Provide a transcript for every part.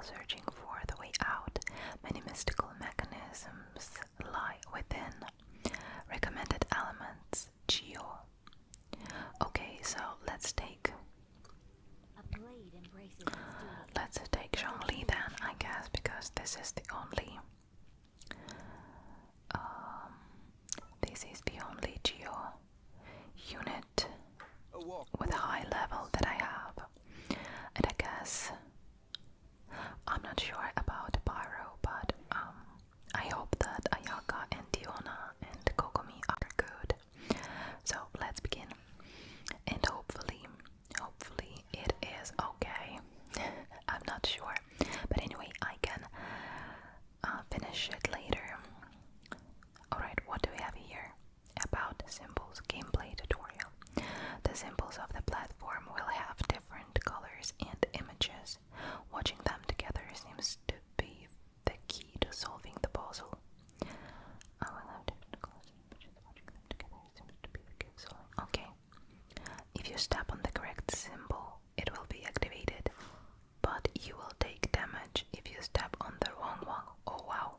while searching for the way out. Many mystical mechanisms lie within. Recommended elements, Xiao. Okay, so let's take Zhongli then, I guess, because this is the only Geo unit with a high level that I have. And I guess I'm not sure about Pyro, but I hope that Ayaka and Diona and Kokomi are good. So let's begin. And hopefully it is okay. I'm not sure. But anyway, I can finish it later. Alright, what do we have here? About symbols, gameplay tutorial. The symbols of the platform will have different colors and images. Watching them together seems to be the key to solving the puzzle. I will have different colors and images. Watching them together seems to be the key to solving. Okay. If you step on the correct symbol, it will be activated, but you will take damage if you step on the wrong one. Oh wow.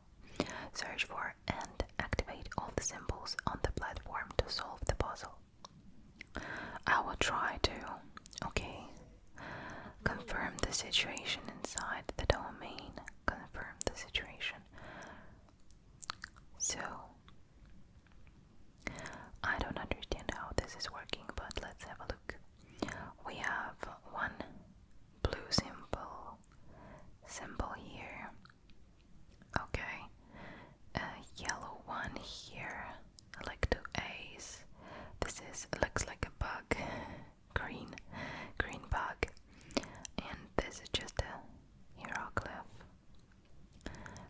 Search for and activate all the symbols on the platform to solve the puzzle. I will try to. Okay. Confirm the situation inside the domain. Confirm the situation. So, I don't understand how this is working, but let's have a look. We have one blue symbol here. Okay. A yellow one here. Like two A's. This looks like a bug. Green bug. And this is just a hieroglyph.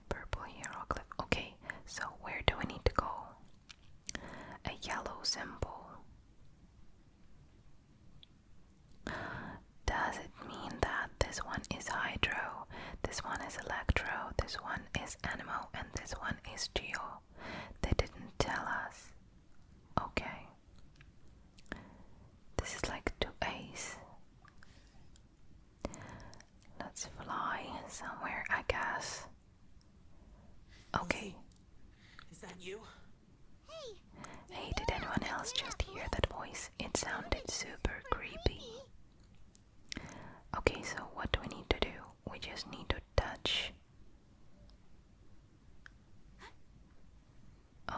Purple hieroglyph. Okay, so where do we need to go? A yellow symbol. Does it mean that this one is Hydro, this one is Electro, this one is Anemo, and this one is Geo? They didn't tell us. Okay. This is like two A's. Let's fly somewhere, I guess. Okay. Is that you? Hey, did anyone else just hear that voice? It sounded super creepy. Okay, so what do we need to do? We just need to touch.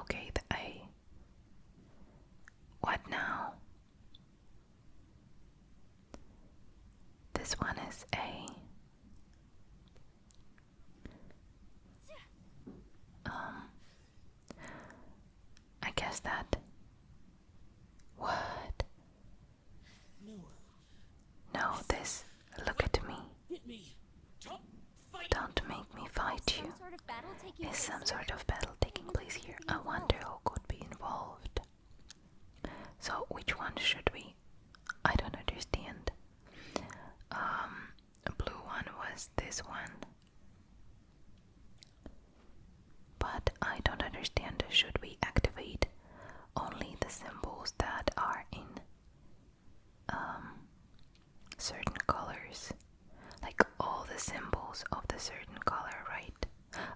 Okay, the A. What now? This one is A. I guess that. What? No, this. Look at me. Hit me. Don't make me fight you. Is some sort of battle taking place here? I wonder who could be involved. So, which one should we? I don't understand. Blue one was this one. But I don't understand. Should we activate only the symbols that are in certain colors? Like all the symbols of the certain color, right?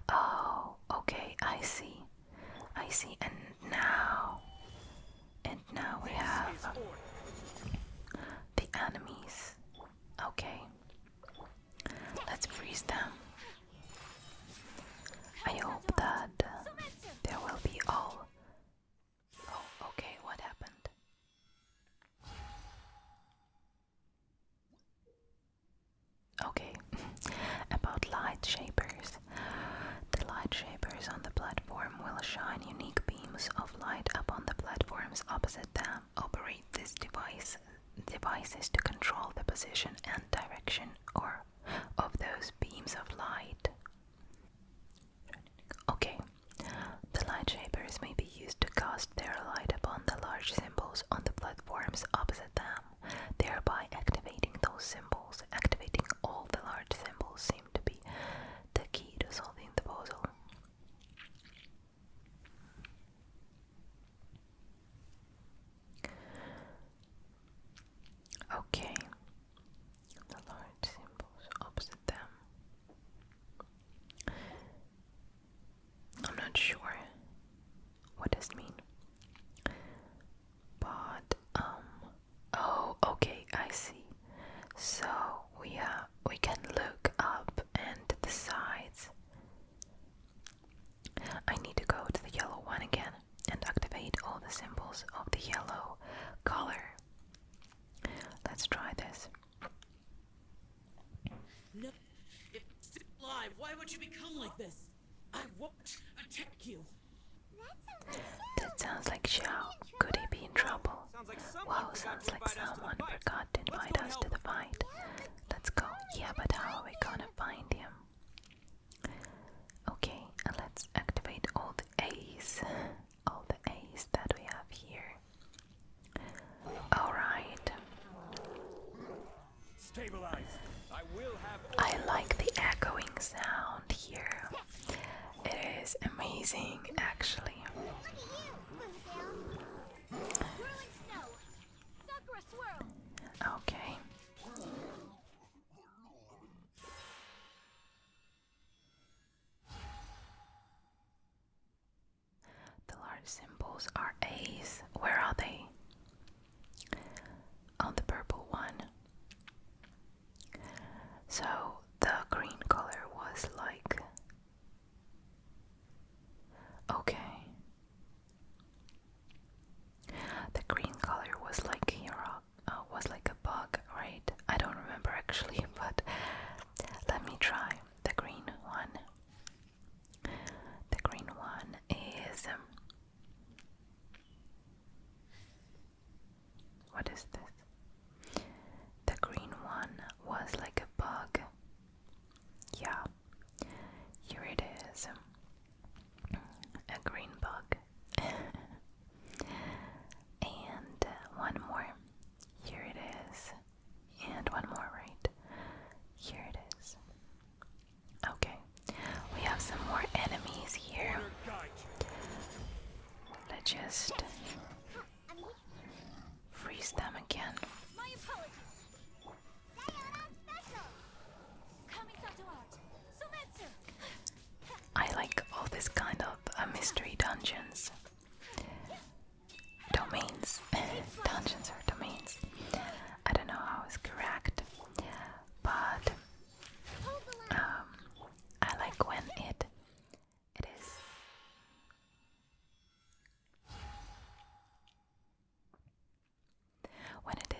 Oh, okay, I see. And now we have the enemies. Okay. Let's freeze them. I hope that there will be all. Oh, okay, what happened? Okay, about light shapers. The light shapers on the platform will shine unique beams of light upon the platforms opposite them. Operate these devices to control the position and direction of those beams of not sure what does it mean. But oh, okay, I see. So we can look up and to the sides. I need to go to the yellow one again and activate all the symbols of the yellow color. Let's try this. No, it's still alive. Why would you become like this? I won't attack you. That sounds like Xiao. Could he be in trouble? Wow, sounds like someone forgot to invite us to the fight. Let's go. Yeah, but how are we gonna find him? Okay, and let's activate all the A's. All the A's that we have here. Alright. Stabilize. I will have. I like the echoing sound here. It is amazing, actually. Okay. The large symbols are A's. Where are they? On the purple one. So the green color was like. Okay. The green color was like was like a bug, right? I don't remember actually, but let me try. The green one. The green one is what is this? The green one was like a bug. Yeah. Here it is. A green bug. And one more. Here it is. And one more, right? Here it is. Okay. We have some more enemies here. Let's just freeze them again. My apologies. Diana special. Coming to art. Sumetsu. I like all this kind of mystery dungeons. Domains. Dungeons or domains. I don't know how it's correct, but I like when it is when it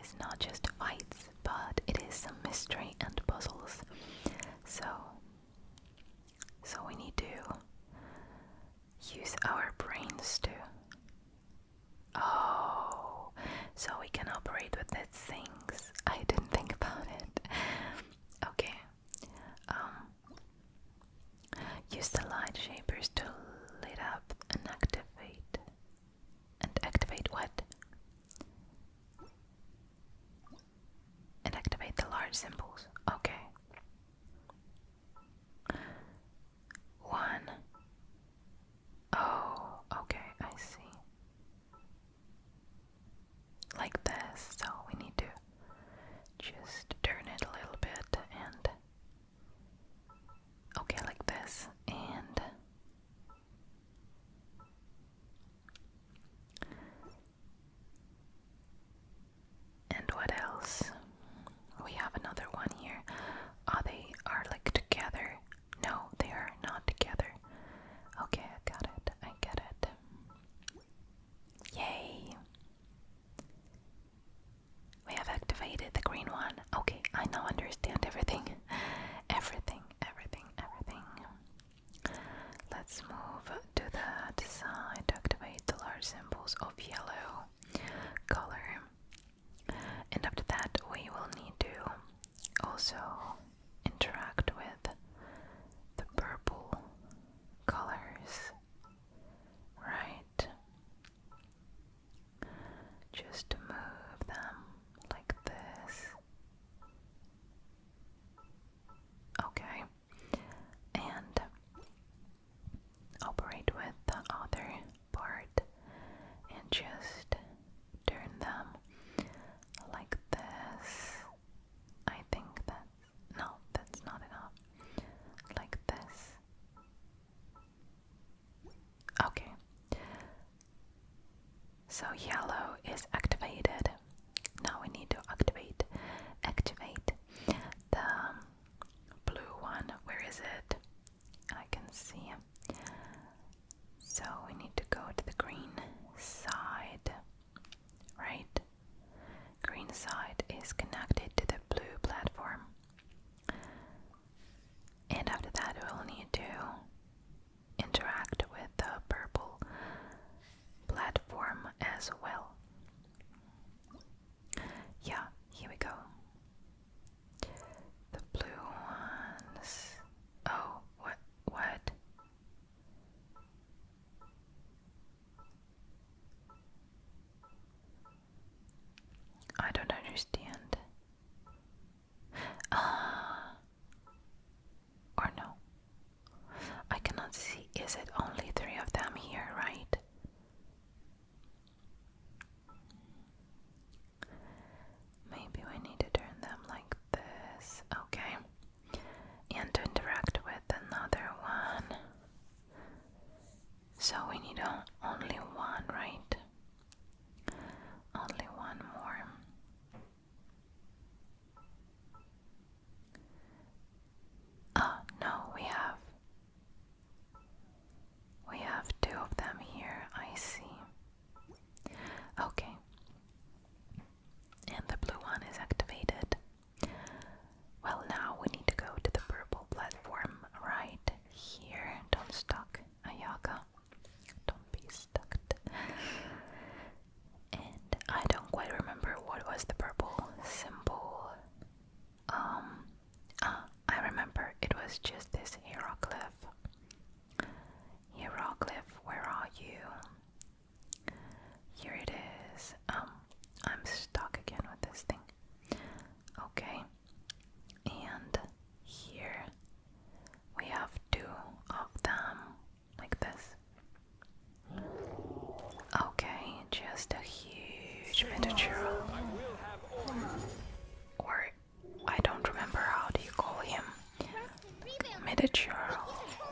miniature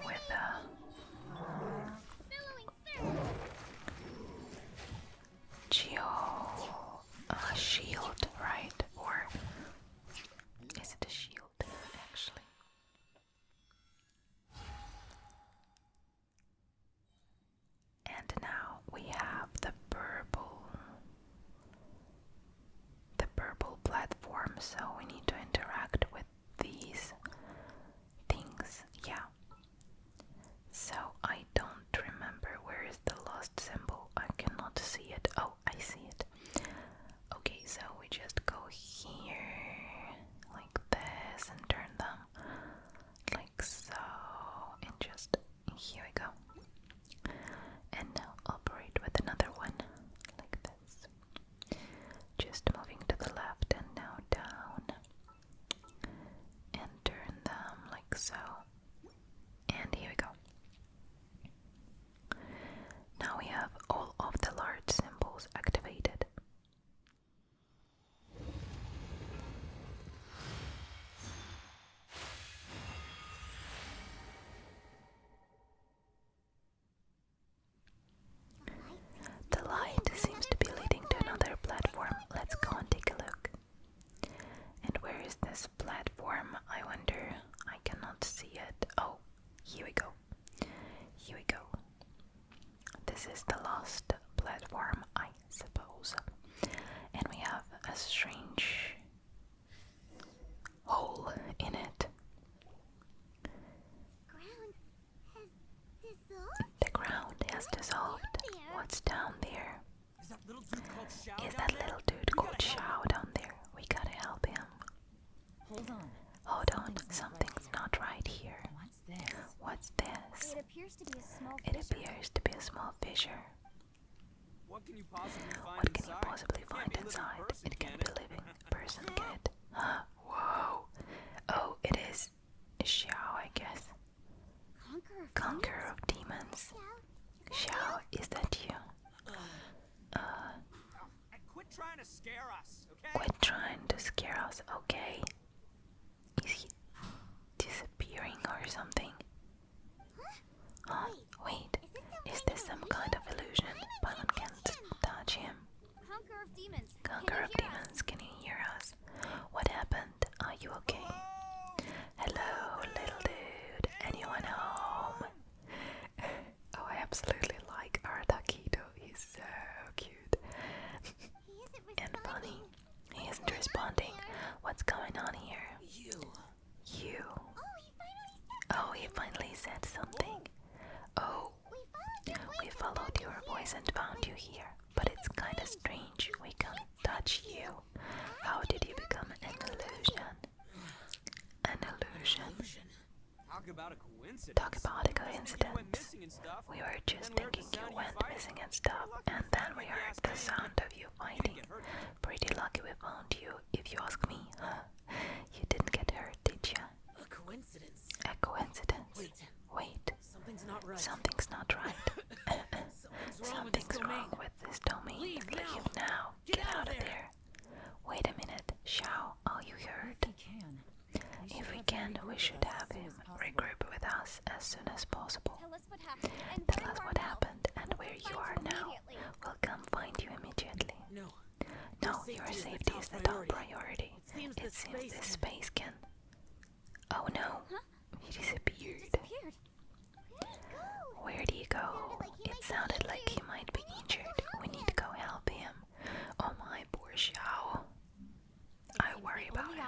with Billowing circle. Geo shield, right? Or is it a shield actually? And now we have the purple platform, so we need to interact with these things. Yeah. So I don't remember where is the lost symbol. I cannot see it. Oh, I see it. Okay, so we just go here like this and turn them like so, and just here we go. And now operate with another one like this. Just moving to the left and now down, and turn them like so. And here we go. Now we have all of the large symbols activated. The light seems to be leading to another platform. Let's go and take a look. And where is this platform? I wonder. I cannot see it. Oh, here we go. Here we go. This is the last platform, I suppose. And we have a strange hole in it. Ground has dissolved. The ground has dissolved. What's down there? Is that little dude called Xiao Is down that there? little dude We called gotta help Xiao down there? We gotta help him. Hold on. Hold on, Something's not right something's here. not right here. What's this? What's this? It appears to be a small It fissure. appears to be a small fissure. What can you possibly find What can you inside? possibly It can't find be a living inside? person, It can't can be it? a living person, can it? Huh? Whoa. Oh, it is Xiao, I guess. Conqueror of demons. Xiao, is that you? And quit trying to scare us, okay? Quit trying to scare us, okay? Is he disappearing or something? Huh? Wait, is this some kind of illusion? Paimon can't touch him. Conqueror of demons. Conqueror of demons, can you hear us? What happened? Are you okay? Hello, little dude. Anyone home? Oh, I absolutely like our taquito. He's so cute and funny. He isn't responding. What's going on here? You. Oh, he finally said something. Oh, we followed your voice and found you here. But it's kinda strange. We can't touch you. How did you become an illusion? An illusion. Talk about a coincidence. Talk about a You went coincidence. missing and stuff. We were just Then we heard the thinking sound you of you went fighting. missing and stuff, and then we heard the sound of you fighting. get hurt. Pretty lucky we found you, if you ask me. Huh? You didn't get hurt, did you? A coincidence. A coincidence. Wait, Something's not right. something's not right. Something's wrong with this domain. Something's wrong with this domain. Leave now. now. Get Get out out of of there. Wait a minute, Xiao, are you hurt? If we can, we should have him regroup with us as soon as possible. Tell us what happened and Tell where us you are what now. happened and We'll where come you find are you now. immediately. We'll come find you immediately. No. No, Your your safety safety is the top priority. priority. It seems this space can. Oh no, he disappeared. Disappeared. Where'd he go? Where'd he go? It sounded like he might be injured. We need to go help him. Oh my poor Xiao. I worry about him.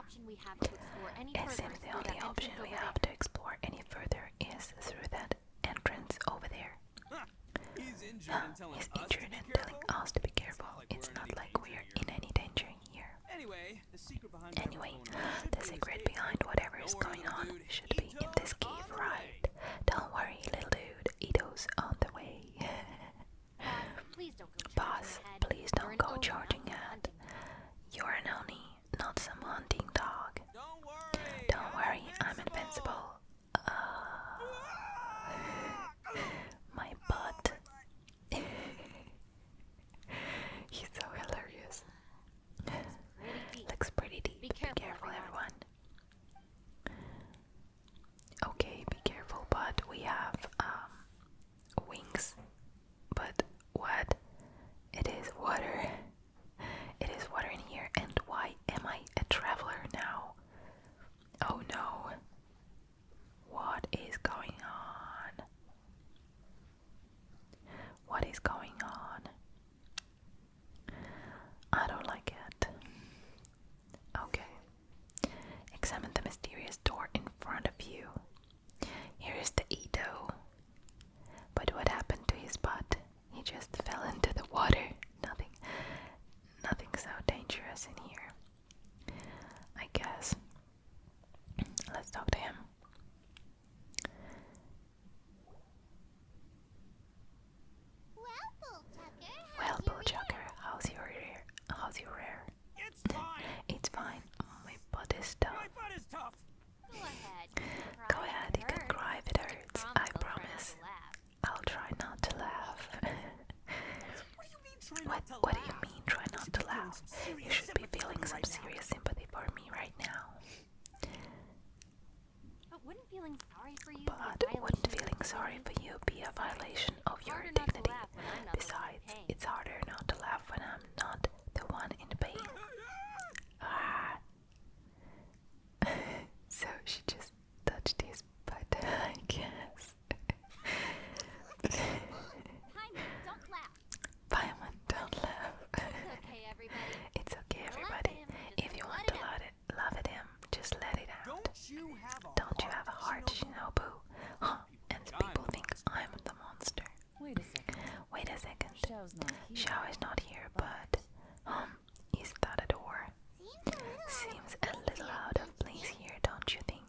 It seems the only option we have to explore any further is through that entrance over there. He's injured and telling He's us to injured be and careful. telling us to be careful. It's not like we're in any danger here. Anyway, the secret behind Anyway, whatever's going on should the be in secret this cave. behind whatever is Don't worry, going little on dude. should be in this Ito's cave, on the right? way. Don't worry, little dude. Ito's on the way. Please don't go Boss, charging ahead. please You're don't an go Oni, charging not some ahead. hunting dog. You're an Oni, not some hunting dog. Don't worry. Don't worry, I'm invincible. My butt. But wouldn't feeling sorry for you be a violation of your Harder not to dignity? laugh when I'm not the one in Besides, pain. it's harder not to laugh when I'm not the one in pain. Ah. So she just touched his butt, I guess. Paimon, don't laugh. Paimon, don't laugh. It's okay, everybody. It's okay, Laugh at everybody. him, just If you let want it to out. laugh at him, just let it out. Don't you have a Don't you have a heart, Shinobu? Huh? And people think I'm the monster. Wait a second. Wait a second. Xiao's not here. Xiao is not here, but is that a door? Seems a little out of place here, don't you think?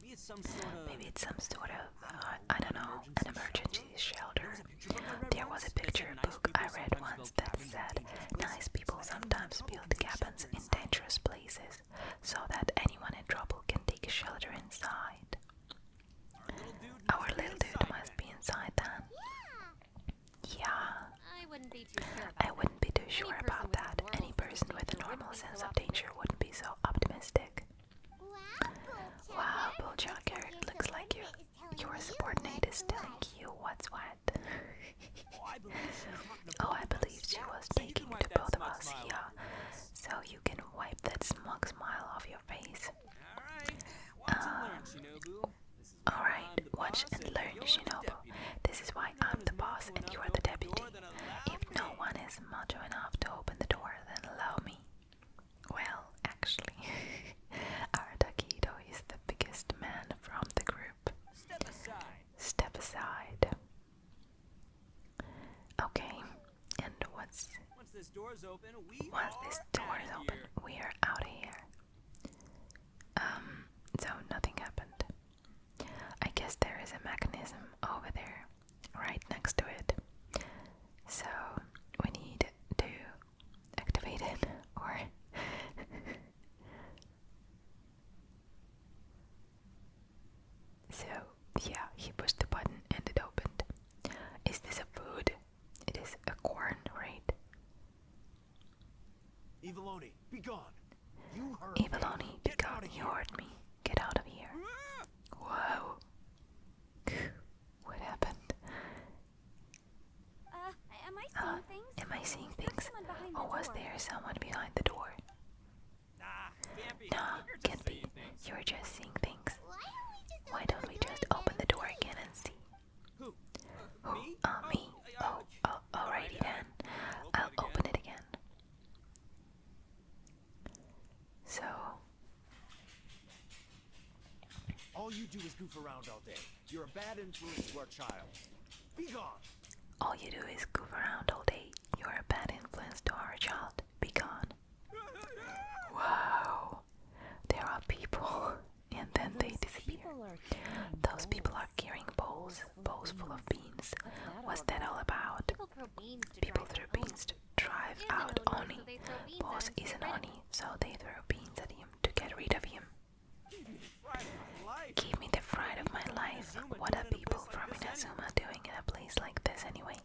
Maybe it's some sort of. Maybe it's some sort of, I don't know, an emergency shelter. There was a picture book I read once that said nice people sometimes build cabins in dangerous places so that anyone in trouble can take shelter inside. Our little dude must be inside then. Yeah, I wouldn't be too sure I about wouldn't be too sure about that. Any person with a normal sense of danger wouldn't be so optimistic. Wow, Bulljacker, looks like your subordinate is telling you what's what. Oh, I believe she was taking to both of us, yeah. So you can wipe that smug smile off your face. Alright, watch and learn, Shinobu. This is why I'm the boss and you are the deputy. If no one is macho enough to open the door, then allow me. Well, actually, our Takedo is the biggest man from the group. Step aside. Okay, and once this door's open, this door is open, we are out of here. So nothing happened. I guess there is a mechanism over there, right next to it. So we need to activate it, or so yeah, he pushed the button and it opened. Is this a food? It is a corn, right? Eviloni, be gone. You heard me. Eviloni, Get because out of you here. heard me. Get out of here. Whoa. What happened? Am I seeing things? Am I seeing There's things? someone behind the Or was door. there someone behind the door? Can't be. No, You're just can't be. saying things. You're just seeing things. Why don't we just open the door again and see? Who? Who? Me? Me. Alrighty then. I'll open it again. So, All you do is goof around all day. You're a bad influence to our child. Be gone. all you do is goof around all day. You're a bad influence to our child. Be gone. Wow. There are people, and then they disappear. Those people are carrying bowls full of beans. What's that all about? People throw beans to People drive throw out beans to drive Here's an out Oni, Oni. so they throw beans Boss at him to is get an rid of Oni, so they throw beans at him to get rid of him. Give me the fright of my life. What are people from Inazuma doing in a place like this anyway?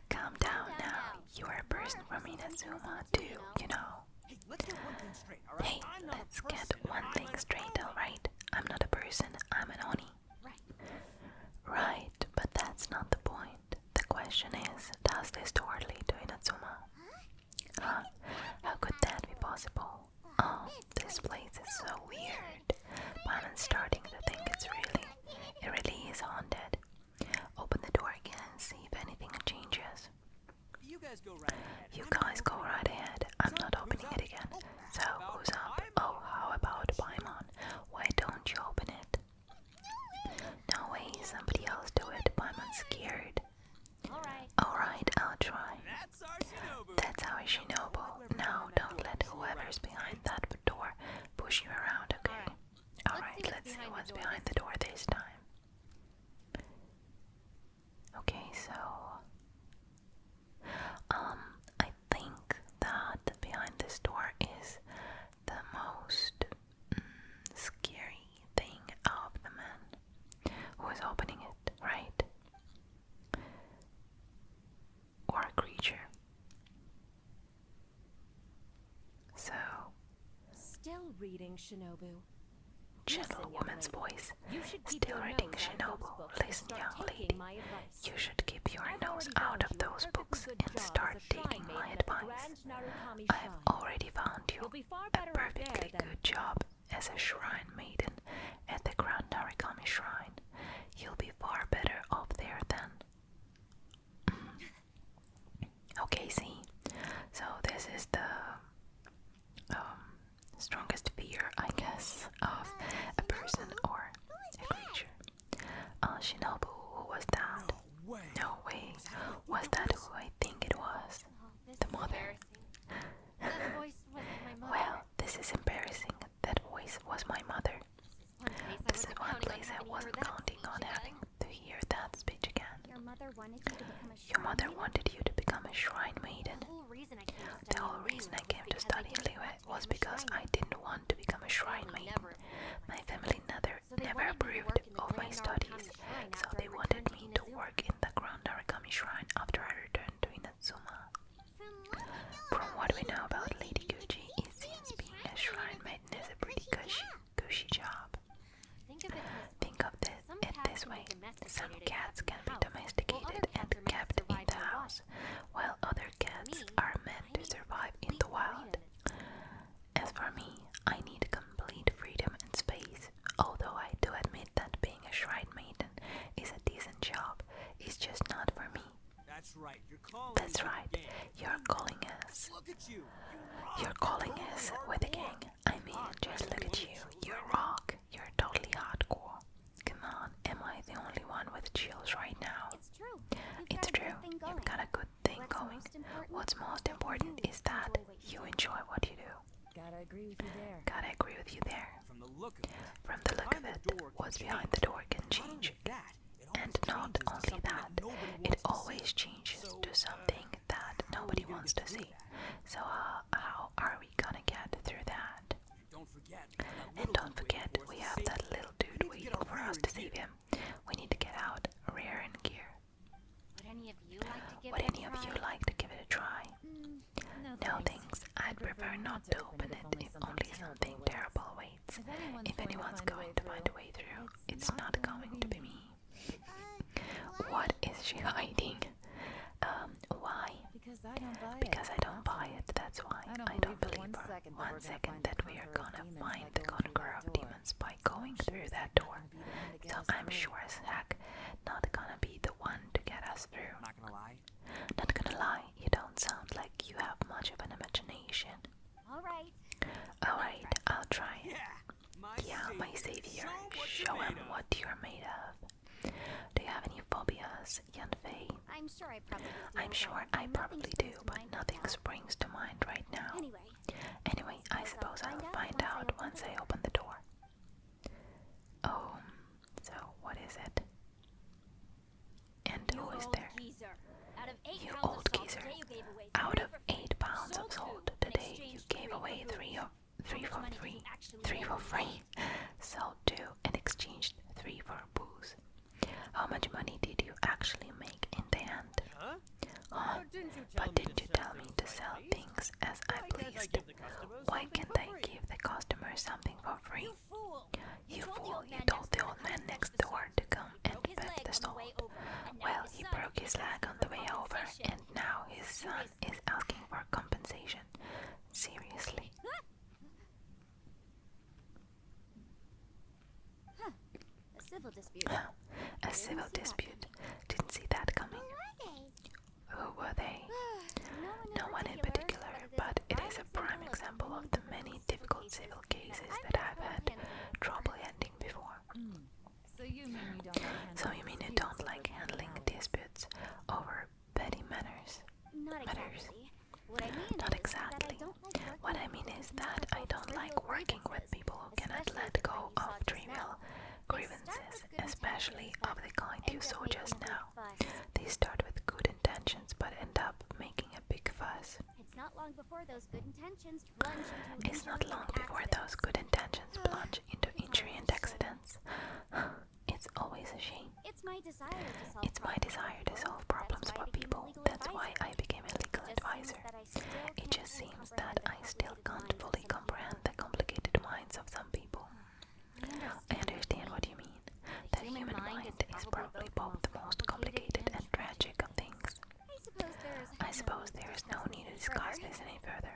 Calm down now. You are a person from Inazuma too, you know. Hey, let's get one thing straight, all right? Hey, I'm not let's a get person. one I'm thing an straight, alright? I'm not a person, I'm an Oni. Right, but that's not the point. The question is, does this door lead to Inazuma? Huh? How could that be possible? Oh, this place is so weird. I'm starting to think it really is haunted. Open the door again and see if anything changes. You guys go right ahead. You guys go right ahead. I'm not opening it again. So, who's up? Oh, how about Paimon? Why don't you open it? No way, somebody else do it. Paimon's scared. Alright, I'll try. That's our Shinobu. That's our Shinobu. Now, don't let whoever's behind that door push you around, okay? Alright, let's see what's behind the door this time. Okay, so I think that behind this door is the most scary thing of the man who is opening it, right? Or a creature. So Still reading, Shinobu. gentle woman's voice, You should keep still your reading nose out of those Shinobu. books and Listen, start young taking lady. my advice. You should keep your I've nose already out found of you a those perfectly books good and job start as a shrine taking my maiden at the advice. Grand Narukami I have Shrine. already found you You'll be far a better off perfectly there than good job as a shrine maiden at the Grand Narukami Shrine. You'll be far better off there than. Okay, see? So this is the strongest fear, I guess, of a person or a creature. Shinobu, who was that? No way. No way. Was that who I think it was? Oh, this The is mother. embarrassing. That voice was my mother. Well, this is embarrassing. That voice was my mother. This is one place I wasn't counting on having to hear that speech again. Your mother wanted you to become a Your shrine mother maiden? wanted you to become a shrine maiden. The whole reason I came to The study whole in reason Liyue I came to was study in because I Liyue didn't was want to become a because shrine I didn't want to become a shrine maiden. maiden. My family never So they wanted me to approved work in the of my Grand studies, Narukami Shrine so after they I wanted returned to me to Inazuma. work in the Grand Narukami Shrine after I returned to Inazuma. From what we know about Lady Gucci, it seems being a shrine maiden is a pretty cushy job. Think of it this way. Some cats can be Some domesticated and kept in the house, while other cats are meant to survive in the wild. As for me, I need complete freedom and space. Although I do admit that being a shrine maiden is a decent job, it's just not for me. That's right. You're calling. That's right, you're calling us. Look at you. You You're calling us with a gang. I mean, just look at you. You're rock. You're totally hardcore. Come on, am I the only one with chills right now? It's true. It's true. You've got a good thing going. What's most important is that you enjoy what you do. Gotta agree with you there. Gotta agree with you there. From the look of it. From the look of it, what's behind the door can change. And not only that, it always changes to something that nobody wants to see. So how are we gonna get through that? Don't forget. And don't forget, we have that little dude waiting for us to save him. We need to get out, rear in gear. Would any of you like to give Would it a any of you try? like to give it a try? No thanks. I'd prefer not to open it if only something terrible awaits. If anyone's going to find a way through, it's not going to be me. What is she hiding? Why? Because I don't buy it. Because I don't buy it, that's why. I don't believe for one second that we are gonna find the conqueror of demons by going through that door. So I'm sure as heck not gonna be the one to get us through. I'm not gonna lie. Not gonna lie, you don't sound like you have much of an imagination. Alright. Alright, I'll try it. Yeah, My savior, Show show what him you're made of. what you're made of. Do you have any phobias, Yanfei? I'm sure I probably do. I'm sure but I nothing probably do, springs to but mind nothing right now. springs to mind right now. Anyway, I suppose I'll find out once I open the door. Oh, so what is it? And you who is old there? geezer. Out of 8 You pounds of old salt geezer. today you gave away Out 3 of for free. 8 pounds of Sold salt 2 in today, you exchange gave 3 away for 3 booze. for How much money did free. you actually 3 get? for free. Sold 2 and exchanged 3 for booze. How much money did you actually make in the end? Huh? Huh? But didn't you tell me to sell things as I Why can't I pleased? give the customers Why something can't for I free? give the customer something for free? You fool! You told the fool, old you man told next the door old to man come next fetch the door salt. to come He and broke his fetch leg the on the salt. way over, and now Well, his he son broke his is leg asking on for the way over, compensation. and now his son is asking for compensation. Seriously. A civil dispute. A civil dispute. Didn't see that coming. Who were they? No one in particular, but it is a prime example of the many difficult civil cases that I've had trouble handling before. So you mean you don't like So you mean you don't like handling disputes over petty matters? Not Matters. exactly. What I mean Not is exactly. that I don't like working What I mean is that I don't like working with people who cannot let go of trivial grievances, especially of the kind you saw just now. They start with good intentions but end up making a big fuss. It's not long before those good intentions plunge into It's not injury long and before those accidents. good intentions plunge into injury and accidents. It's always a shame. It's my desire to solve It's my desire to solve problems for people. That's why I became a legal advisor. It just seems that I still can't fully comprehend the complicated minds of some people. I understand what you mean. The human mind is probably both the most complicated and tragic of things. I suppose there is no need to discuss this any further.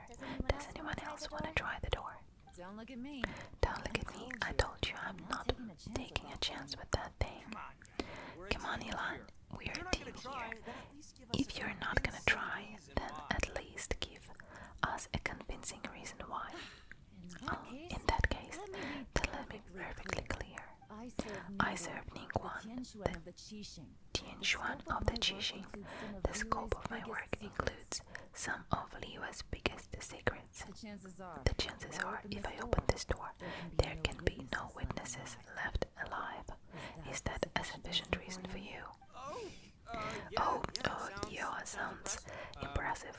Does anyone else want to try the door? Don't look at me. Don't look at me. I told you I'm not taking a chance with that thing. Come on. We're a Come on, team Elan. here. We're If a you're not team gonna try, here. then at least give us If a you're not gonna convincing try, reason then why. at least give us a convincing reason why. In In that case, let me be then let me be perfectly clear. I serve Ningguan, the of the Qixing. Tianxuan of the Qixing. The scope of my work includes some of Liwa's biggest secrets. The chances are, The chances are, if I open this door, there can be no witnesses left alive. Is that a sufficient reason for you? Yeah, sounds impressive.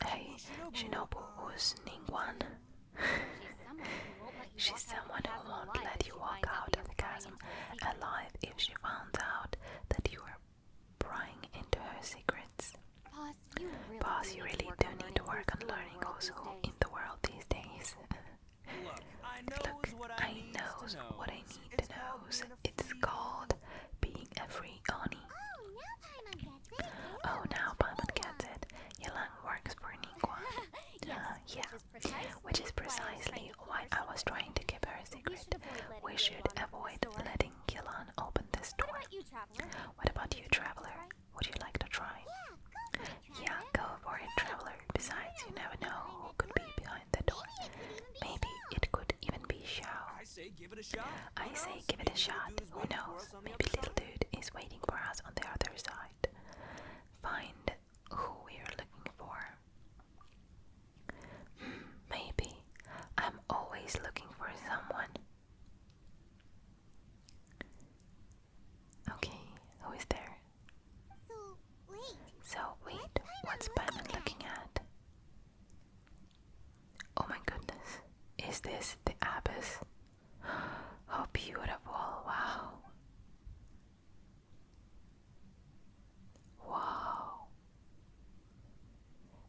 Hey, Shinobu, who's Ningguan? She's someone who won't let you walk out of the chasm alive if she found out that you are prying into her secrets. Boss, you really do need to work on learning who's who in the world these days. Look, I Look, knows what I need to know. what I need to know. It's called being a free Oni. Oh, now Paimon gets it. Yelang works for Ningguan. Yeah, which is precisely why I was trying to keep her a secret. We should avoid letting Yelan open this door. What about you, Traveler? Would you like to try? Yeah, go for it, Traveler. Besides, you never know who could be behind the door. Maybe it could even be Xiao. I say give it a shot. I say give it a shot. Who knows? Maybe little dude is waiting for us on the other side. Find who we're looking for. Maybe. I'm always looking for someone. Okay, who is there? So wait, what's Paimon looking at? Oh my goodness. Is this the abyss? Oh, beautiful. Wow. Wow.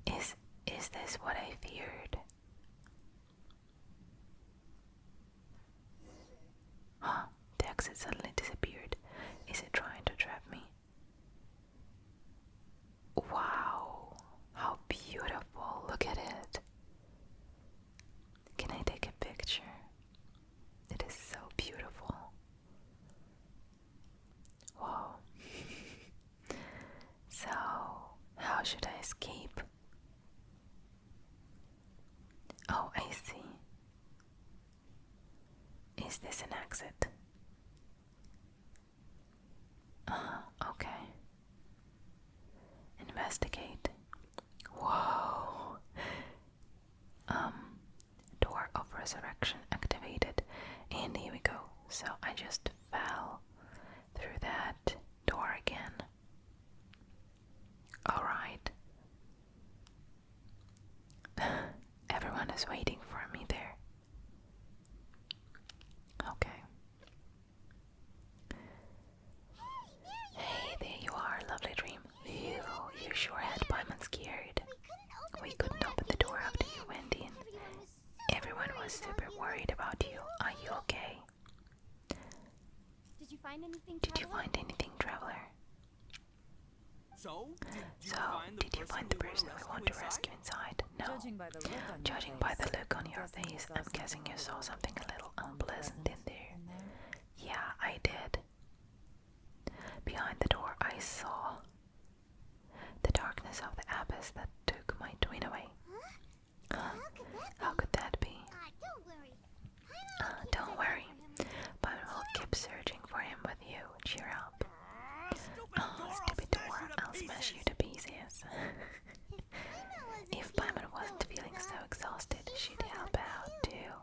Is this what I feared? Huh, the exit suddenly disappeared. Is it trying to trap me? Wow, how beautiful. Look at it. Can I take a picture? It is so beautiful. Wow. So, how should I escape? Oh, I see. Is this an exit? Okay. Investigate. Whoa. Door of resurrection activated. And here we go. So I just fell through that door again. Alright. Everyone is waiting for me there. Okay. Hey, there you are, lovely dream. You sure had Paimon scared. We couldn't open the door after you went in. Everyone was super worried about you. Are you okay? Did you find anything, Traveler? So, Did you find the person we want to rescue inside? No. Judging by the look on your face, I'm guessing you saw something a little unpleasant in there. Yeah, I did. Behind the door, I saw the darkness of the abyss that took my twin away. How could that be? Don't worry. Paimon will keep searching for him with you. Cheer up. Stupid door. I'll smash you to pieces. If Paimon wasn't feeling so exhausted, she'd help out too.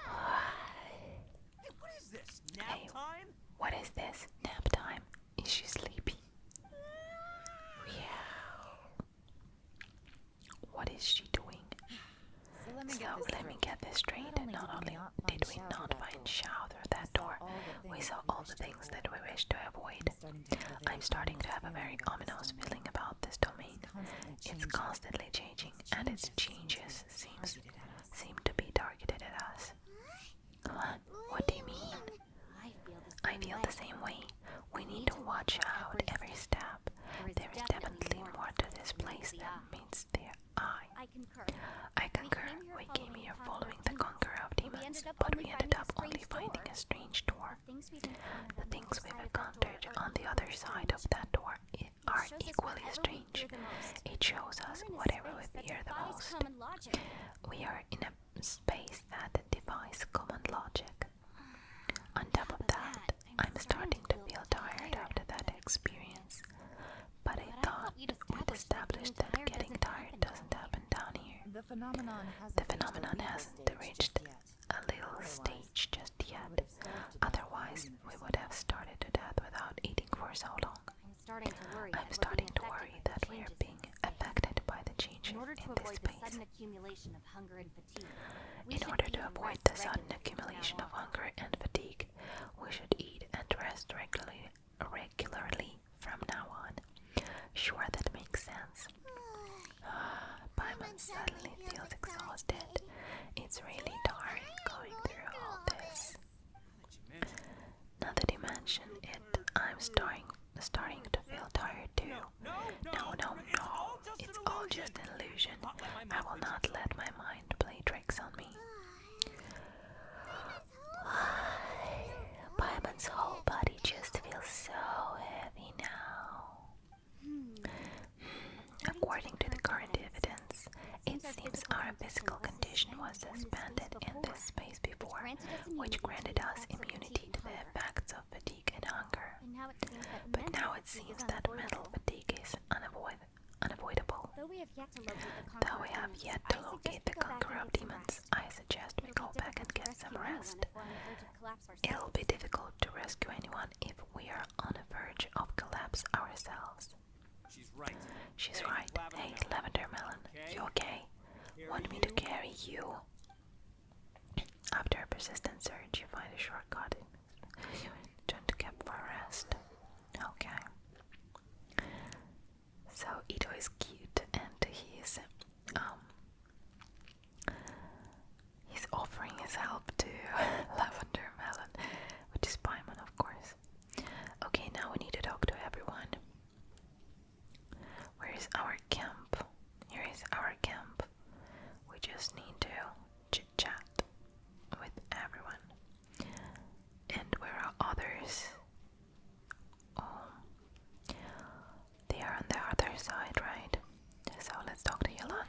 Hey, what is this? Nap Hey. time? What is this? Nap time? Is she sleepy? Yeah. What is she doing? So let me get this straight. Not only did we not find Xiao through that door, we saw all the things that we wish to avoid. I'm starting to have a very ominous feeling about this domain. It's constantly changing, and its changes seem to be targeted at us. feel the same way. We need to watch out every step. There is definitely more to this place than meets the eye. I concur. I concur. We came here following the conqueror of demons, but we ended up only finding a strange door. The things we've encountered on the other side of that door are equally strange. It shows us whatever we fear the most. We are in a space that defies common logic. On top of that, I'm starting to feel tired after that experience. But I thought we'd established that getting tired doesn't happen down here. The phenomenon hasn't reached a little stage just yet. Otherwise, we would have started to death without eating for so long. I'm starting to worry that we are being affected by the changes In order to in avoid this the space. sudden accumulation of hunger and fatigue, In order to avoid the sudden accumulation of hunger and fatigue, we should eat and rest regularly from now on. Sure, that makes sense. Paimon suddenly feels exhausted. It's really tiring going through all this. Now that you mention it, I'm starting to feel tired too. No, it's all just an illusion. I will not let my mind play tricks on me. Paimon's whole body just feels so heavy now. According to the current evidence, it seems our physical condition was suspended in this space before, which granted us immunity to the effects of fatigue and hunger. But now it seems that mental fatigue is unavoidable. Though we have yet to locate the conqueror of demons, I suggest we go back and get some rest. It'll be difficult to rescue anyone if we are on the verge of collapse ourselves. She's right. Hey, Lavender Melon, you okay? Want me to carry you? After a persistent search, you find a shortcut and turn to camp for rest. Okay. So Ito is cute and he's offering his help to Lavender Melon, which is Paimon, of course. Okay, now we need to talk to everyone. Where is our camp? Here is our camp. We just need to chit-chat with everyone. And where are others? Oh, they are on the other side, right? So let's talk to Yelan.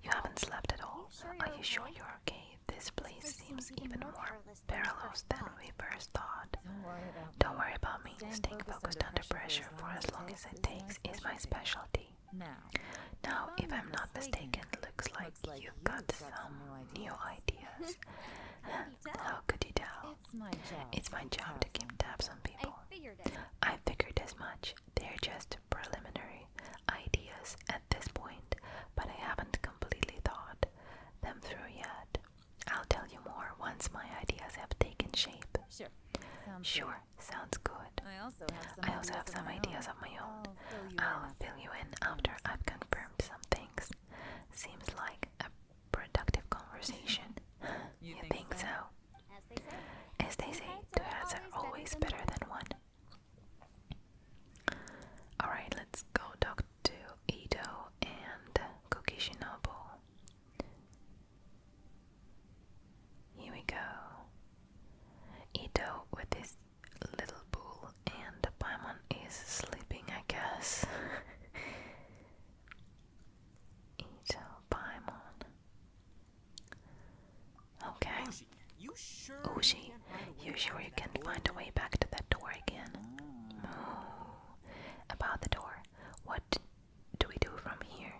You haven't slept at all. Are you sure you're okay? This place seems even more perilous than we first thought. Don't worry about me. Staying focused under pressure for as long as it takes is my specialty. Now, if I'm not mistaken, looks like you've got some new ideas. How could you tell? It's my job to keep tabs on people. I figured as much. They're just preliminary ideas at this point, but I haven't completely thought them through yet. I'll tell you more once my ideas have taken shape. Sure, sounds good. I also have some ideas of my own. I'll fill you in after I've confirmed some things. Seems like a productive conversation. You think so? As they say, two heads are always better than one. Alright, let's go talk to Ito and Kokishinobu. Here we go. Ito with his little bull, and Paimon is sleeping, I guess. Ito, Paimon. Okay. Ushi, you sure you can find a way back to that door again? About the door, what do we do from here?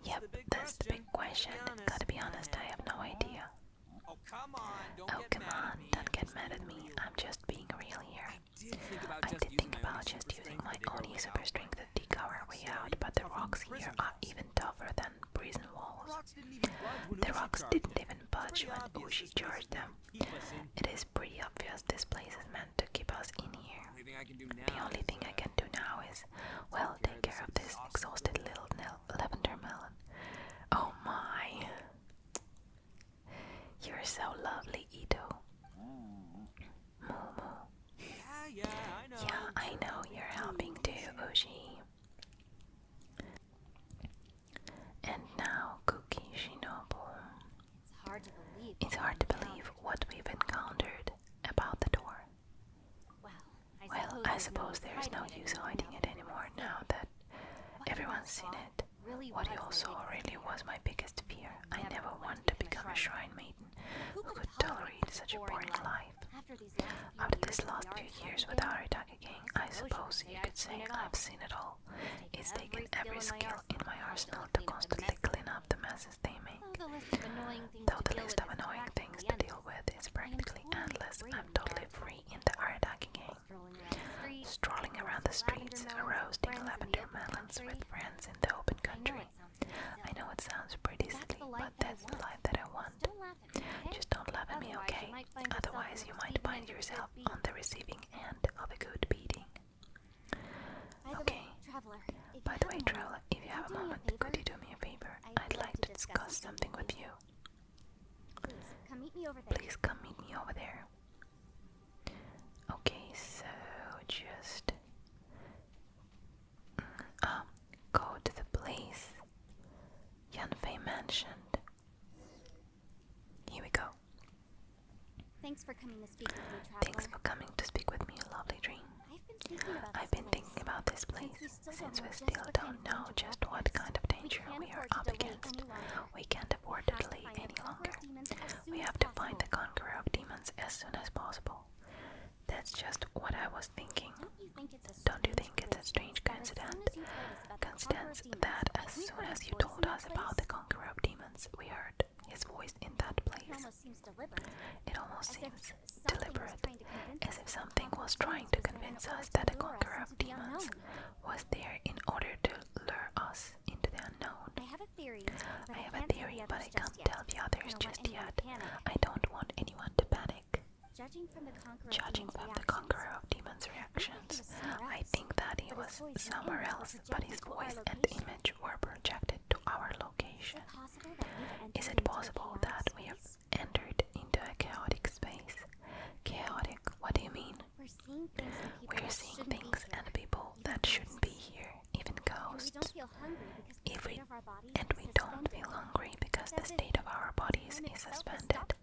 Yep, that's the big question. Gotta be honest, I have no idea. Oh, come on, Don't get mad at me. I'm just being real here. I did think about just using my Oni super strength to dig our way out, but the rocks here are even tougher than prison walls. The rocks didn't even budge when Ushi charged them. It is pretty obvious this place is meant to keep us in here. The only thing I can do now is, well, take care of this exhausted little Lavender Melon. Oh my. You're so lovely, Ito. I suppose there is no use hiding it anymore now that everyone's seen it. What you all saw really was my biggest fear. I never wanted to become a shrine maiden who could tolerate such a boring life. After these last few years without attacking, I suppose you could say I've seen it all. It's taken every skill in my arsenal to constantly clean up the messes they make. Though the list of annoying things to deal with is practically endless, I'm totally free in the Arataki game. Strolling around the streets, roasting lavender melons with friends in the open country. I know it sounds pretty silly, but that's the life that I want. Just don't laugh at me, okay? Otherwise you might find yourself on the receiving end of a good beating. Okay. By the way, Traveler, if you have a moment, could you do me a favor? I'd like to discuss something with you. Please come meet me over there. Okay, so just go to the place Yanfei mentioned. Here we go. Thanks for coming to speak with me, Traveler. Thanks for coming to speak with me, lovely dream. I've been thinking about this place since we still don't know just what kind of danger we are up against. We can't afford to delay any longer. We have to find the conqueror of demons as soon as possible. That's just what I was thinking. Don't you think it's a strange coincidence that as soon as you told us about the conqueror of demons, we heard his voice in that place? It almost seems deliberate, as if something was trying to convince us that the conqueror of demons was there in order to lure us into the unknown. I have a theory, but I can't tell the others just yet. I don't want anyone to panic. Judging from the conqueror of demons' reactions, I think that he was somewhere else, but his voice and image were projected to our location. Is it possible that we have entered into a chaotic space? Chaotic? What do you mean? We're seeing things and people that shouldn't be here, even ghosts. We don't feel hungry because the state of our bodies is suspended.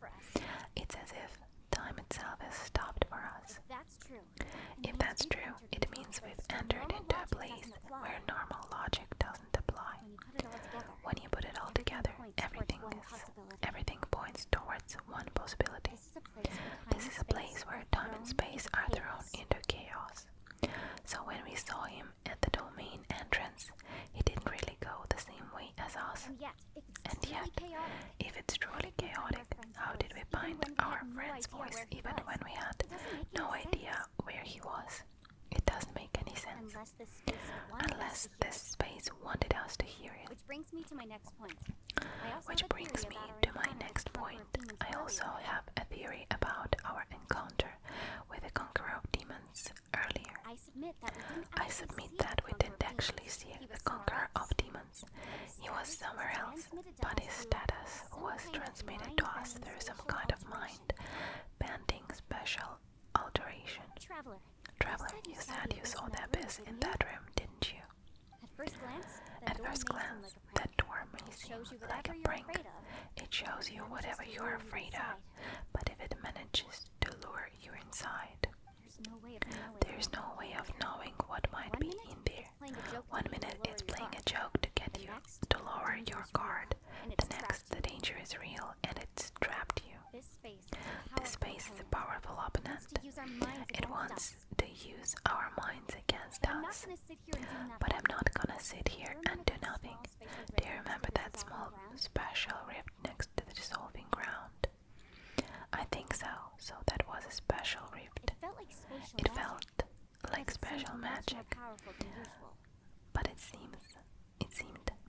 It's as if time itself has stopped for us. If that's true, it means we've entered into a place where normal logic doesn't apply. When you put it all together, everything points towards one possibility. This is a place where time and space are thrown into chaos. So when we saw him at the domain entrance, he didn't really go the same way as us. And yet, if it's truly chaotic, how did we find our friend's voice even when we had no idea where he was? It doesn't make any sense. Unless this space wanted us to hear it. Which brings me to my next point. I also have a theory about our encounter with the conqueror of demons earlier. I submit that we didn't actually see the conqueror of demons. He was somewhere else, but his status was transmitted to us through some kind of mind-bending special alteration. Traveler, you said you saw the abyss in that room, didn't you? At first glance, that door may seem like a prank. It shows you whatever you're afraid of, but if it manages to lure you inside, there's no way of knowing what might be in there. 1 minute it's playing a joke to get you to lower your guard. The next, the danger is real and it's trapped you. this space is a powerful opponent. It wants to use our minds against us. But I'm not gonna sit here and do nothing. Do you remember that small special rift next to the dissolving ground? I think so. So that was a special rift. It felt like special magic. But it seemed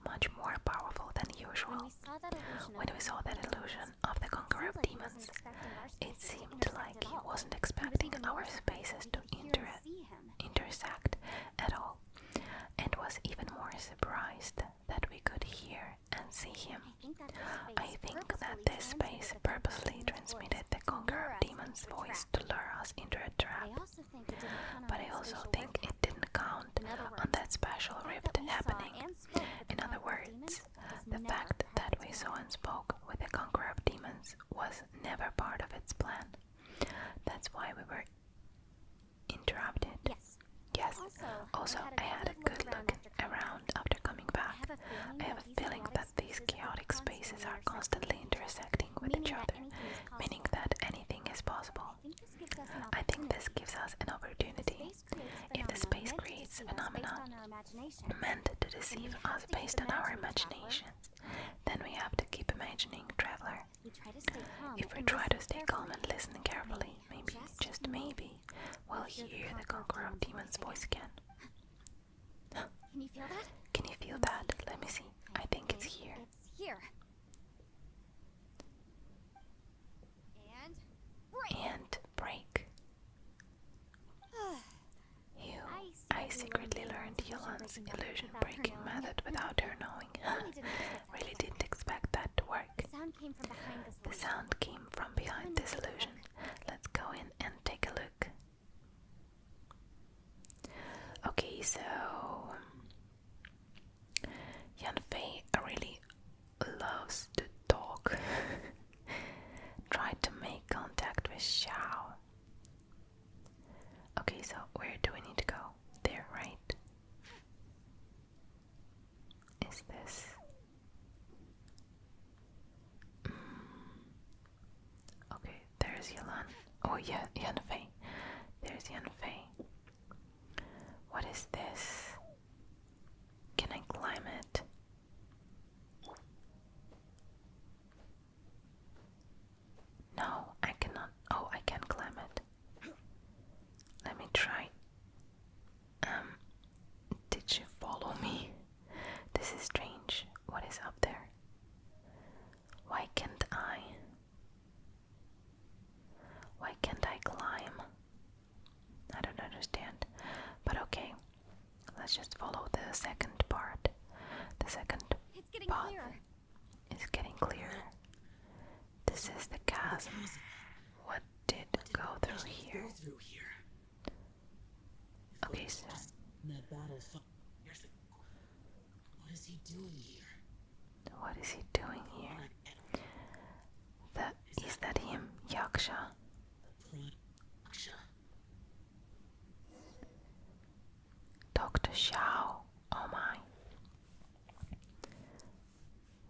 much more powerful than usual. When we saw that illusion of the conqueror of demons, it seemed like he wasn't expecting our spaces to intersect at all, and was even more surprised that we could hear and see him. I think that this space purposely transmitted the conqueror of demons' voice to lure us into a trap. But I also think it didn't count on that special rift happening. In other words, the fact that we saw and spoke with the conqueror of demons was never part of its plan. That's why we were interrupted. Yes, Also, I've I had a good look around after coming back. I have a feeling that these chaotic spaces are constantly intersecting with each other, meaning that anything is possible. I think this gives us an opportunity. If the space creates phenomena meant to deceive us based on our imaginations, then we have to keep imagining, traveler. If we try to stay calm and listen carefully, maybe, just maybe, we'll hear the conqueror of demons' voice again. Can you feel that? Can you feel that? Let me see. I think it's here. It's here. And break. And break. I secretly learned Yolan's illusion breaking method without her knowing. Really didn't expect that to work. The sound came from behind this The light. sound came from behind this illusion. Let's go in and take a look. Okay, so Yanfei really loves to talk. Tried to make contact with Xiao. Okay, so where do we need to go? There, right? Is this? Okay, there's Yelan. Oh yeah, Yanfei. There's Yanfei. What is this? Can I climb it? No, I cannot. Oh, I can climb it. Let me try. Did you follow me? This is strange. What is up there? Why can't I? Why can't I climb? I don't understand. But okay. Let's just follow the second part. The second It's getting path clearer. is getting clearer. This is the chasm. What did go through here? Go through here. Okay, so That battle. Here's the. What is he doing here? what is he doing here? Is that him, Yaksha? Dr. Xiao. Oh my.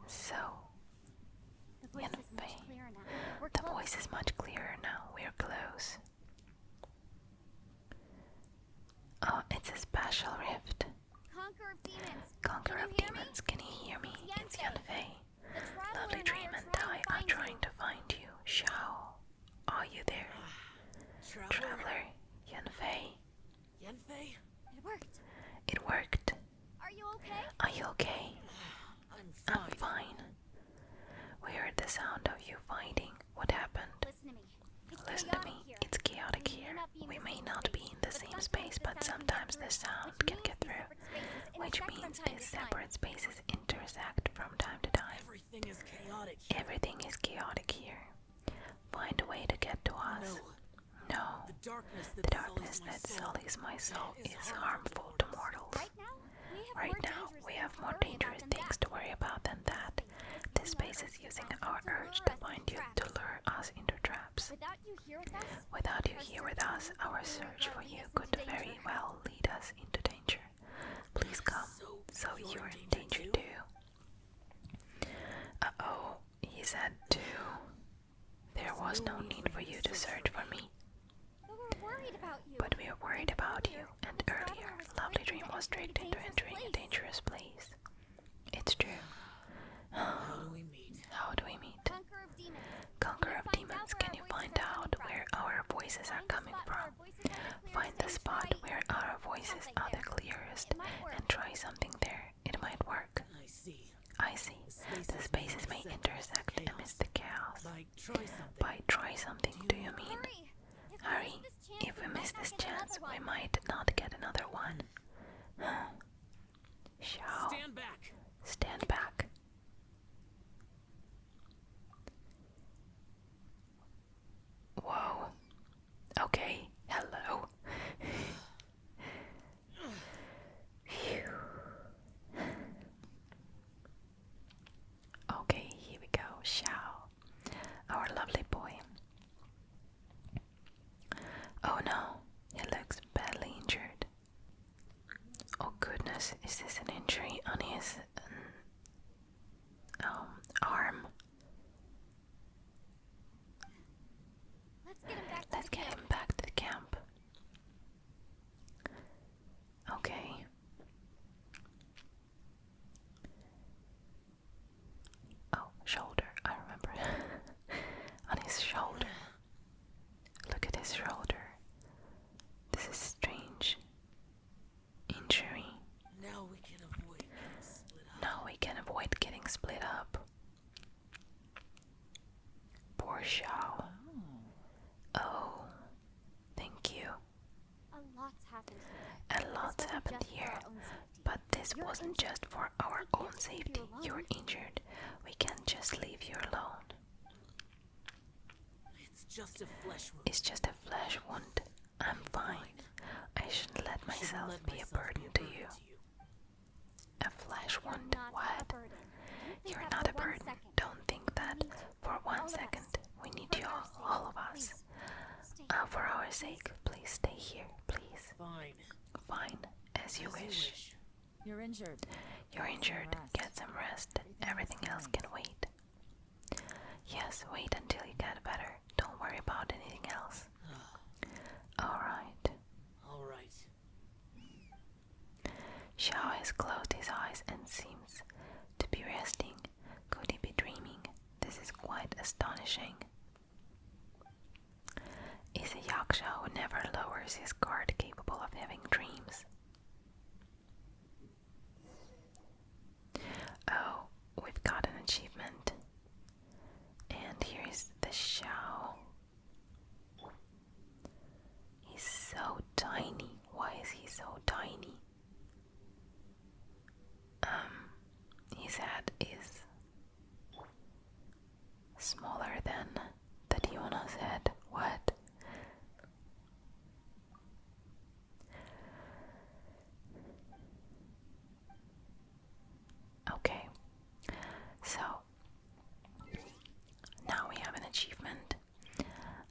So, The voice is much Yanfei. clearer now. We're The close. voice is much clearer now. We're close. Oh, it's a special rift. Conqueror of demons. Conqueror Can of you hear me? demons, can you hear me? It's Yanfei. The traveler Lovely and dream I and are I trying are to trying find to find you. Xiao, are you there? Traveler, Yanfei. Yanfei? you. It worked. It worked. Are you okay? Are you okay? I'm I'm fine. We heard the sound of you fighting. What happened? Listen to me. It's Listen to chaotic me. here. It's chaotic here. We may not be in the same space, but sometimes the sound can get through, which means these separate spaces intersect from time to time. Everything is chaotic here. Everything is chaotic here. Find a way to get to us. No. The darkness The that darkness sullies my that soul sullies my soul is is harmful to mortals. Right now, we have more dangerous Things to worry about than that. This space is using our urge to find you to lure us into traps. Without you here with us, Without you here with us, our search for you could very well lead us into danger. Please come, so you're in danger too. Uh-oh, he said too. There was no need for you to search for me, but we're worried about you. but we are worried about you, and earlier, Lovely Dream was tricked into entering a dangerous place. It's true. How do we meet? How do we meet? Conqueror of demons. Conqueror of demons, can you find out where our voices are coming from? Find the spot where our voices are the clearest and try something there. It might work. I see. I see. The spaces may intersect amidst the chaos. By try something, do you mean? Hurry. If we miss this chance, we might not get another one. Xiao, Stand back. stand back. Whoa. Okay, hello. Phew. Okay, here we go. Xiao, our lovely boy. Oh no, he looks badly injured. shoulder. This is strange. Injury. Now we can avoid getting split up. Now we can avoid getting split up. Poor Xiao. Oh, thank you. A lot's happened here. A lot's This wasn't happened just for here, our own safety. but this You're wasn't injured. just for our We can't own leave you safety. alone. You're injured. We can't just leave you alone. It's just a flesh wound. It's just a flesh wound. I'm fine. I shouldn't let myself Shouldn't let be a myself burden be to you. A flesh You're wound? not a What? burden. Don't think You're that not a for one burden. second. Don't think that We need for all one of us. second. We need For you our all sake, of us. please, stay For our sake, please stay here, please. Fine. Fine, as you wish. You're injured. You're injured. rest. Get some rest. Everything else can wait. Yes, wait until you get better. Don't worry about anything else. Alright. All right. Xiao has closed his eyes and seems to be resting. Could he be dreaming? This is quite astonishing. Is a yaksha who never lowers his guard capable of having dreams? Oh, we've got an achievement. And here's the Xiao. He's so tiny. Why is he so tiny? His head is smaller than Tationa's head. What? Okay, so now we have an achievement.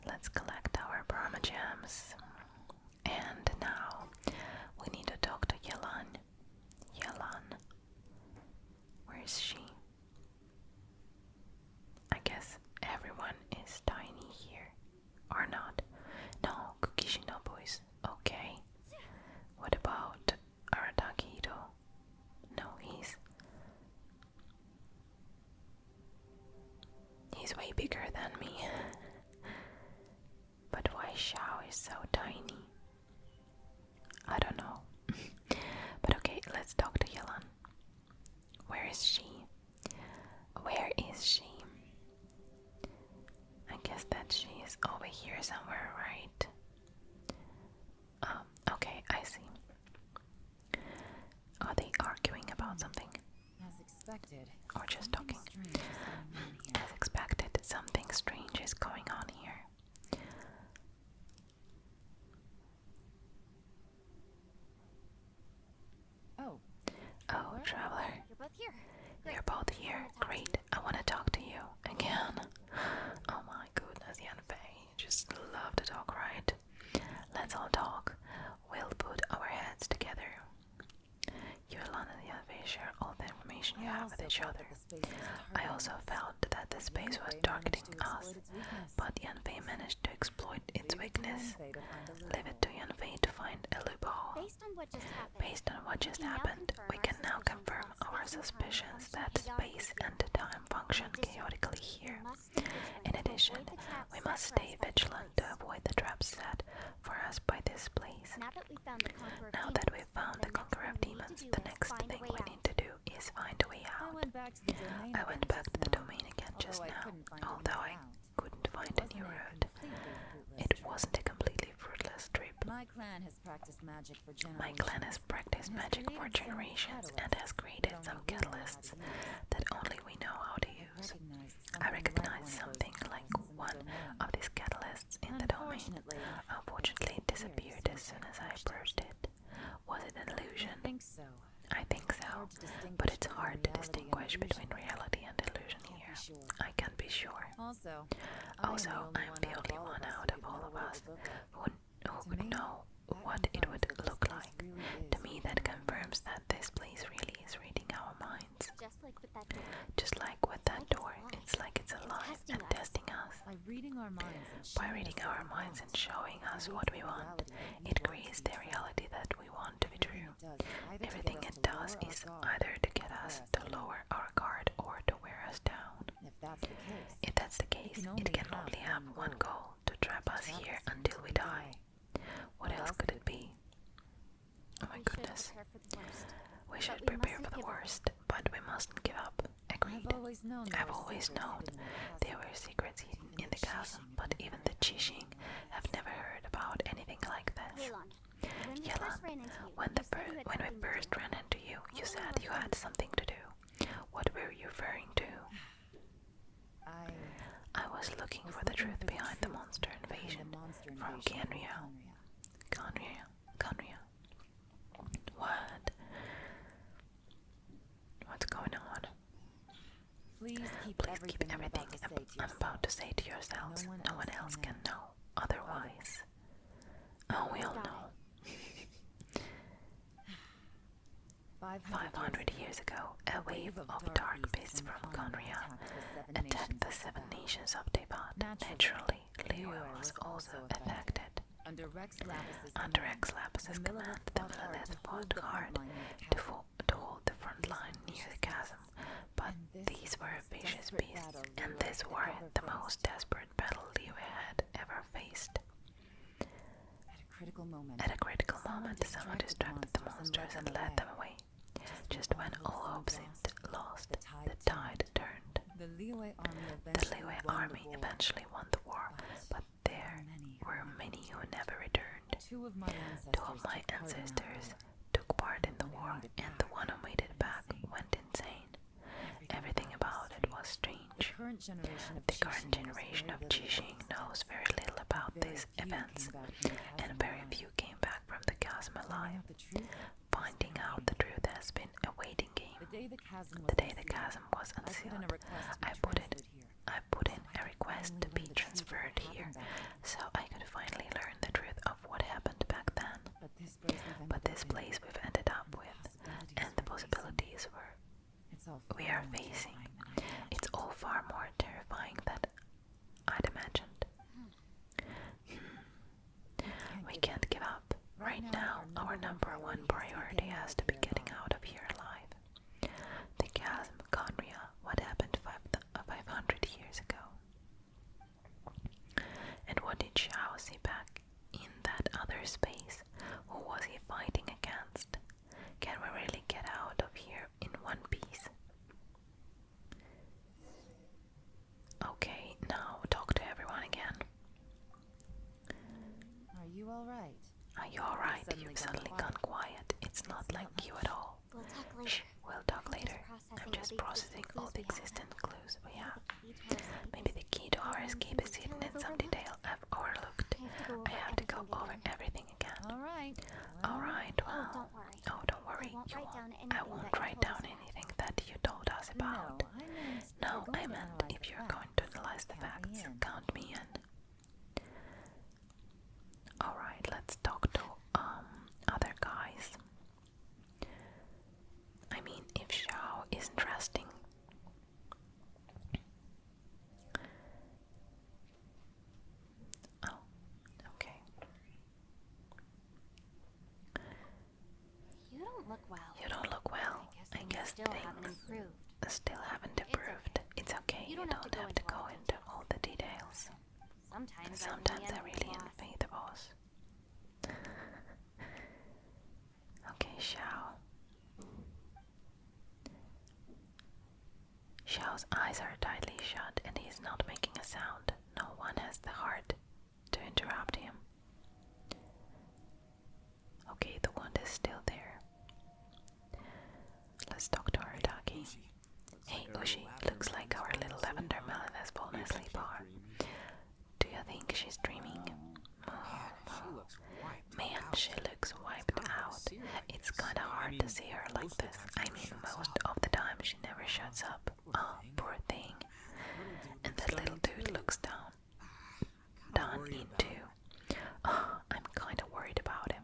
Let's collect our Brahma gems. And now we need to talk to Yelan. Yelan. Where is she? I guess everyone is tiny here. Or not. No, Kukishinobu is okay. What about Aratakito? No, he's way bigger than me. But why Xiao is so tiny? I don't know. But okay, let's talk to Yelan. Where is she? Where is she? I guess that she is over here somewhere, right? Okay, I see. Are they arguing about something? As expected. Or just something talking? strange is going on here. As expected, something strange is going on here. Oh, traveler. You're both here. Great. You're both here. I wanna talk to Great. you. I want to talk to you again. Oh my goodness, Yanfei. Just love to talk, right? Let's all talk. We'll put our heads together. You alone and Yanfei share all the information you have with each other. I also felt that the space was targeting us, but Yanfei managed to exploit its weakness. Leave it to Yanfei to find a loophole. Based on what just happened, We can now confirm our suspicions that space and time function chaotically here. In addition, we must stay vigilant to avoid the traps set for us by this place. Now that we've found the Conqueror of Demons, The next thing we need to do is find a way I out. went back to the domain I went back to the domain again just now, although I couldn't find a new route. It wasn't a completely fruitless trip. My clan has practiced magic for generations. My clan has practiced magic for generations and has created some catalysts that only we know how to use. I recognize something like one of these catalysts in the domain. Unfortunately, it disappeared as soon as I approached it. Was it an illusion? I think so. I think so, but it's hard to distinguish between reality and illusion here. I can't be sure. Also, I'm the only one out of all of us who could know what it would look like. To me, that confirms that this place really is reading our minds. just like with that door. Just like with that door, it's like it's alive and testing us. by reading our minds and Showing us what we want, it creates the reality that we want to be true. Everything it does is either to get us to lower our guard or to wear us down. If that's the case, If that's the case, it can only have one goal, to trap us here until we die. What else could it be? Oh my goodness. We should prepare for the worst, but we mustn't give up. Agreed. I've always known there were secrets hidden in the chasm, but even the Qixing have never heard about anything like this. Yelan, when we first ran into you, you said you had something to do. What were you referring to? I was looking for the truth behind the monster invasion from Ganria. Ganria. What? What's going on? Please keep everything I'm about to say to yourselves. No one else can know otherwise. Oh, we all know. 500 years ago, a wave of dark beasts from Conria attacked the 7 nations of Teyvat. Naturally, Liyue was also affected. Under Rex Lapis' command, the Millelith fought hard to hold the front line near the chasm, but these were vicious beasts, and this war the most desperate battle Liyue had ever faced. At a critical moment, someone distracted the monsters and led them away. Just when all hope seemed lost, the tide turned. The Liyue army eventually won the war, but there were many who never returned. Two of my ancestors took part in the war, and the one who made it back went insane. Everything about it was strange. The current generation of Qixing knows very little about these events, and very few came back from the chasm alive. Finding out the truth has been a waiting game. The day the chasm was unsealed, I put in a request to be transferred here, so I could finally learn the truth of what happened back then. But this place we've ended up with, and the possibilities we are facing, it's all far more terrifying than I'd imagined. We can't give up. Right now, our number one priority has to be getting out of here alive. The chasm, Conria, what happened 500 years ago? And what did Xiao see back in that other space? Who was he fighting against? Can we really get out of here in one piece? Okay, now talk to everyone again. Are you alright? Are you alright? You've suddenly gone quiet. It's not like you at all. We'll talk later. Shh, we'll talk later. I'm just processing all the existing clues we have. Maybe the key to our escape is hidden in some detail I've overlooked. I have to go over everything again. Alright, well... Oh, don't worry. I won't write down anything that you told us about. No, I meant if you're going to analyze the facts, count me in. Alright, let's talk to other guys. I mean, if Xiao is interesting. Oh, okay. You don't look well. I guess still haven't improved. Still haven't improved. It's okay. You don't have to go into all the details. Sometimes I really envy the boss. Okay, Xiao. Xiao's eyes are tightly shut and he's not making a sound. No one has the heart to interrupt him. Okay, the wand is still there. Let's talk to Arataki. Hey, Ushi, looks like our little lavender melon has fallen asleep. Do you think she's dreaming? Man, she looks wiped out. It's kinda hard to see her like this. I mean, most of the time she never shuts up. Oh, poor thing. And that little dude looks down into. Oh, I'm kinda worried about him.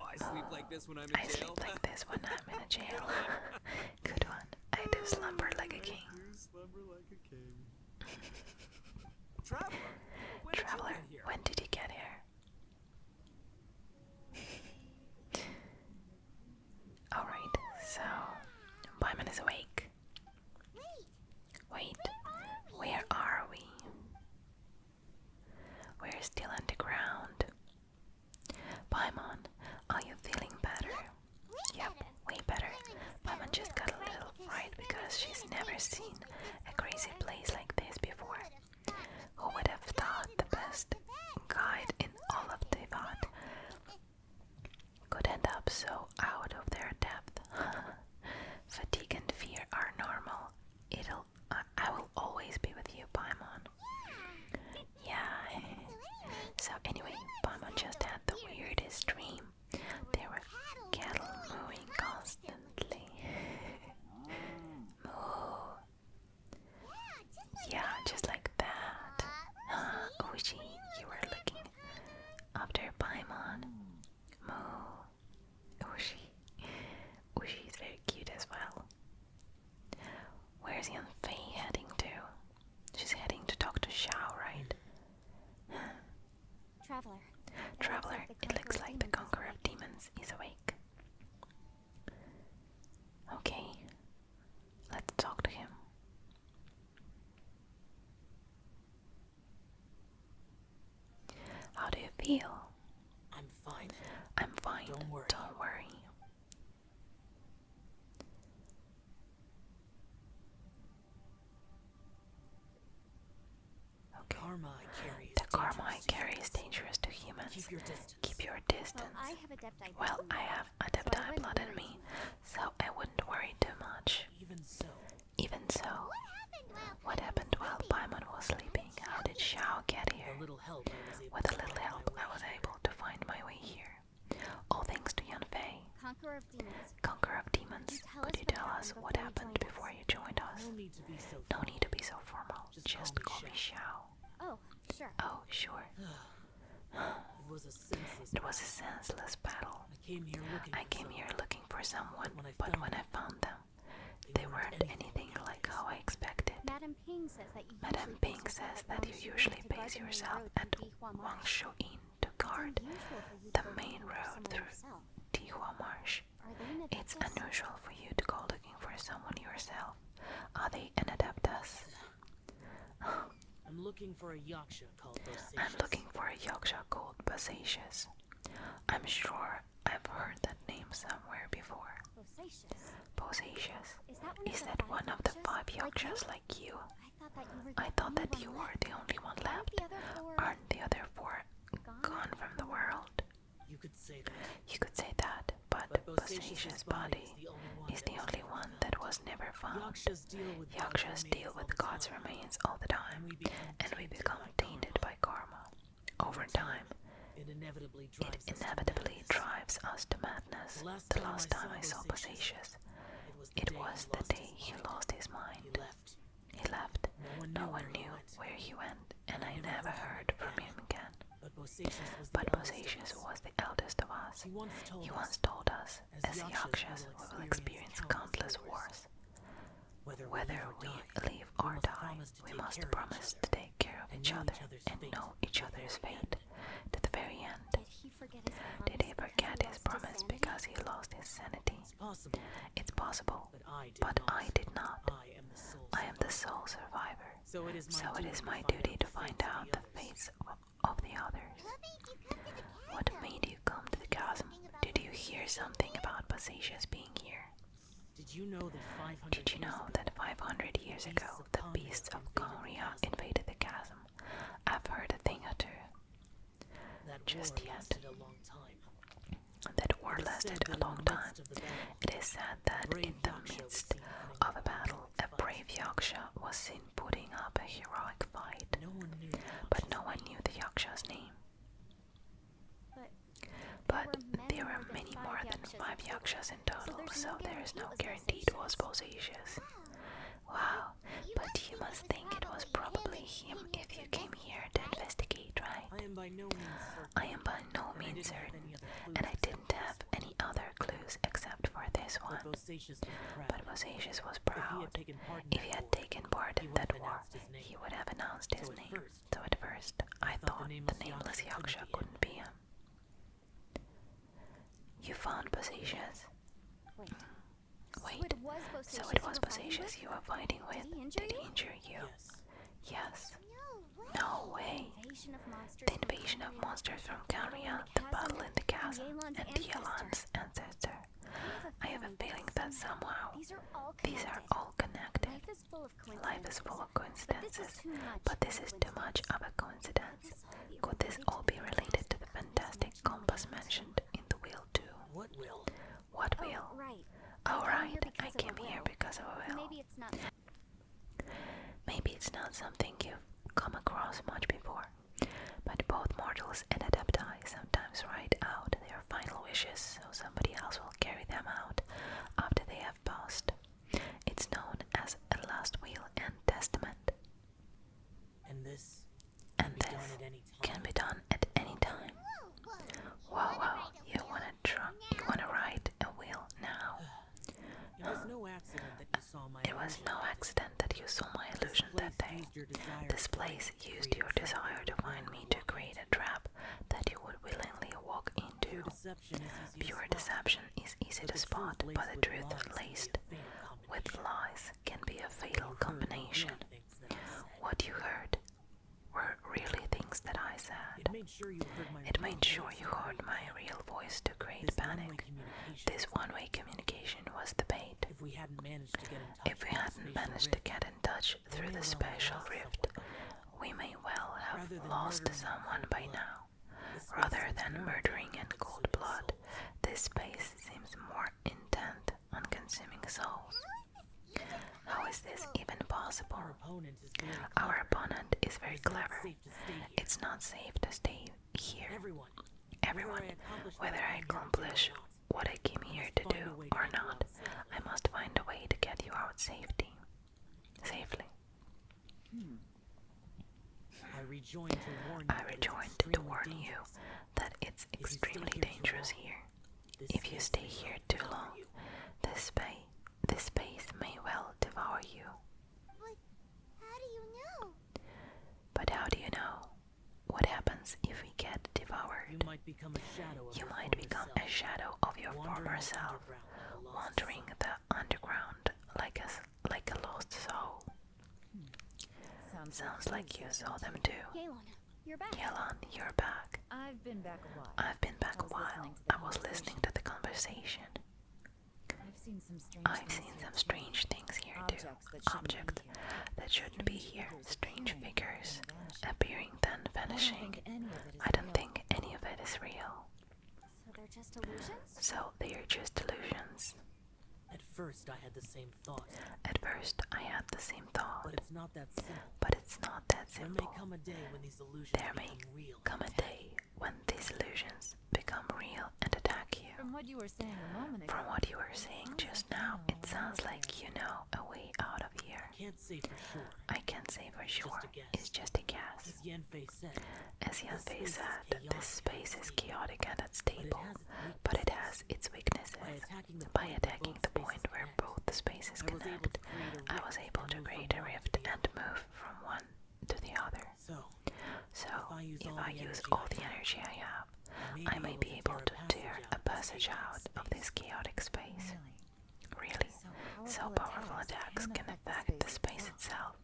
I sleep like this when I'm in I sleep like this when I'm in a jail. Good one. I do slumber like a king. Traveler, when did you get here? Alright, so Paimon is awake. Wait, where are we? Traveler, it looks like the conqueror of demons is awake. Okay, let's talk to him. How do you feel? I'm fine. I'm fine. Don't worry. Don't worry. Okay. The karma I carry is dangerous to humans. Keep your distance. Keep your distance. Well, I have adepti blood in me, so I wouldn't worry too much. Even so, what happened while Paimon was sleeping? How did Xiao get here? With a little help, I was able to find my way here. All thanks to Yanfei. Conqueror of demons. Conqueror of demons, could you tell us what happened before you joined us? No need to be so No need to be so formal. Just call me Xiao. Oh, sure. Oh, sure. It was a senseless It was a senseless battle. I came here looking for someone, but when I found them, they weren't anything like how I expected. Madam Ping says that Madame Ping says that you usually base yourself at Wangshu Inn to guard the main road through Tihua Marsh. It's unusual for you to go looking for someone yourself. Are they an adeptus? I'm looking for a yaksha called I'm looking for a yaksha called Bosacious. I'm sure I've heard that name somewhere before. Bosacious. Is that one of the 5 yakshas like you? I thought that you were the only one left. Aren't the other 4 gone from the world? You could say that. You could say that, but Bosacious' body is the only one that was never found. Yakshas deal with God's remains all the time, and we become tainted by karma. Over time, It inevitably drives us to madness. The last time I saw Bosacious, it was the day he lost his mind. He left. No one knew where he went, and I never heard from him again. But Bosacious was the eldest of us. He once told us, as yakshas, we will experience countless wars. Whether we live or die, we must promise to take care of each other and know each other's fate to the very end. Did he forget his promise because he lost his sanity? It's possible, but I did not. I am the sole survivor, so it is my duty to find out the fates of the others. What made you come to the chasm? Did you hear something about Bosacious being here? Did you know that 500 years ago the beasts of Conria invaded the chasm? I've heard a thing or two. Just yet. That war lasted a long time. It is said that in the midst of a battle, a brave yaksha was seen putting up a heroic fight. But no one knew the yaksha's name. But there were many more than 5 yakshas in total, so there is no guarantee it was Bosacious. Wow, but you must think it was probably him if you came here to investigate, right? I am by no means certain, and I didn't have any other clues except for this one. But Bosacious was proud. If he had taken part in that war, he would have announced his name. So at first, I thought the nameless yaksha couldn't be him. You found Bosacious? Wait, so it was Bosacious you were fighting with? Did he injure you? Yes. No way. The invasion of monsters from Canria, the battle in the chasm, and Yelan's ancestor. I have a feeling that somehow these are all connected. Life is full of coincidences, but this is too much of a coincidence. Could this all be related to the fantastic compass mentioned in the wheel too? What will? What wheel? Oh right, I came here because of a wheel. Maybe it's not something you've come across much before, but both mortals and adepti sometimes write out their final wishes so somebody else will carry them out after they have passed. It's known as a last will and testament. And this can be done at any time. Whoa, you wanna write a will now? It was no accident that you saw my illusion that day. This place used your desire to find me to create a trap that you would Deception is easy to Pure spot. deception is easy But to the spot, truth but the laced truth with lies laced can be a fatal with combination. lies can be a fatal You heard combination. were really things that I said. What you heard were really things that I said. It made sure you heard my It real made sure voice you to heard create my panic. real voice to create This panic. one-way communication. This one-way communication was the bait. If we hadn't managed to get in touch, If we hadn't managed to get in touch through the spatial rift, we may well have lost someone by now. Rather than murdering in cold blood, this space seems more intent on consuming souls. How is this even possible? Our opponent is very Our clever. opponent is very It's not clever. safe to stay here. It's not safe to stay here. Everyone, Everyone, whether I accomplish what I came here to do or not, I must find a way to get you out safely. I rejoined to warn you. I rejoined to warn you that it's extremely dangerous here. If you stay here too long, this space may well devour you. But how do you know? But how do you know? What happens if we get devoured? You might become a shadow of You your might former become self, a shadow of your wandering former the self, underground like a lost wandering the underground like a lost soul. Sounds like you saw them too. Gaylon, you're back. Yelan, you're back. I've been back a while. I've been back I a was while. listening to the I was listening to the conversation. I've seen some strange I've things seen here some too. strange things here too. Objects that shouldn't be here. Strange figures Strange appearing then I don't vanishing. think any of it is I don't real. think any of it is real. So they're just illusions? So they are just illusions. At first, I had the same thought, At first, I had the same thought, but it's not that simple. but it's not that There simple. may come a day when these illusions There may become real. come a day when these illusions become real and attack you. From what you were saying a moment ago, From what you were saying just now, it sounds like you know a way out of here. Can't say for sure. I can't say for sure. a guess. It's just a guess. As Yanfei said, As Yanfei space is said, chaotic this space is chaotic and but it unstable, has its but it has its weaknesses. By attacking the By point where attacking both the spaces point where connect, both the spaces I was able to create a rift and move from one to the other. So, So, if if I I use use all all the the energy I have, I I may be able to tear a passage out of this chaotic space. really. Really, So so powerful attacks can affect the space itself.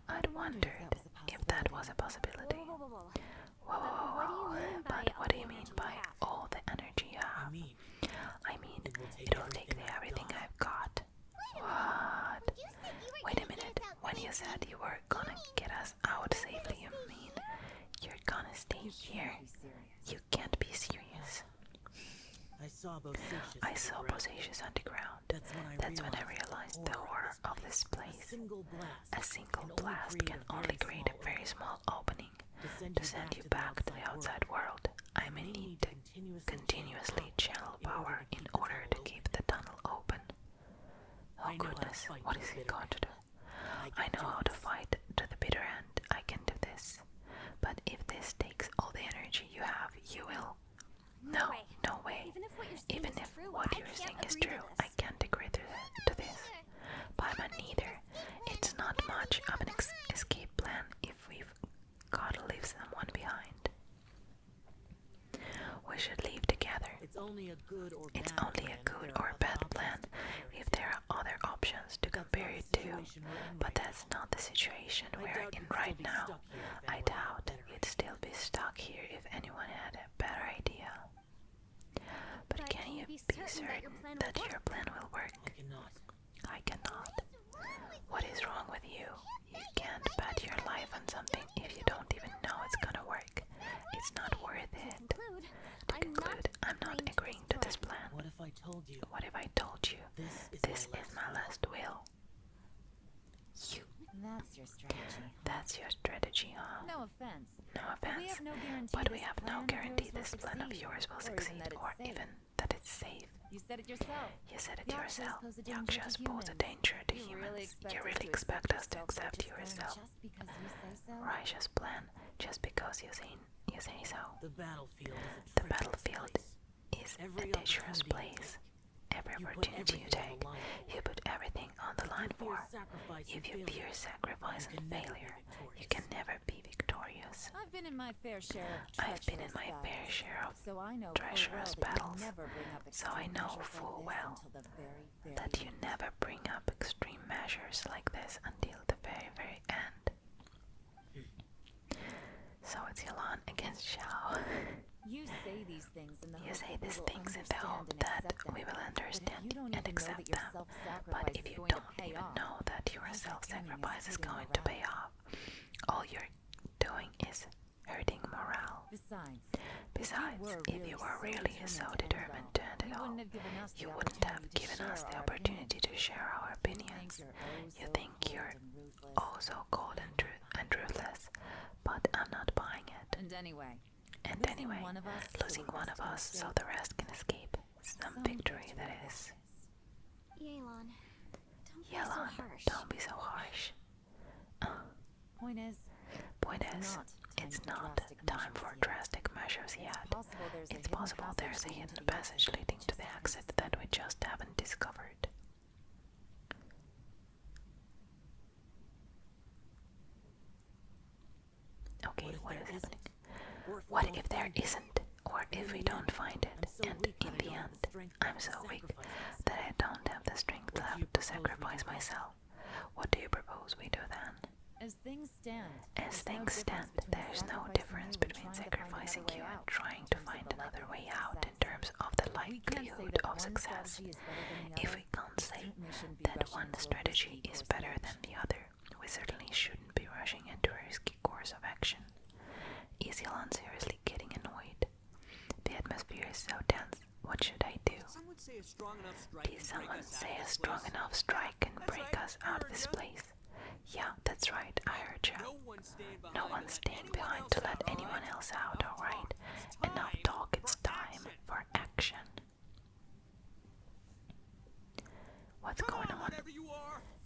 I'd wondered if that was a possibility. Whoa. Whoa, But what do you mean by all the energy you I have? mean, I mean, it will take it will take everything everything I've I've got. What? Wait a minute, when you said you were gonna get us out safely, you mean you're gonna stay here? Be serious. You can't be serious. I saw Bosacious. I saw Bosacious underground. That's when I realized the horror of this A place. single blast. A single blast can only create a very small opening to send you back to the outside world. I may need to continuously channel power in order to keep the tunnel open. Oh goodness, what is he going to do? I know how to fight to the bitter end. I can do this. But if this takes all the energy you have, you will. No way. Even if what you're saying is true, I can't agree to this. Paimon neither. It's not much of an escape plan if we've gotta leave someone behind. We should leave together. It's only a good or It's bad only a plan good if there or are bad other plan options to compare if it there are other options to That's not compare the it to. situation we're in But right that's not the situation I we're doubt in you'd right still be now. stuck here if I anyone had a doubt better you'd still be stuck here if anyone had a better idea. But can you be certain that your plan will work? I cannot. I cannot. What is wrong with you? You can't bet your life on something if you don't even know it's gonna work. It's not worth it. To conclude, I'm not agreeing to this plan. What if I told you What if I told you this is my last will? You. That's your strategy. That's your strategy, huh? No offense. No But we offense. have no guarantee But we this have no plan of guarantee yours will this plan of succeed, yours will or succeed, even that it's or safe. even that it's safe. You said it yourself. You said it Yakshas yourself. pose a danger to Yakshas pose a humans. danger to You humans. really expect You us really to expect us to accept your yourself. just because you say so? Righteous plan, just because you say so. the battlefield is a The treacherous battlefield place. is Every a dangerous opportunity you place. Every You put opportunity you everything on take, the line. you put everything on the line If you for. fear sacrifice If and you failure, fear sacrifice you and can never be failure, you victorious. can never be victorious. I've been in my fair share of I've been in treacherous my fair battles. share of So I know treacherous full well that battles. you never bring up So I extreme know measures full like well this until the very that you end. never bring up extreme measures like this until the very end. So it's Yelan against Xiao. You say these things in the You hope say that we these will things in the understand hope and that accept them. we will But if understand you don't and even know accept that your them. But self-sacrifice if is you going to don't pay even off, know that your all you're doing self-sacrifice is hurting going to pay morale. off, all you're doing is hurting morale. Besides, If you were really so determined to end it all, you wouldn't have given us the opportunity to share our opinions. You think you're oh so cold and ruthless, but I'm not buying it. And anyway, losing one of us so the rest can escape. Some victory that is. Yelan, don't be so Yelan, harsh. don't be so harsh. Point is, It's not time for drastic measures yet. It's possible there's a hidden passage leading to the exit that we just haven't discovered. Okay, what is happening? What if there isn't? Or if we don't find it, and in the end, I'm so weak that I don't have the strength left to sacrifice myself. What do you propose we do then? as things stand, There's no difference between sacrificing you and trying to find another way out in terms of the likelihood of success. If we can't say that one strategy is better than the other, we certainly shouldn't be rushing into a risky course of action. Is Yelan seriously getting annoyed? The atmosphere is so tense. What should I do? Someone say a strong enough strike. Did someone say a strong enough strike can break us out of this place? Yeah, that's right, I heard you. No one's staying behind to let anyone else out, alright? Enough talk, it's time for action. What's going on?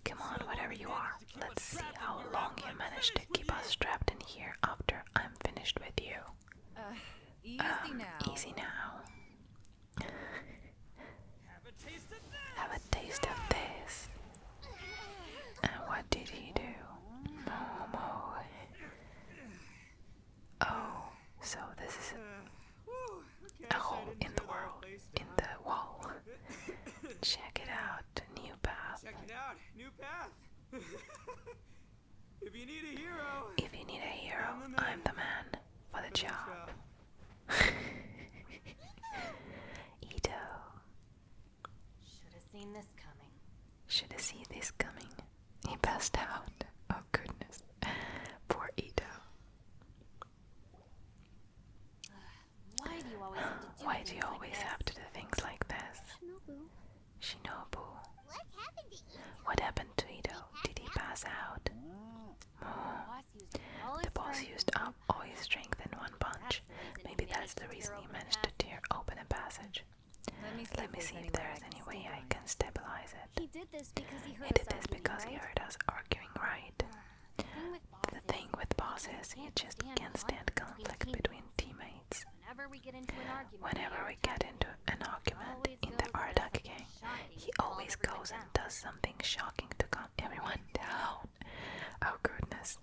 Come on, whatever you are. Let's see how long you manage to keep us trapped in here after I'm finished with you. Easy now. Have a taste of this. And what did he do? Momo. Oh, so this is a hole in the world, in the wall. Check it out, new path. If you need a hero, I'm the man for the job. Ito. Should have seen this coming. Should have seen this coming. He passed out. Oh goodness. Poor Ito. Why do you always have to do Why things do you like always this? have to do things like this? Shinobu. What happened to Ito? What happened to Ito? Did he pass out? The boss used up all his strength in one punch. Maybe that's the reason he managed to tear open a passage. Let me see if there's any way I can stabilize it. He did this because he heard He did us this arguing, because he right? heard us arguing, right? The thing with bosses, he just can't stand conflict between teammates. Whenever we get into an argument, in the Ardak gang, he always goes and does something shocking to calm everyone down. Oh goodness.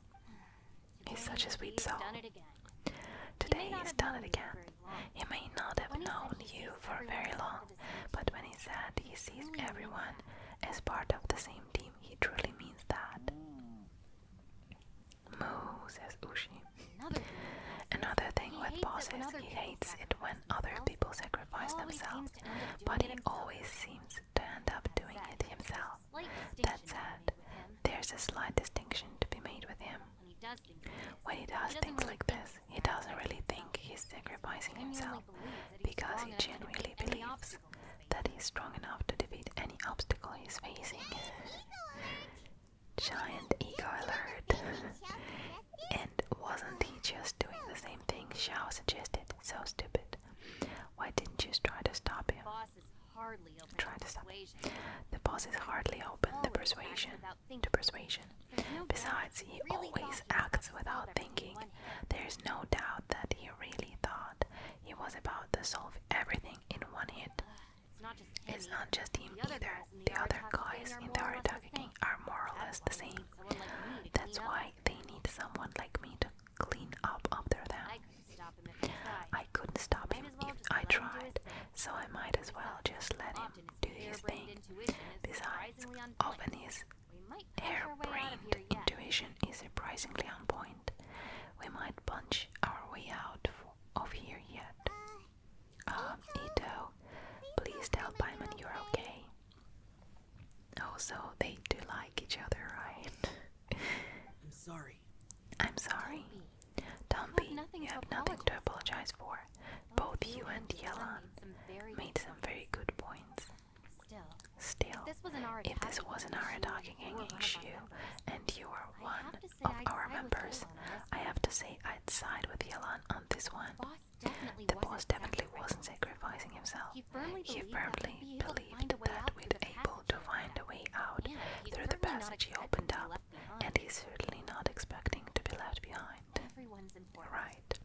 He's such a sweet soul. Today he's done it again. He may not have known you for very long, but when he said he sees everyone as part of the same team, he truly means that. Moo, says Ushi. Another thing with bosses, he hates it when other people sacrifice themselves, but he always seems to end up doing it himself. That said, there's a slight distinction to be made with him. When he does things like this, he doesn't really think he's sacrificing himself, because he genuinely believes that he's strong enough to defeat any obstacle he's facing. Giant ego alert. And wasn't he just doing the same thing Xiao suggested? So stupid. Why didn't you try to stop him? Try to stop him. The boss is hardly open to persuasion. Besides, he always acts without thinking. There's no doubt that he really thought he was about to solve everything in one hit. It's not just him either. The other guys in the Ardak gang are more or less the same. That's why they need someone like me to clean up after them. I couldn't stop him if surprisingly on often point. his We might punch our way out of harebrained here yet. intuition is surprisingly on point. We might punch our way out of here yet. Ito, please tell Paimon you're okay. Oh, so they do like each other, right? I'm sorry. I'm sorry. Don't be. You have nothing to apologize for. Both you and Yelan made some very good points. Still, if this wasn't our attacking issue and you were one of our members, I have to say I'd side with Yelan on this one. The boss definitely wasn't sacrificing himself. He firmly believed that we'd able to find a way out through the passage he opened up, and he's certainly not expecting to be left behind. Right.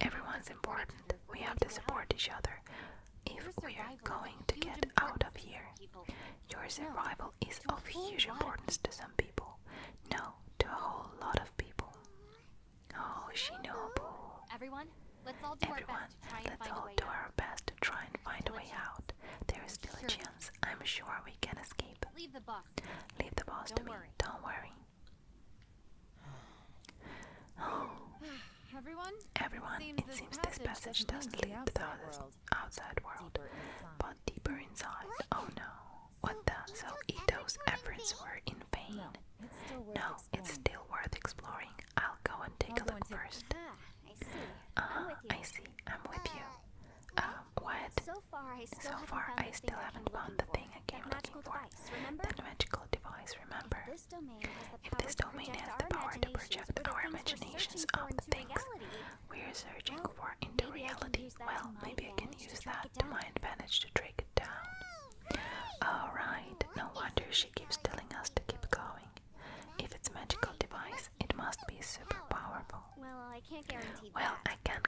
Everyone's important. We have to support each other if we're going to get out of here. Your survival is of huge importance to some people. No, to a whole lot of people. Oh, Shinobu. Everyone, let's all do our best to try and find a way out. There is still a chance. I'm sure we can escape. Leave the boss. Leave the boss to me. Don't worry. Everyone, It seems this passage doesn't lead to the outside world, but deeper inside. Oh no. What the? So Ito's efforts were in vain. No, it's still worth exploring. I'll go and take a look first. I see. I'm with you. What? So far, I still haven't found the thing I came looking for. That magical device, remember? If This domain has the power to project our imaginations onto things we're searching for into reality. Well, maybe I can use that to my advantage to track it down. Alright, no wonder she keeps telling us to keep going. If it's magical device, it must be super powerful. Well, I can't guarantee Well, I can't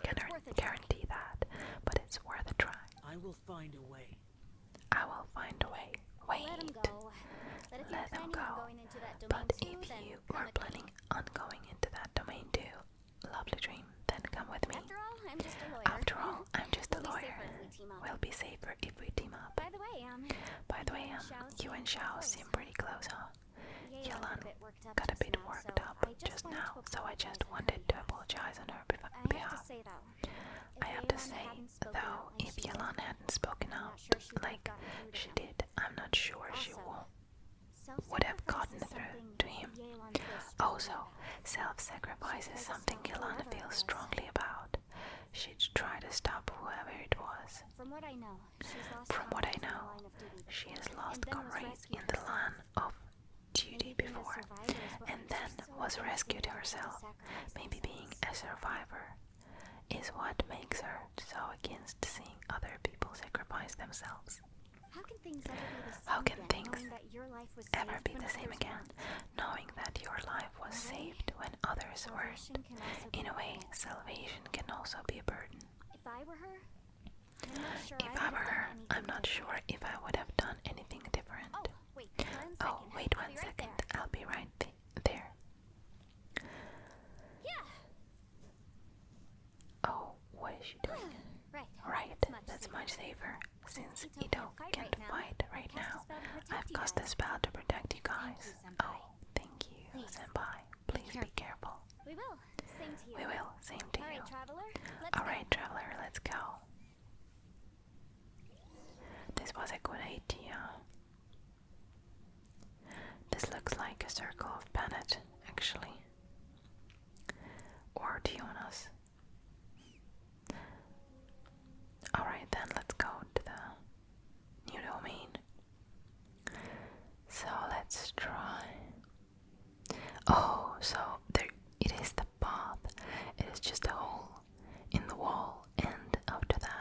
guarantee that, but it's worth a try. I will find a way. I will find a way. Wait. Let him go. Let him go. Going into that domain But too, if then you come were with me. planning on going into that domain too, lovely dream, then come with me. After all, I'm just a lawyer. After all, I'm just a We'll be lawyer. safer if we team up. We'll be safer if we team up. By the way, You and Xiao seem pretty close, huh? Yelan got a bit worked up just now, so I just wanted to apologize on her behalf. I have to say, though, if Yelan hadn't spoken out like she did, I'm not sure she would have gotten through to him. Also, self-sacrifice is something Yelan feels strongly about. She'd try to stop whoever it was. From what I know, she has lost comrades in the line of duty before, and then was rescued herself. Maybe being a survivor is what makes her so against seeing other people sacrifice themselves. How can things Ever be the same again, knowing that your life was saved when others weren't? In a way, salvation can also be a burden. If I were her, I'm not sure if I would have done anything different. Oh, wait one second. I'll be right there. Yeah. Oh, what is she doing? Right, that's much safer. Since Ito can't fight right now, I've cast a spell to protect you guys. Oh, thank you, Senpai. Please be careful. We will. Same to you. We will, same to you. Alright, traveler, Let's go. This was a good idea. This looks like a circle of Bennett, actually. Or Dionas. Alright then, let's go to the new domain. So let's try. Oh, so there it is, the path. It is just a hole in the wall, and after that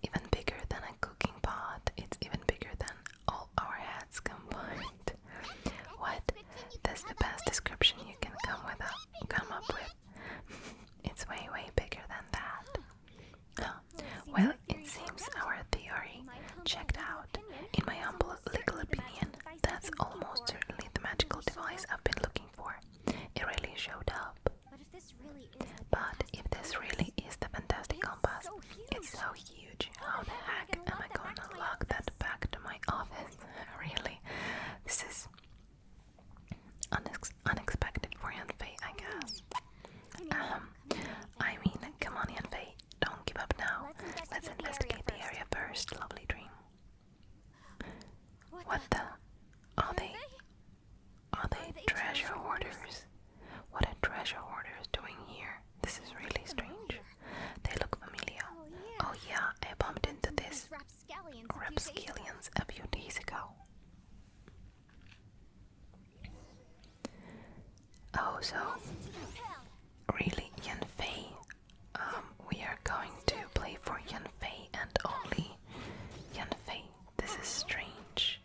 even bigger than a cooking pot. It's even bigger than all our heads combined. What? That's the best description you can come up with. It's way, way bigger than that. Well, it seems our theory checked out. In my humble legal opinion, that's almost certainly the magical device I've been looking for. It really showed up. But if this really is the fantastic compass, it's so huge. How the heck am I gonna lug that back to my office? Really? This is unexpected for Yanfei, I guess. I mean, come on Yanfei, don't give up now. Let's investigate the area first, lovely dream. What the? Are they treasure hoarders? What are treasure hoarders doing here? This is really strange. They look familiar. Oh yeah, I bumped into this rapscallions a few days ago. Oh, so really, Yanfei? We are going to play for Yanfei and only Yanfei. This is strange.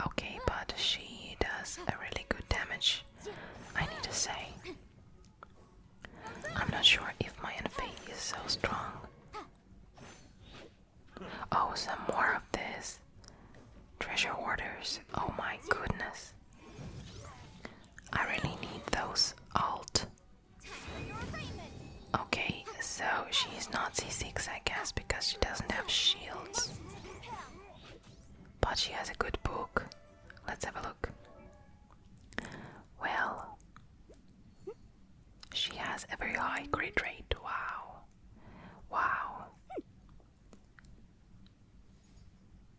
Okay, but she does a really good damage, I need to say. I'm not sure if my Yanfei is so strong. Oh, some more of this. Treasure hoarders. Oh my goodness. I really need those alt. Okay, so she's not C6 I guess because she doesn't have shields. But she has a good book. Let's have a look. Well, she has a very high crit rate. Wow. Wow.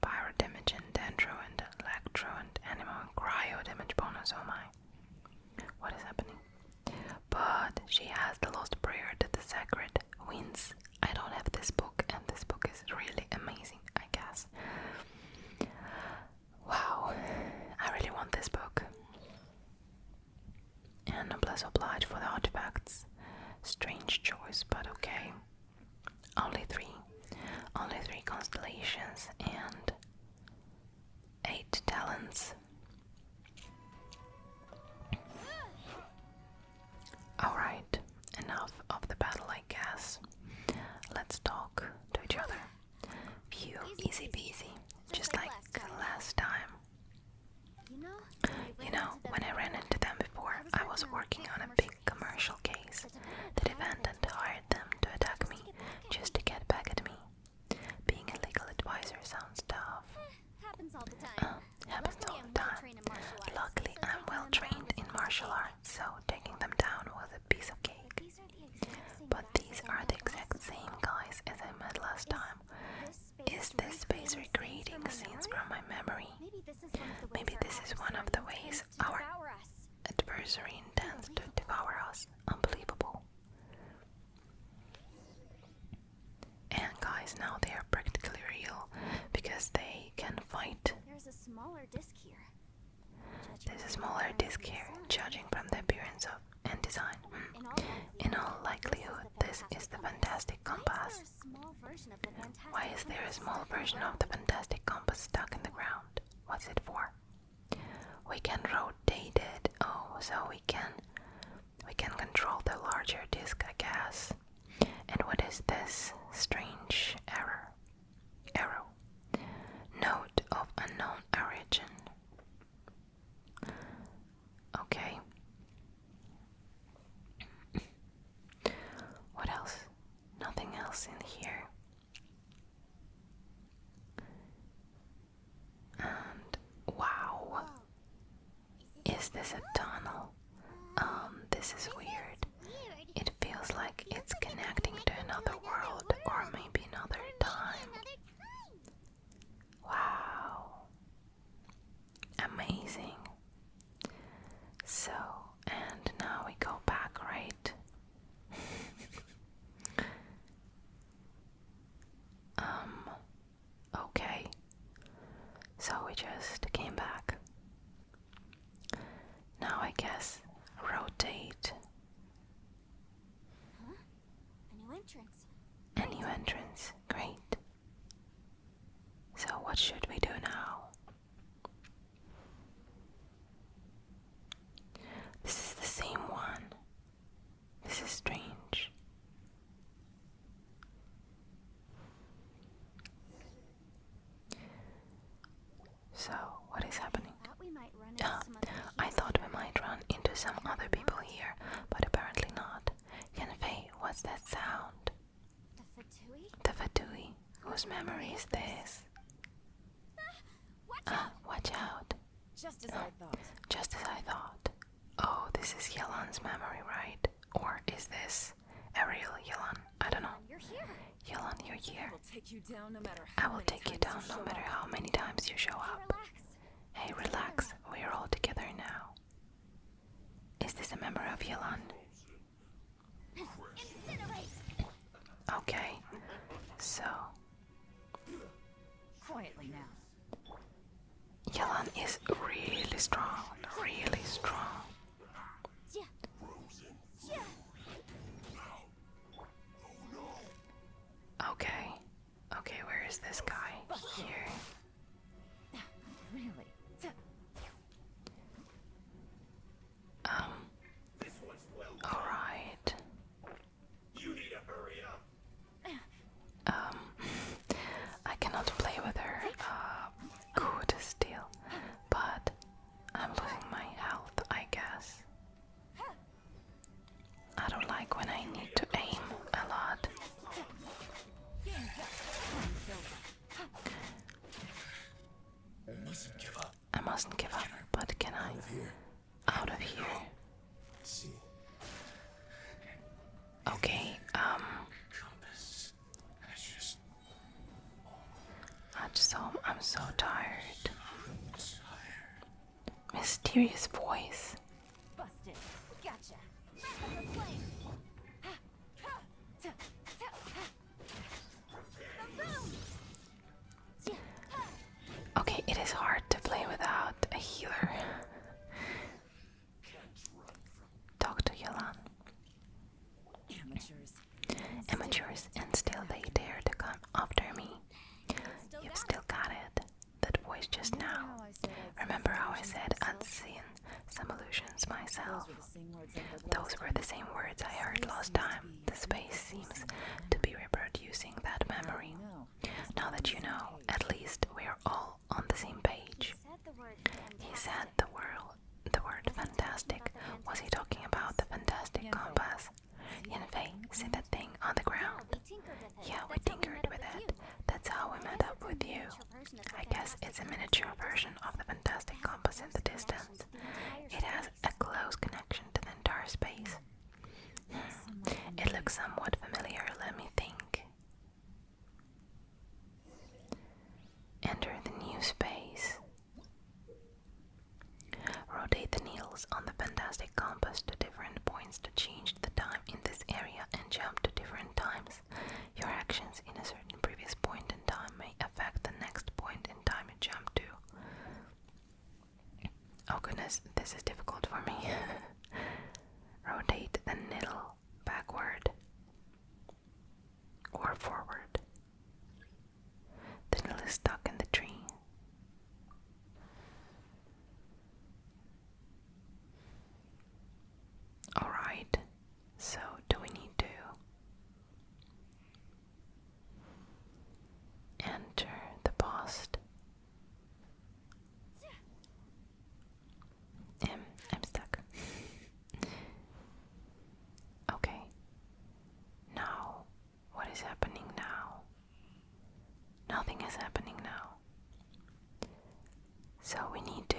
Pyro damage and dendro and electro and animal and cryo damage bonus. Oh my. What is happening? But she has the Lost Prayer to the Sacred Winds. I don't have this book, and this book is really amazing, I guess. Wow, I really want this book. And noblesse oblige for the artifacts. Strange choice, but okay. Only three constellations and 8 talents. Alright, enough of the battle, I guess. Let's talk to each other. Phew, easy peasy, just like last time. You know, when I ran into them before, I was working on a big commercial case. The defendant hired them to attack me, just to get back at me. Being a legal advisor sounds tough. Happens all the time. Luckily, I'm well trained in martial arts, so taking them down was a piece of cake. But these are the exact same guys as I met last time. Is this space recreating scenes from my memory? Maybe this is one of the ways our adversary intends to devour us. Unbelievable. And guys, now they are practically real because they can fight. There's a smaller disc here. There's a smaller disc here, judging from the appearance of and design. In all likelihood, this is the fantastic compass. Why is there a small version of the fantastic compass stuck in the ground? What's it for? We can rotate it. Oh, so we can control the larger disc, I guess. And what is this strange arrow? Note of unknown origin. Okay. What else? Nothing else in here. And wow. Is this a tunnel? This is weird. It feels like it's connecting to another world or maybe another time. Wow. Amazing. So, and now we go back, right? Okay. So we just came back. Now entrance. A new entrance. Great. So what should we do now? This is the same one. This is strange. So, what is happening? Thought we might run into some other I thought we might run into some other people here, but apparently not. Yanfei, what's that sound? The Fatui? The Fatui. Whose memory is this? Watch out! Watch out. Just as I thought. Just as I thought. Oh, this is Yelan's memory, right? Or is this a real Yelan? I don't know. You're here. Yelan, you're here. I will take you down no matter I how will many take you times down no show matter up. how many times you show up. Relax. Hey, relax. We're all together now. Is this a memory of Yelan? Incinerate! Okay. So, Quietly now. Yelan is really strong. Really strong. Yeah. Yeah. Okay. Okay, where is this guy? Here. Really? Alright. You need to hurry up. I cannot play with her good still, but I'm losing my health, I guess. I don't like when I need to aim a lot. I mustn't give up. I mustn't give up, but can I? Here. Out of here. See. Okay, Compass. I'm so tired. Mysterious voice. Busted. Gotcha. Wrap up the flame. The room. Okay, it is hard to play without a healer. Talk to Yelan. Amateurs. Amateurs, and still they dare to come after me. You've still got it. That voice just now. Remember how I said I'd seen some illusions myself? Those were the same words I heard last time. The space seems to be reproducing that memory. Now that you know, at least we're all on the same page. Said the word He said the word fantastic. Was he talking about the fantastic compass? Yanfei, see that thing on the ground? we tinkered with it. Yeah, we That's how tinkered met up with you. it. That's how we met up with you. Miniature version of the I guess fantastic it's a compass. miniature version of the fantastic compass in the distance. It has a close connection to the entire space. It looks somewhat familiar, let me think. Enter the new space. Rotate the needles on the fantastic compass to different points to change the time in this area and jump to different times. Your actions in a certain previous point in time may affect the next point in time you jump to. Oh goodness, this is difficult for me. Rotate the needle backward or forward. The needle is stuck in the tree. Alright, so do we need to enter the past? I'm stuck. Okay. Now, what is happening now? Nothing is happening now. So we need to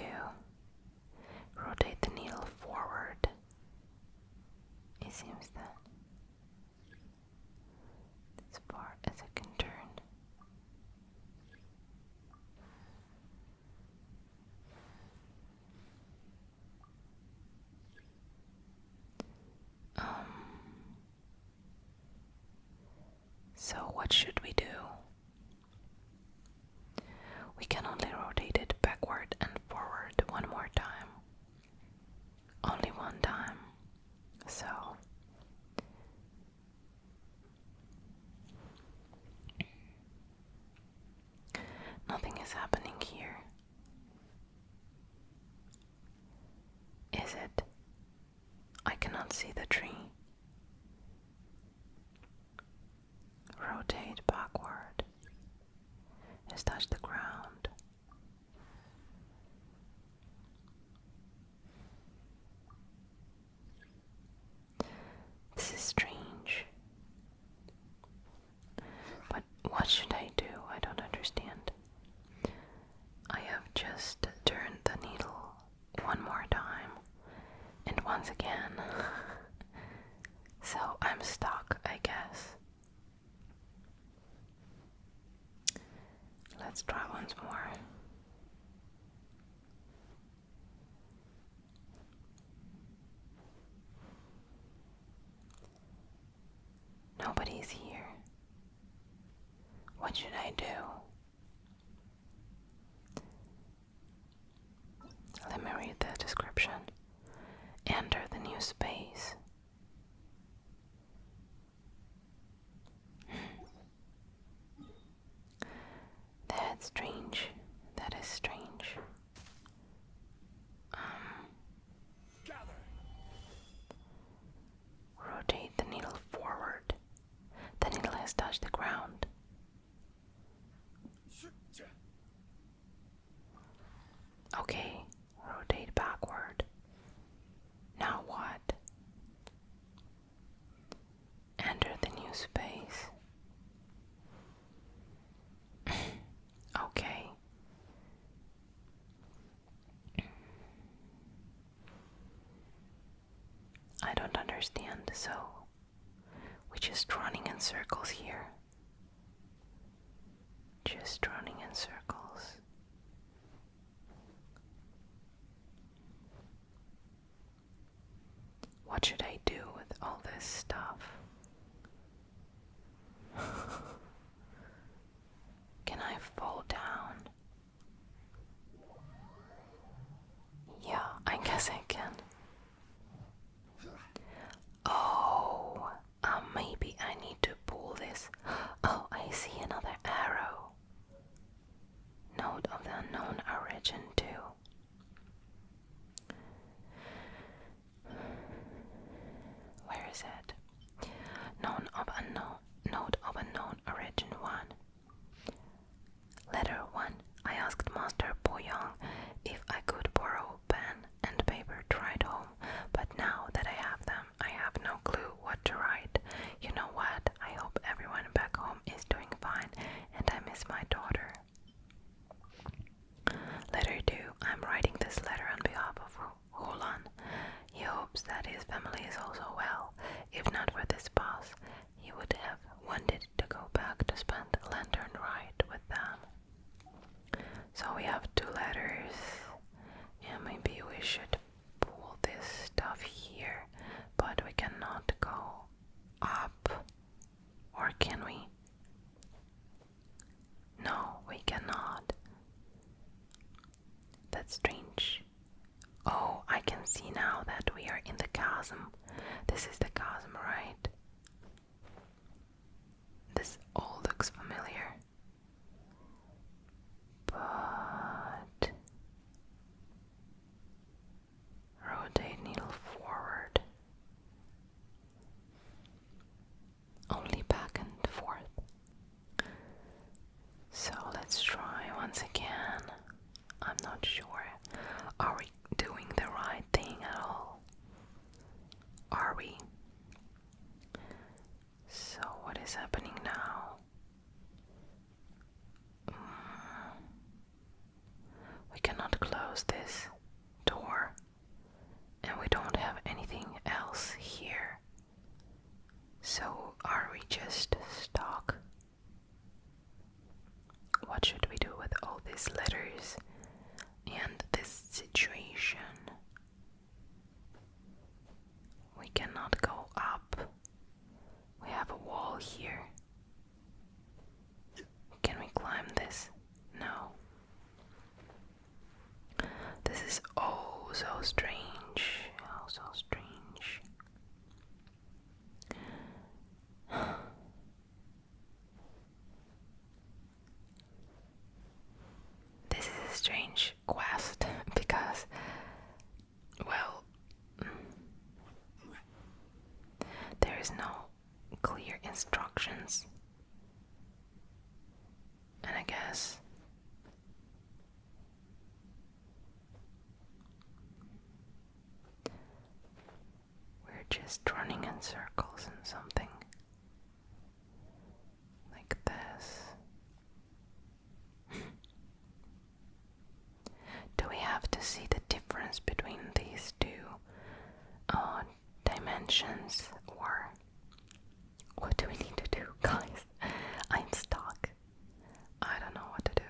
rotate the needle forward. It seems that as far as it can turn. So what should we do? We can only rotate it backward and forward one more time. Only one time. So Let's try once more. Nobody's here. What should I do? Let me read the description. Enter the new space. That's strange. That is strange. Rotate the needle forward. The needle has touched the ground. Okay, rotate backward. Now what? Enter the new space. Okay. I don't understand, so we're just running in circles here. Just running in circles. What should I do with all this stuff? Can I fall down? Yeah, I guess I can. Oh, maybe I need to pull this. Oh, I see another arrow. Note of the unknown origin too. Where is it? Note of unknown origin 1. Letter 1. I asked Master Boyong if I could borrow pen and paper to write home, but now that I have them, I have no clue what to write. You know what? I hope everyone back home is doing fine, and I miss my daughter. Letter 2. I'm writing this letter on behalf of Hulan. He hopes that his family is also well. If not for this boss, he would have wanted to go back to spend the lantern ride with them. So we have 2 letters, and maybe we should pull this stuff here, but we cannot go up. Or can we? No, we cannot. That's strange. Oh, I can see now that we are in the chasm. This is the chasm, right? This all looks familiar. But rotate needle forward. Only back and forth. So let's try once again. I'm not sure. Are we doing the right thing at all? Are we? So what is happening now? We cannot close this door, and we don't have anything else here. So are we just stuck? What should we do with all these letters and this situation? We cannot go up. We have a wall here. Can we climb this? No. This is oh so strange. Oh so strange. This is a strange quest because, well, there is no clear instructions, and I guess we're just running in circles in something like this. Do we have to see the difference between these 2 dimensions, or what do we need to do, guys? I'm stuck. I don't know what to do.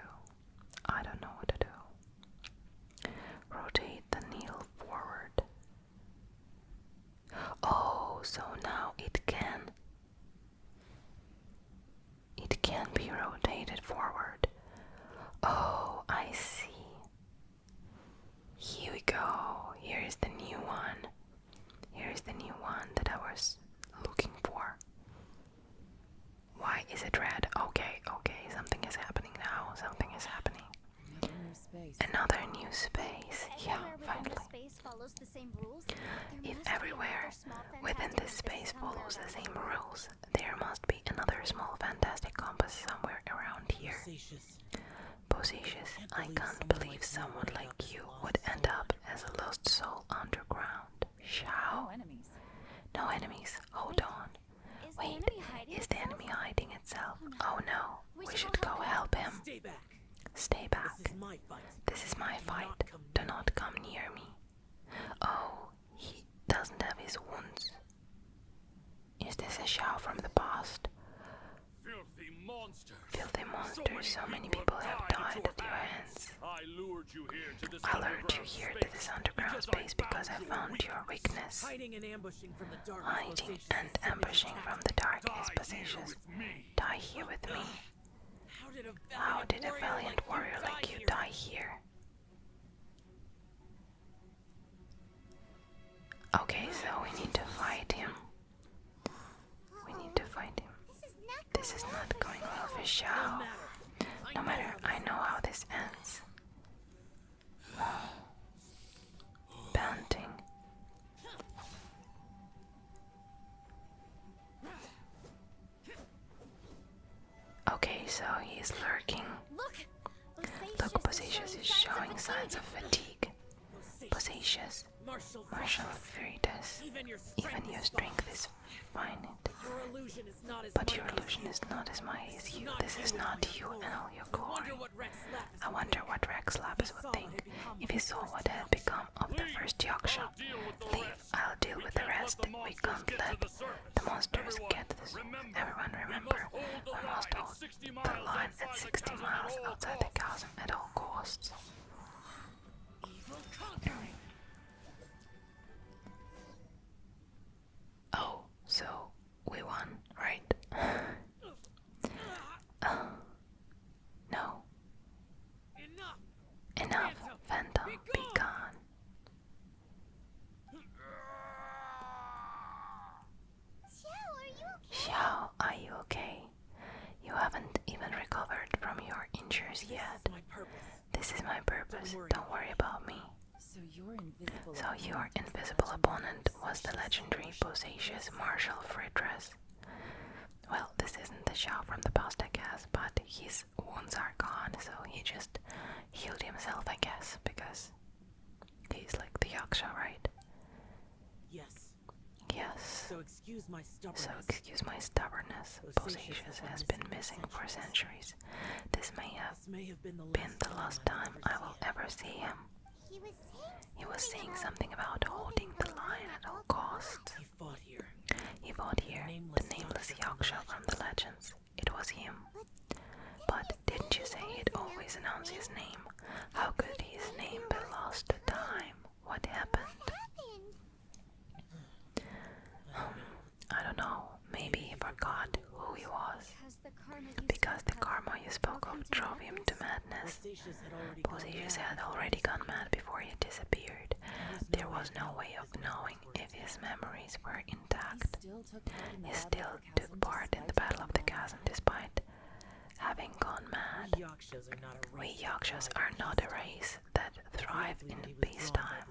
follows the same rules, there If must be everywhere another small within fantastic this compass space somewhere follows the around same here. rules, there must be another small fantastic compass somewhere around here. Facetious. Positious, I can't believe someone like you would end up as a lost soul underground. Xiao. No enemies. No enemies. Hold on. Is the Wait, enemy hiding is the itself? enemy hiding itself? Oh no, we should go help him. Stay back. Stay back. This is my fight. This is my Do fight. not come Do near not come near me. Oh, he doesn't have his wounds. Is this a Xiao from the past? Filthy monster! Filthy monsters, so many people have died at your hands. I lured you here to this I lured you here to this underground space because I found your weakness. Hiding and ambushing from the dark. Hiding and ambushing from the darkness, Positions. Die here with me. How did a valiant warrior like you die here? Okay, so we need to fight him. We need to fight him. This is not going well for Xiao. No matter, I know how this ends. Panting. Okay, so he's lurking. Look, Positions is showing signs of fatigue. Positions, Marshal Veritas, even your strength is finite. But your illusion is not as mighty as you. This is not you and all your glory. I wonder what Rex Lapis would think if he saw what had become of the first Yaksha. Leave, I'll deal with the rest. We can't let the monsters get this. Everyone remember, we must hold the line at 60 miles outside the chasm at all costs. Oh, so we won, right? No. Enough, Phantom, be gone. Xiao, are you okay? You haven't even recovered from your injuries yet. This is my purpose. Don't worry about me. So your invisible opponent was the legendary Positions Marshal Friedrich. Well, this isn't the Xiao from the past, I guess, but his wounds are gone, so he just healed himself, I guess, because he's like the Yaksha, right? Yes. Yes. So excuse my So stubbornness. excuse my stubbornness. Positions has been missing for centuries. This may have been the last time I will ever see him. He was saying something about holding the line at all costs. He fought here. He fought here, the nameless Yaksha from the legends. It was him. But didn't you say he'd always announce his name? How could his name be lost to time? What happened? I don't know. Maybe he forgot who he was. Because the karma you spoke of drove him to madness. Positions had already gone mad before he disappeared. There was no way of knowing if his memories were intact. He still took part in the Battle of the Chasm despite having gone mad. We Yakshas are not a race that thrive in peacetime.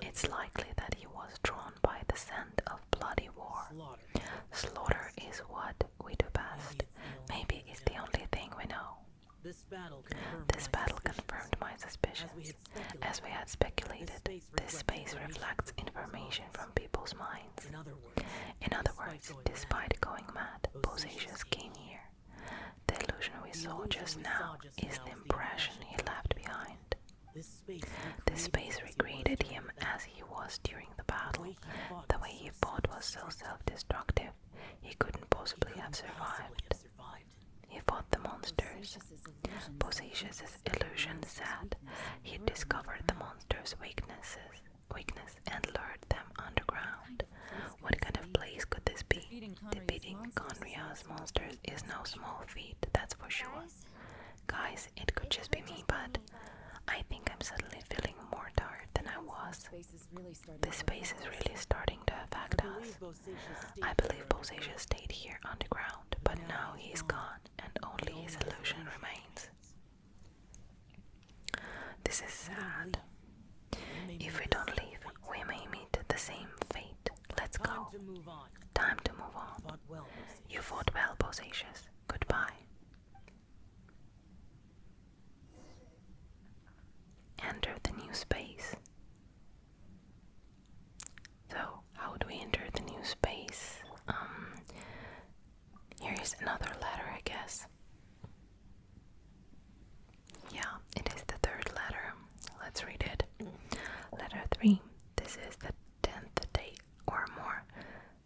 It's likely that he was drawn by the scent of bloody war. Slaughter is what we do best. Maybe it's the only thing we know. This battle confirmed my suspicions. As we had speculated, this space reflects information from people's minds. In other words, despite going mad, Positions came here. The illusion we saw just now is the impression he left behind. This space recreated him as he was during the battle. The way he fought was so self-destructive, he couldn't possibly have survived. He fought the monsters. Positions' illusion said he discovered the monsters' weakness and lured them underground. What kind of place could this be? Defeating Conria's monsters is no small feat, that's for sure. Guys, it could just be me, but I think I'm suddenly feeling more tired than I was. This space is really starting to affect us. I believe Positions stayed here underground, but now he's gone and only his illusion remains. This is sad. If we don't leave, to move on. Time to move on. Fought well, Lucy. You fought well, Bosacius. Goodbye. Enter the new space. So, how do we enter the new space? Here is another letter, I guess. Yeah, it is the third letter. Let's read it. Letter 3. This is the 10th day or more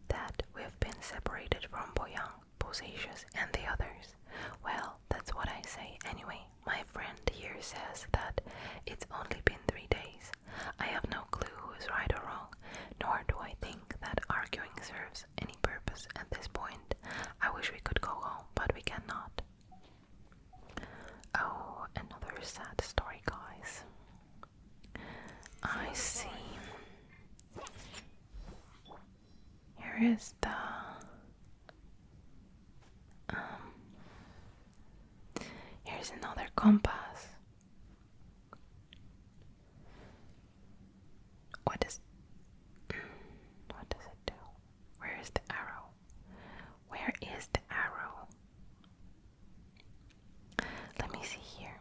that we've been separated from Boyang, Bosacius, and the others. Well, that's what I say anyway. My friend here says that it's only been 3 days. I have no clue who's right or wrong, nor do I think that arguing serves any purpose at this point. I wish we could go home, but we cannot. Oh, another sad story, guys. I see. Here is the here's another compass. What does it do? Where is the arrow? Where is the arrow? Let me see here.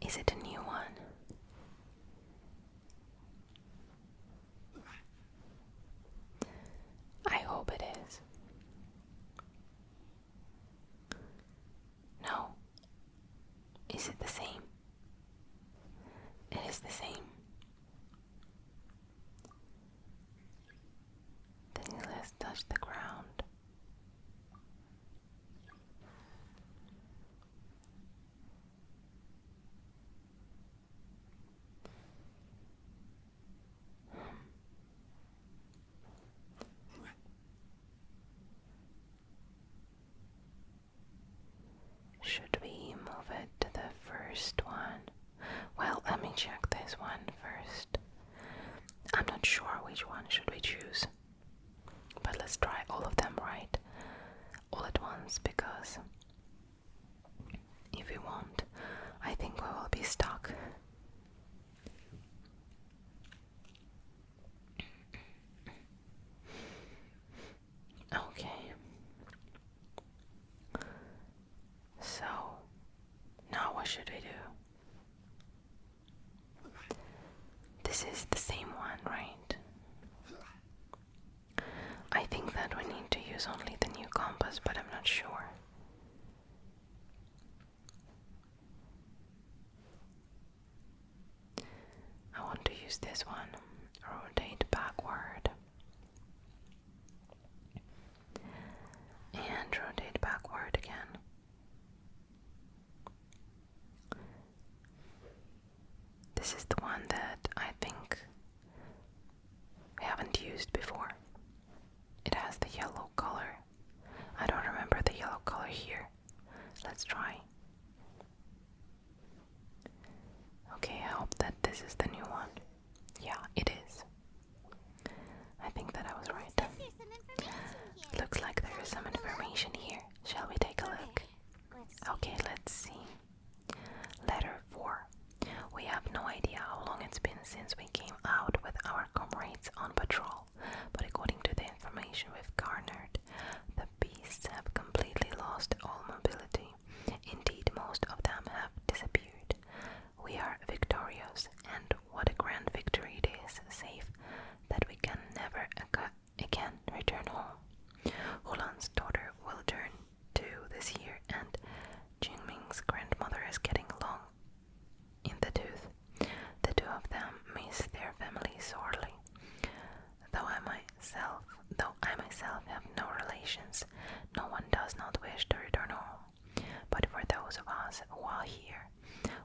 Is it a new one? I hope it is. No. Is it the same? It is the same. Then let's touch the ground. Should we move it to the first one? Well, let me check this one first. I'm not sure which one should we choose. But let's try all of them, right? All at once, because if we won't, I think we will be stuck. Okay. So, now what should we do? This is the same one, right? I think that we need to use only the new compass, but I'm not sure. I want to use this one. Rotate backward. And rotate backward again. This is the one that I think we haven't used before. It has the yellow color. I don't remember the yellow color here. Let's try. Okay, I hope that this is the new one. Yeah, it is. I think that I was right. Looks like there is some information here. Shall we take a look? Okay, let's see. Letter 4. We have no idea how long it's been since we came out with our comrades on patrol, but according to the information we've garnered, the beasts have completely lost all mobility. Indeed, most of them have disappeared. We are victorious, and what a grand victory it is, save that we can never again return home. Hulan's daughter will turn 2 this year, and Jingming's grandmother is getting long in the tooth. The two of them miss their family sorely. Though I myself have no relations, no one does not wish to return home. But for those of us who are here,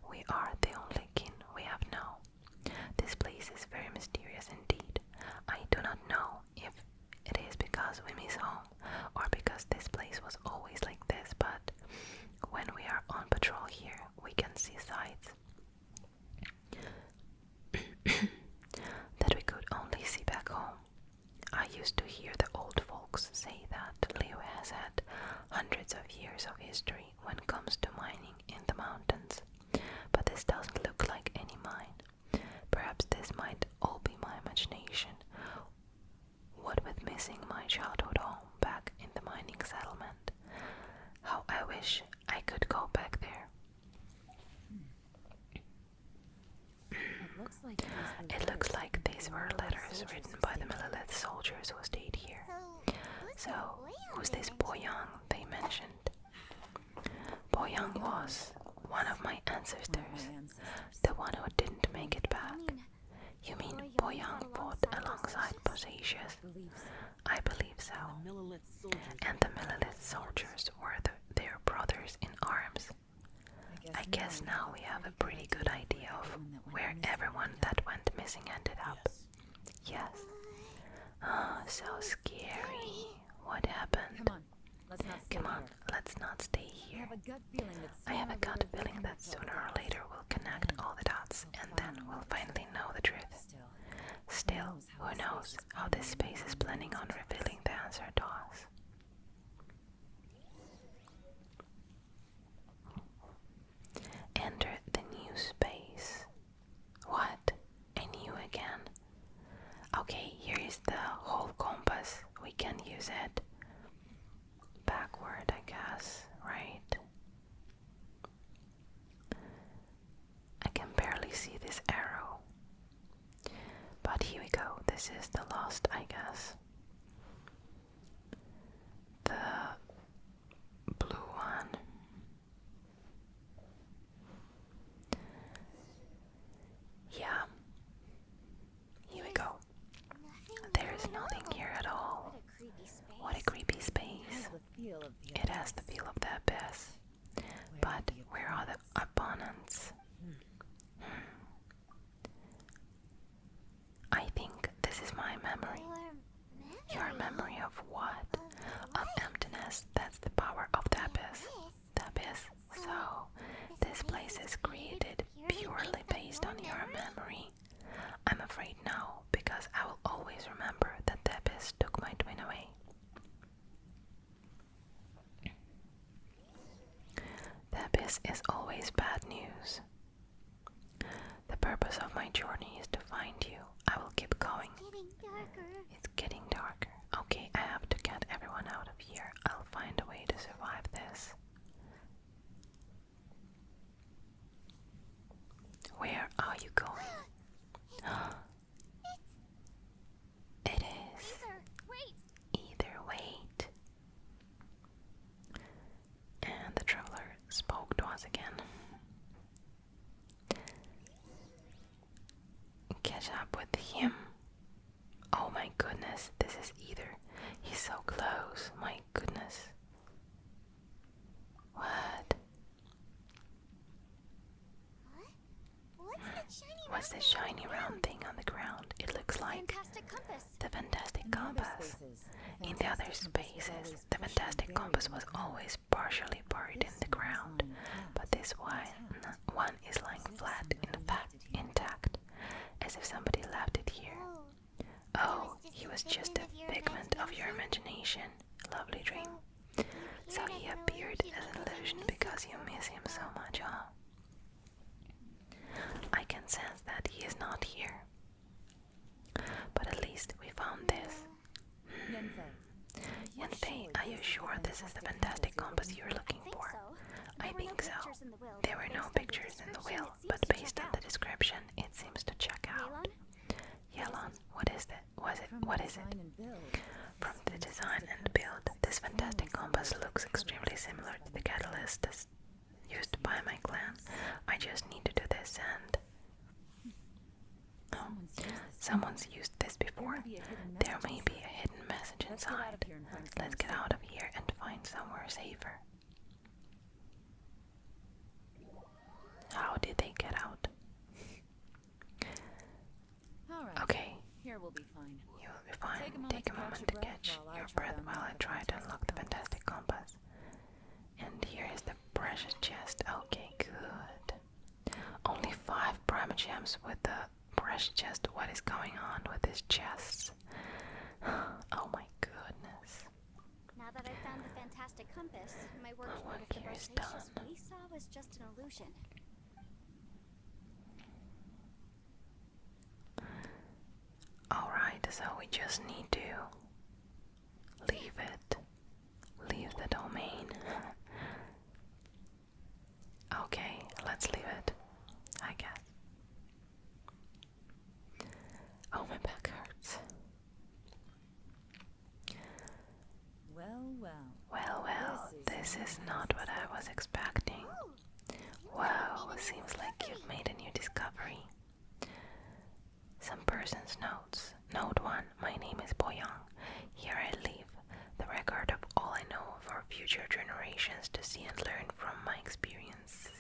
we are the only kin we have now. This place is very mysterious indeed. I do not know if it is because we miss home, or because this place was always like this, but when we are on patrol here, we can see sights that we could only see back home. I used to hear the old folks say that Leo has had hundreds of years of history when it comes to mining in the mountains, but this doesn't look like any missing my childhood home back in the mining settlement. How I wish I could go back there. It looks like these were letters written by the Millelith soldiers who stayed here. So, who's this Boyang they mentioned? Boyang was one of my ancestors, the one who didn't make it back. You mean Boyang fought alongside Posasius? I believe so. And the Millelith soldiers were their brothers in arms. I guess now we have a pretty good idea of where everyone that went missing ended up. Yes. Ah, so scary. What happened? Come on, let's not stay here. I have a gut feeling that sooner or later we'll connect all the dots and then we'll finally know the truth. Still, who knows how this space is planning on revealing the answer to us. Enter the new space. What? I knew again. Okay, here is the whole compass. We can use it. Backward, I guess, right? I can barely see this arrow. But here we go. This is the last, I guess. The blue one. Yeah. Here we go. There is nothing here at all. What a creepy space. It has the feel of the abyss. But where are the opponents? I think this is my memory. Your memory of what? Of emptiness. That's the power of the abyss. The abyss. So, this place is created purely based on your memory. I'm afraid now, because I will always remember that the abyss took my twin away. The abyss is always bad news. The purpose of my journey is to find you. I will keep going. It's getting darker. Okay, I have to get everyone out of here. I'll find a way to survive this. Where are you going? It is. Either wait. And the traveler spoke to us again. Catch up with him. Oh my goodness, this is either. He's so close, my goodness. What? What's this shiny round thing on the ground? It looks like the fantastic compass. In the other spaces, the fantastic compass was always partially buried in the ground, but this one is lying flat, in fact, intact, as if somebody left it here. Oh, he was just a figment of your imagination. Lovely dream. So he appeared as an illusion because you miss him so much, huh? I can sense that he is not here. But at least we found this. Yanfei, are you sure this is the fantastic compass you're looking for? I think so. There were no pictures in the will, but based on the description, it seems to check out. Yelon, what is it? What is it? From the design and build, this fantastic compass looks extremely similar to the catalyst used by my clan. I just need to do this and... Oh, someone's used this before. There may be a hidden message inside. Let's get out of here and find somewhere safer. How did they get out? Okay. Here we'll be fine. You will be fine. Take a moment to catch your breath while I try to unlock the fantastic compass. And here is the precious chest. Okay, good. Only 5 prime gems with the precious chest. What is going on with these chests? Oh my goodness. Now that I found the fantastic compass, my work with the here is Versacious done. we saw was just an illusion. Alright, so we just need to Leave it. Leave the domain. Okay, let's leave it, I guess. Oh, my back hurts. Well, this is not what I was expecting. Wow, seems like you've made a new discovery. Some person's notes. Note 1. My name is Boyang. Here I leave the record of all I know for future generations to see and learn from my experiences.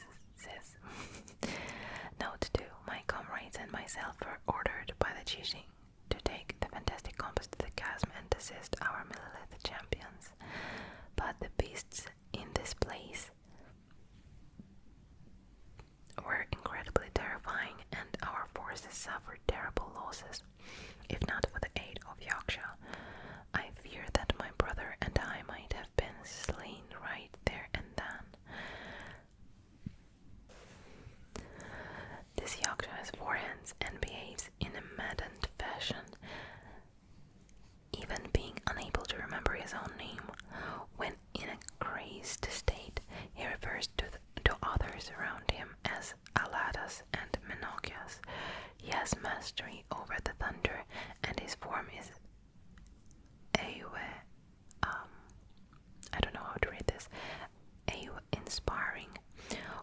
Note 2. My comrades and myself were ordered by the Jishing to take the fantastic compass to the chasm and assist our Millelith champions. But the beasts in this place were incredibly terrifying, and our forces suffered terrible losses. If not for the aid of Yaksha, I fear that my brother and I might have been slain right there and then. This Yaksha has 4 hands and behaves in a maddened fashion, even being unable to remember his own name. When in a crazed state, he refers to others around him as Aladas and Menokias. He has mastery over the thunder, and his form is I don't know how to read this. Inspiring,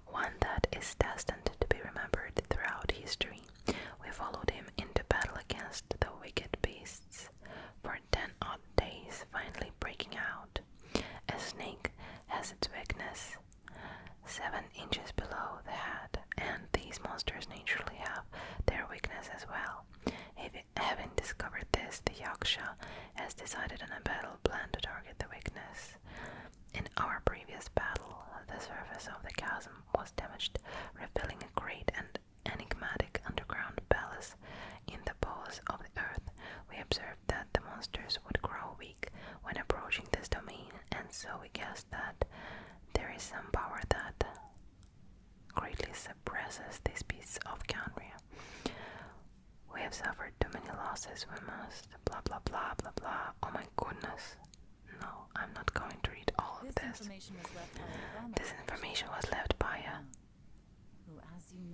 one that is destined to be remembered throughout history. We followed him into battle against the wicked beasts for 10 odd days, finally breaking out. A snake has its weakness 7 inches below the head, and these monsters naturally have their weakness as well. Having discovered this, the Yaksha has decided on a battle plan to target the weakness. In our previous battle, the surface of the chasm was damaged, revealing a great and enigmatic underground palace in the bowels of the earth. We observed that the monsters would grow weak when approaching this domain, and so we guessed that there is some power that greatly suppresses these beasts of Canria. We have suffered too many losses, we must blah blah blah blah blah. Oh my goodness. No, I'm not going to read all of this. This information was left by a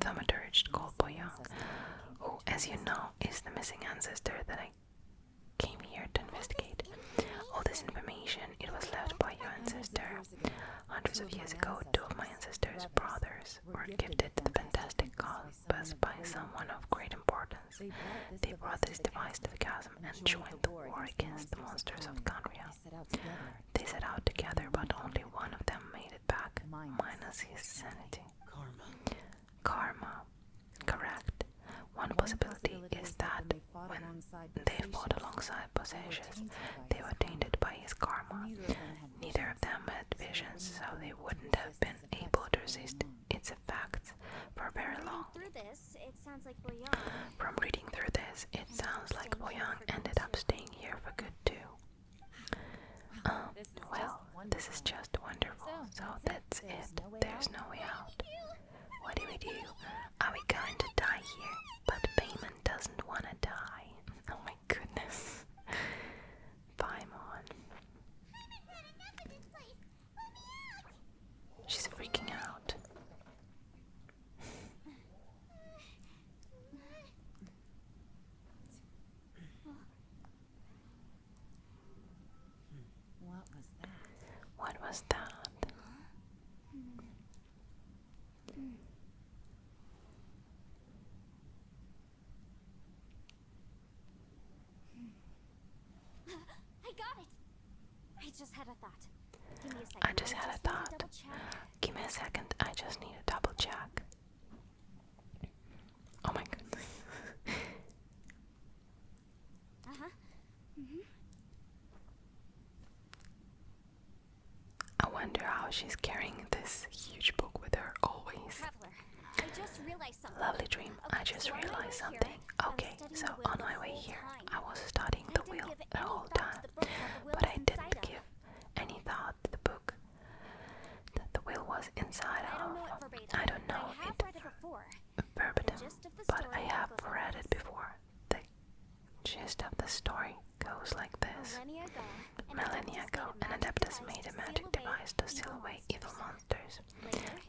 thaumaturge called Boyang, who, as you know, is the missing ancestor that I came here to investigate. All this information, it was left by your ancestor. Hundreds of years ago, 2 of my ancestors' brothers were gifted the fantastic compass by someone of great importance. They brought this device to the chasm and joined the war against the monsters of Canria. They set out together, but only one of them made it back, minus his sanity. Karma. Correct. One possibility is that when they fought alongside Possessius, they were tainted by his karma. Neither of them had visions, so they wouldn't have been able to resist its effects for very long. From reading through this, it sounds like Boyang ended up staying here for good too. Well, this is just wonderful, so that's it. There's no way out. What do we do? Are we going to die here? But Payman doesn't want to die. Oh my goodness. Paimon. She's freaking out. What was that? I got it. I just had a thought. Give me a second. I just had a thought. Double check. Give me a second. I just need a double check. Oh my goodness. I wonder how she's carrying this huge book with her always. Traveler, I just realized something. Lovely dream. I just realized something. Okay, so on my way here, I was studying the wheel the whole time, but I didn't give any thought to the book that the wheel was inside of. I don't know it verbatim, but I have read it before. The gist of the story goes like this. Millennia ago, An Adeptus made a magic device to seal away evil monsters.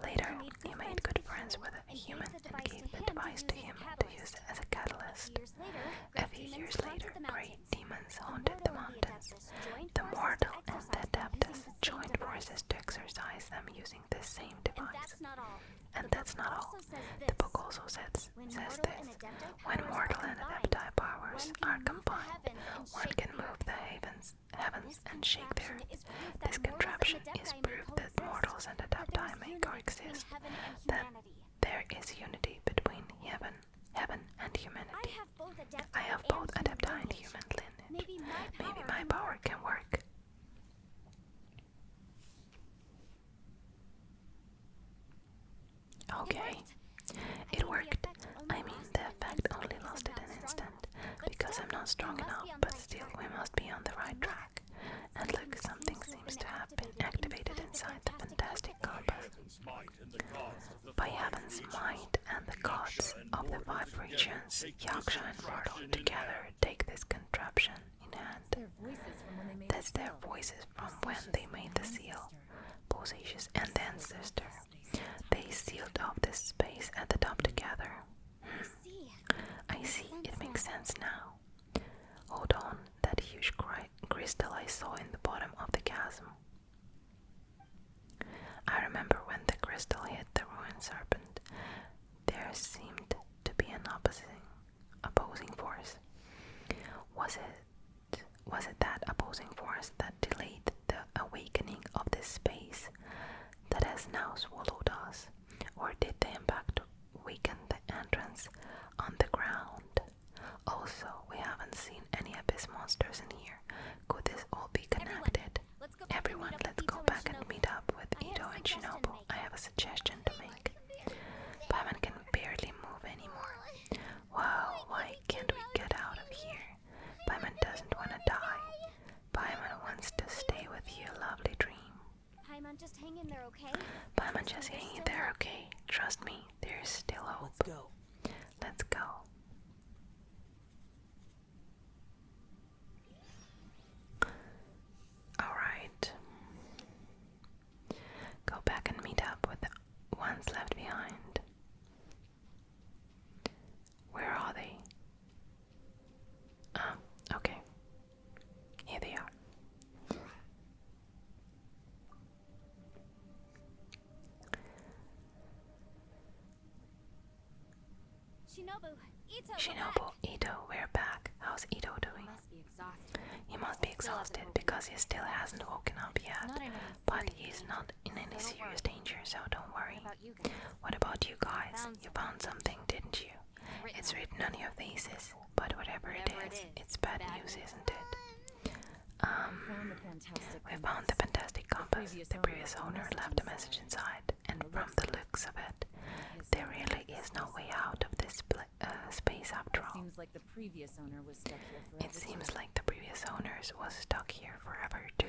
Later, he made good friends with a human and gave the device to him to use as a catalyst. A few years later, great demons haunted the mountains. The mortal and the Adeptus joined forces to exorcise them using this same device. And that's not all. The book also says this. When mortal and adepti powers are combined, one can move the heavens and shake the earth. This contraption is proof that mortals and adepti may coexist, that there is unity between heaven and humanity. I have both adepti and human lineage. Maybe my power can work. Okay, it worked. I mean, the effect only lasted an instant, because I'm not strong enough, but still we must be on the right track. And look, something seems to have been activated inside the fantastic compass. By heaven's might and the gods of the five regions, Yaksha and Mortal together take this contraption in hand. That's their voices from when they made the seal. Bosacious and the ancestor. They sealed off this space at the top together. I see, it makes sense now. Hold on, that huge crystal I saw in the bottom of the chasm. I remember when the crystal hit the ruined serpent, there seemed to be an opposing force. Was it that opposing force that delayed the awakening of this space that has now swallowed us? Or did the impact weaken the entrance on the ground? Also, we haven't seen any abyss monsters in here. Could this all be connected? Everyone, let's go back and meet up with Ito and Shinobu. I have a suggestion to make. Paimon can barely move anymore. Wow, why can't we get out of here? Paimon doesn't want to die. Paimon wants to stay with you, lovely dream. Paimon, just hang in there, okay? Paimon, just hang in there, okay? Trust me, there's still hope. Let's go. Let's go. Alright. Go back and meet up with the ones left behind. Where are they? Okay. Here they are. Shinobu, Ito, we're back. How's Ito doing? He must be exhausted because he still hasn't woken up yet. But he's not in any serious danger, so don't worry. What about you guys? You found something, didn't you? It's written on your faces, but whatever it is, it's bad news, isn't it? We found the fantastic compass. The previous owner left a message inside, and from the looks of it, there really is no way out of this space after all. Seems like the previous owner was stuck here forever. It seems like the previous owners was stuck here forever too.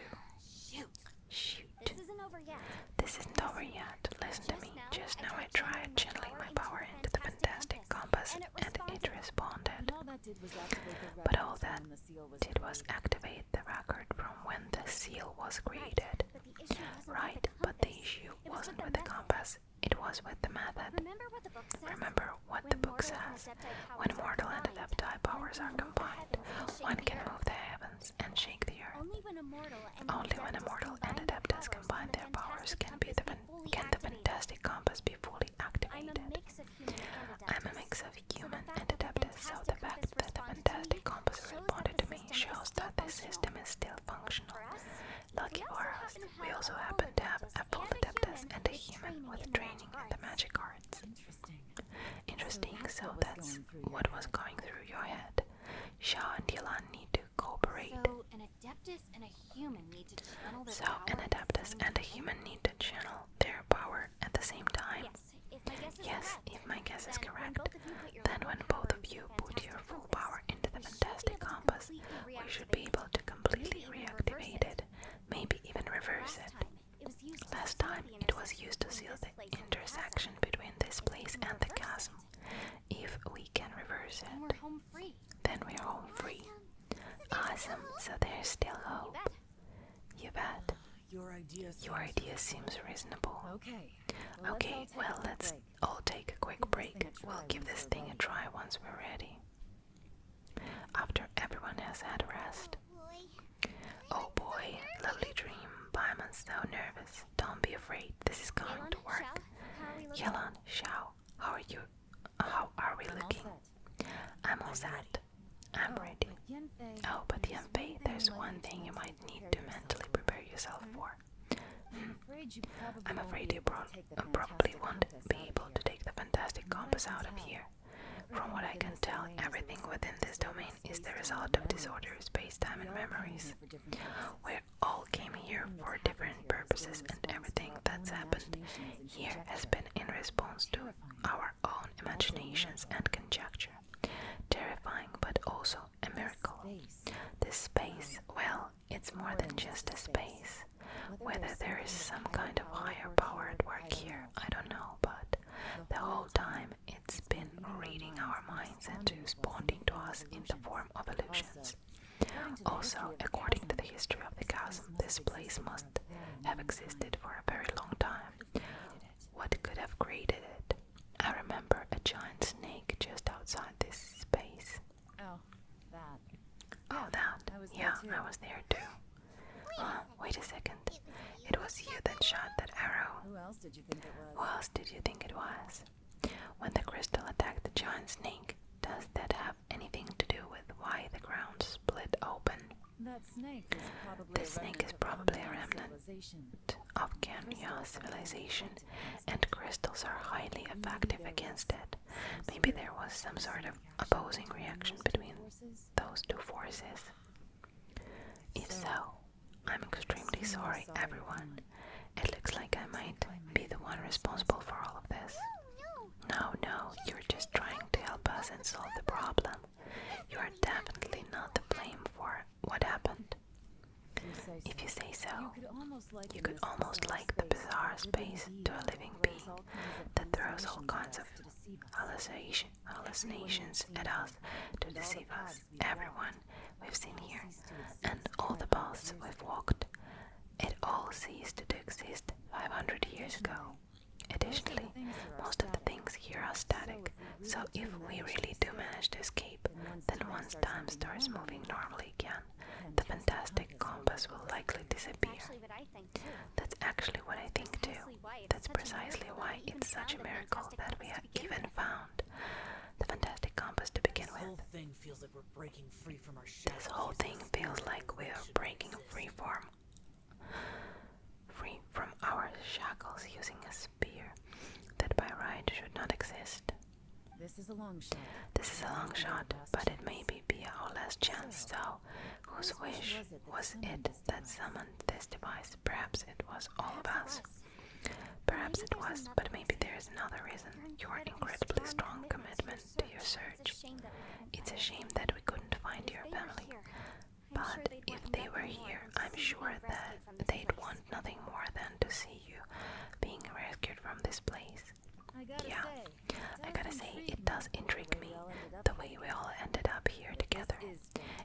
Shoot. This isn't over yet. This isn't over yet. Listen to me. Just now I tried channeling my power into the fantastic compass, and it responded. All that did was activate the But records all from that when the seal was did was activate the record from when the seal was created. But the issue wasn't with the compass. It was with the method. Remember what the book says? Remember what the book says. When mortal and adepti powers are combined, one can move the heavens and shake the earth. Only when a mortal and adeptus combine their powers can the fantastic compass be fully activated. I'm a mix of human and adeptus, so the fact that the fantastic compass responded to me shows that the system is still functional. Lucky for us, we also happen to have a full adeptus and a human with training in the magic arts. Interesting, so that's what was going through your head. Xiao and Yilan need to cooperate. So an adeptus and a human need to channel their power. An adeptus and a human need to channel their power at the same time. Yes, if my guess is correct, Then when both of you put your full power into the fantastic compass, we should be able to completely reactivate it, maybe even reverse it. Last time, it was used to seal the intersection between this place and the chasm. If we can reverse it, we're home free. then we're home free. I optimism, so there's still hope. You bet. Your Your idea seems reasonable. Okay. Okay, well, let's all take a quick break. We'll give this thing a try once we're ready. After everyone has had a rest. Oh boy, lovely dream. Paimon's so nervous. Don't be afraid, this is going to work. Yelan, Xiao, how are you? How are we looking? I'm all set. I'm ready. Oh, but Yanfei, there's one thing you might need to mentally prepare yourself for. I'm afraid you probably won't be able to take the fantastic compass out of here. From what I can tell, everything within this domain is the result of disordered space-time and memories. We all came here for different purposes, and everything that's happened here has been in response to our own imaginations and conjecture. Terrifying, but also a miracle. This space, well, it's more than just a space. Whether there is some kind of higher power at work here, I don't know, but the whole time it's been reading our minds and responding to us in the form of illusions. Also, according to the history of the chasm, this place must have existed for a very long time. What could have created it? I remember a giant snake just outside this space. Oh, that. Oh, that. Yeah, I was there too. Wait a second. It was you that shot that arrow. Who else did you think it was? Who else did you think it was? When the crystal attacked the giant snake, does that have anything to do with why the ground split open? That snake is probably The snake is probably a remnant of Genshin civilization, and crystals are highly effective against it. Maybe there was some sort of opposing reaction between those two forces. If so, I'm extremely sorry, everyone. It looks like I might be the one responsible for all of this. No, you're just trying to help us and solve the problem. You are definitely not to blame for what happened. If you say so, you could almost like the bizarre space to a living being that throws all kinds of hallucinations at us to deceive us. Everyone we've seen here, and all the paths we've walked, it all ceased to exist 500 years ago. Additionally, most of the things here are static, so if we really do manage to escape, then once time starts moving normally again, the fantastic compass will likely disappear. That's actually what I think too. That's precisely why it's such a miracle that we have even found the fantastic compass to begin This whole with. thing feels like we're breaking free from our This whole thing feels like we are breaking free from our shackles using a spear that by right should not exist. This is a long shot. This is a long shot, but it may be our last chance, so whose wish was it that summoned this device? Perhaps it was all of us. Perhaps it was, but maybe there is another reason. Your incredibly strong commitment to your search. It's a shame that we couldn't find your family. But if they were here, I'm sure that they'd want nothing more than to see you being rescued from this place. Yeah, I gotta say, it does intrigue me, the way we all ended up here together.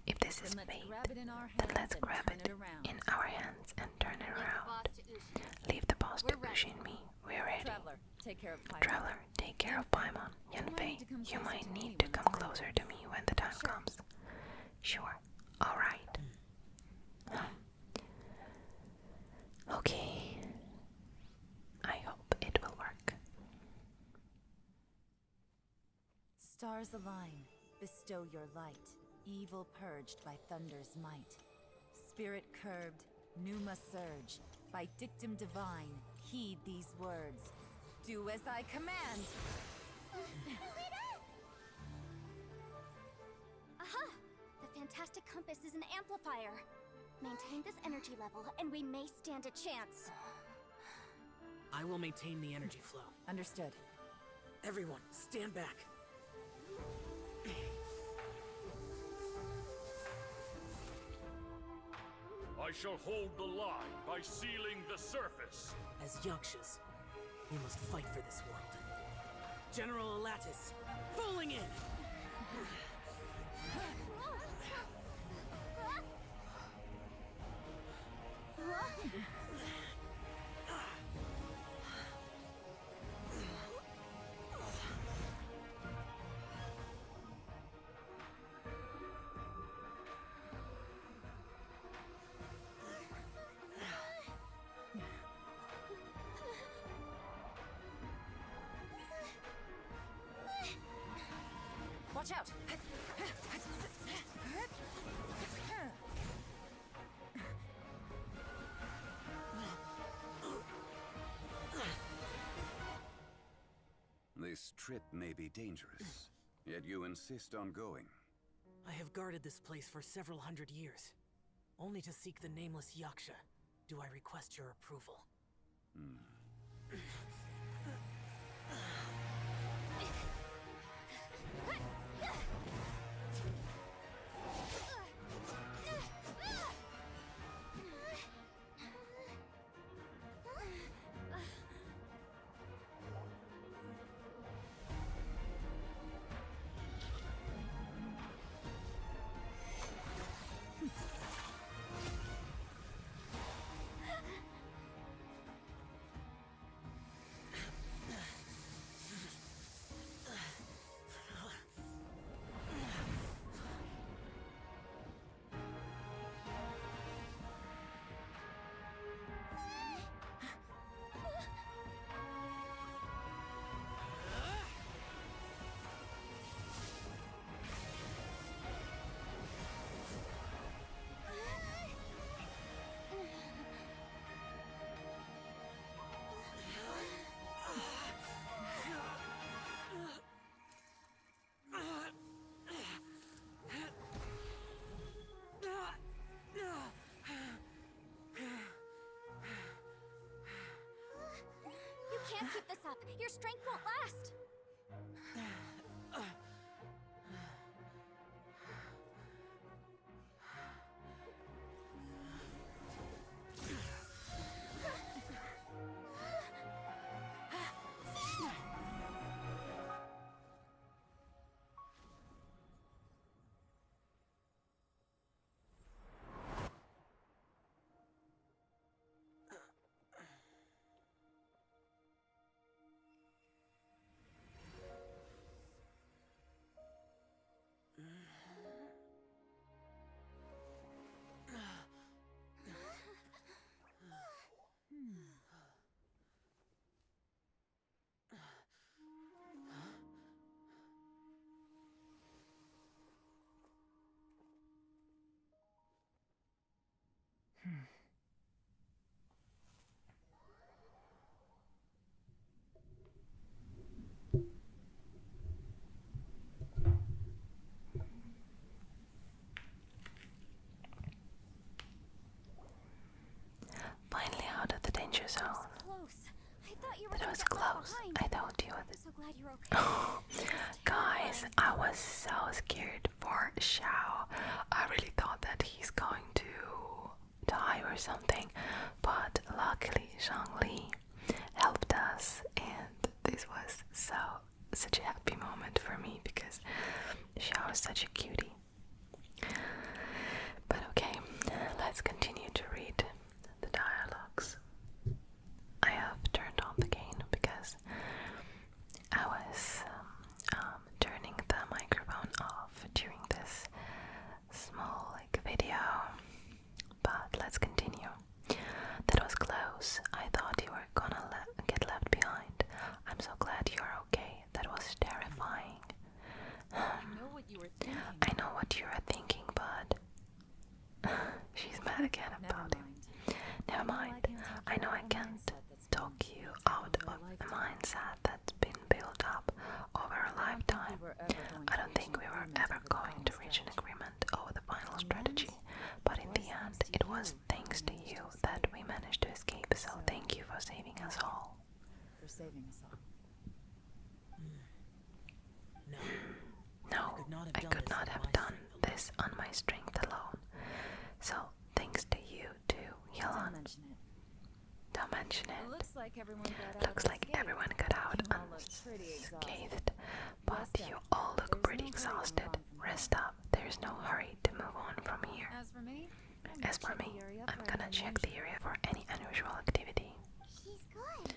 If this is fate, then let's grab it in our hands and turn it around. Leave the boss to Ushi and me, we're ready. Traveler, take care of Paimon. Traveler, take care of Paimon. Yanfei, you might need to come closer to me when the time comes. Sure, alright. Okay. I hope it will work. Stars align, bestow your light. Evil purged by thunder's might. Spirit curbed, pneuma surge. By dictum divine, heed these words. Do as I command! Aha! The fantastic compass is an amplifier. Maintain this energy level, and we may stand a chance. I will maintain the energy flow. Understood. Everyone, stand back. I shall hold the line by sealing the surface. As Yakshas, we must fight for this world. General Elatis, falling in! trip may be dangerous, yet you insist on going. I have guarded this place for several hundred years, only to seek the nameless Yaksha. Do I request your approval? You can't keep this up. Your strength won't last. Finally out of the danger zone. Close. I thought you were That gonna was get left close. behind. I thought you I'm would. so glad you're okay. Guys, I was so scared for Xiao. I really thought that he's going to die or something, but luckily Zhangli helped us, and this was such a happy moment for me because Xiao is such a cutie. But okay, let's continue to read the dialogues. I have turned on the gain because I was turning the microphone off during this small video, but let's continue. That was close. I thought you were gonna get left behind. I'm so glad you're okay. That was terrifying. I know what you were thinking. I know what you are thinking, but she's mad again about it. Never mind. I know I can't talk you out of a mindset that's been built up over a lifetime. I don't think we were ever going to reach an agreement over the final strategy, but in the end, it was thanks to you that we managed to escape, so thank you for saving us all. For saving us all. No. No, I could not have done this on my strength alone. So, thanks to you too, Don't Yelan. mention it. Don't mention It it. looks like everyone got out Looks like unscathed. everyone got out You all look pretty exhausted. unscathed, but Rest you up. all look There's pretty no hurry to exhausted. move on from here. Rest up. There's no hurry to move on from here. As for me, As for me, I'm gonna check the area for any unusual activity. She's good.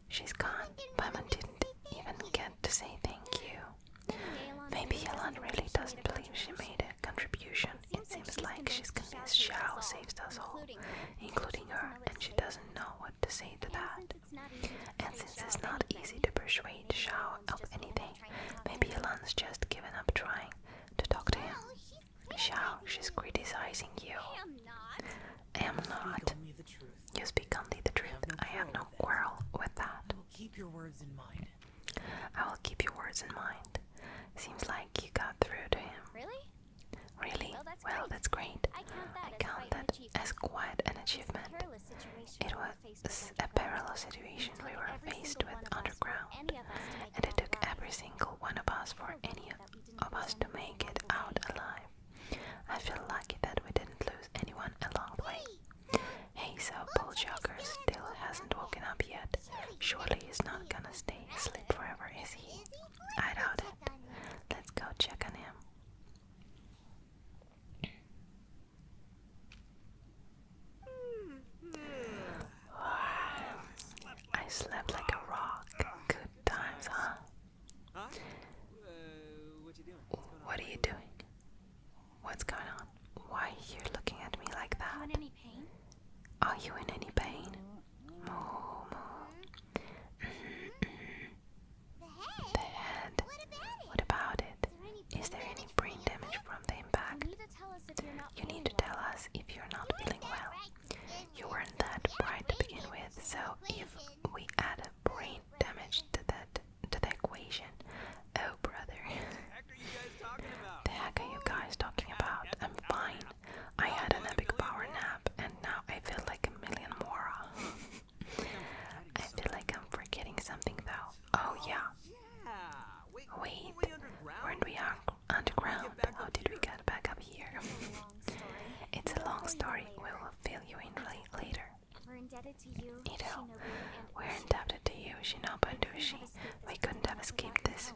She's gone. Paimon didn't even get to say thank you. Maybe Yelan really doesn't believe she made a contribution. It seems like she's convinced Xiao saved us all, including her, and she doesn't know what to say to that. And since it's not easy to persuade Xiao of anything, maybe Yelan's just given up trying to talk to him. Xiao, she's criticizing you. I'm not. I am not. Speak only the truth. You speak only the truth. I have no quarrel with that. I will keep your words in mind. I will keep your words in mind. Seems like you got through to him. Really? Really? Well, That's great. I I count count that that as quite an achievement. It was a perilous situation we were faced with underground, and it took every single one of us for any of us to make it out alive. I feel lucky that we didn't lose anyone along the way. Hey, so Bulljocker still hasn't woken up yet. Surely he's not gonna stay asleep forever, is he? I doubt it. Let's go check on him. I slept like a rock. Good times, huh? What you doing? What are you doing? What's going on? Why are you looking at me like You that? in any pain? Are you in any pain? Moo, moo. The head. What about it? Is there any brain damage from the impact? You need to tell us if you're not feeling well. You weren't that bright to begin with, so if we add a brain damage to the equation, oh brother. The heck are you guys talking about? I'm fine. I had an epic power nap, and now I feel like a million more. I feel like I'm forgetting something though. Oh yeah. Wait, weren't we underground? How did we get back up here? It's a long story. We will fill you in later. We're indebted to you, Ito, Shinobu, and we're indebted to you, Shinobu and Ushi. We couldn't have escaped this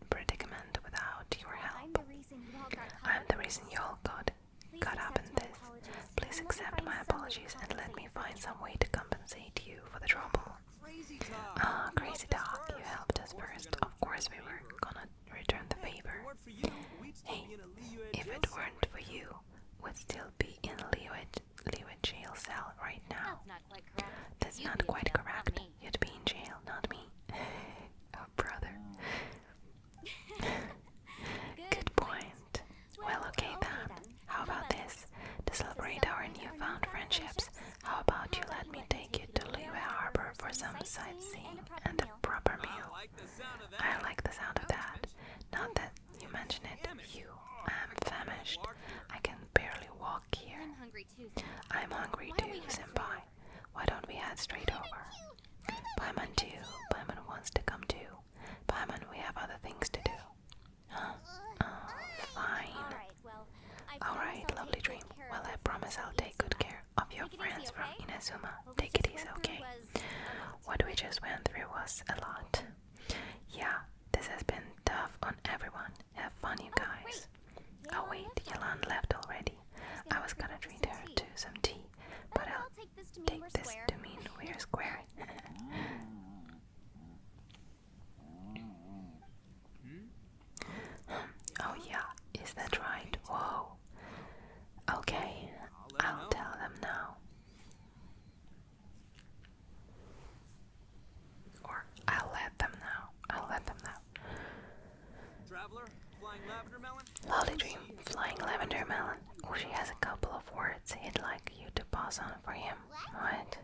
predicament without your I'm help. the reason you all got caught I'm up the in reason this. you all got up in this. Please accept my apologies and let me find some way to compensate you for the trouble. Crazy talk. Ah, crazy dog, you helped us first. Of course we were gonna return the favor. Hey, if it weren't for you, we'd still be in Leewit jail cell right now. That's not quite correct. That's You'd not be in quite jail, not correct. me. You'd be in jail, not me. Oh, brother. Good point. Well, okay then. How about this? To celebrate our newfound friendships, how about you let me take you to Liyue Harbor for some sightseeing and a proper meal? I like the sound of that. Not that you mention it. I'm famished. I can barely walk here. I'm hungry too. I'm hungry too, senpai. Why don't we head straight over? Paimon too. Paimon wants to come too. Paimon, we have other things to do. Huh? Oh, fine. Alright, lovely dream. Well, I promise I'll take good care of your friends from Inazuma. Take it easy, okay? What we just went through was a lot. Yeah, this has been tough on everyone. Have fun, you guys. Oh wait, Yelan left already. I was gonna treat her to some tea, but I'll take this to mean we're square. Oh yeah, is that right? Whoa. Okay, I'll tell them now. Or I'll let them know. Traveler, flying lavender melon? Lovely dream, flying lavender melon. Ushi has a couple of words he'd like you to pass on for him. What?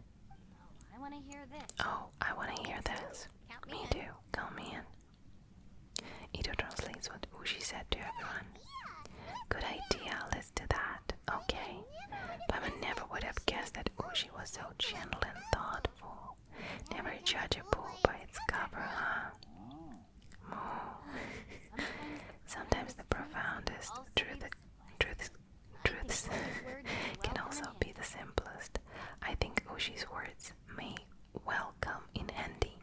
I want to hear this. Oh, I want to hear this. Count Me me in. too. Count me in. Ito translates what Ushi said to everyone. Good idea, let's do that. Okay. Paimon never would have guessed that Ushi was so gentle and thoughtful. Never judge a book by its cover, huh? Moo. Sometimes the profoundest truths can also be the simplest. I think Ushi's words may well come in handy.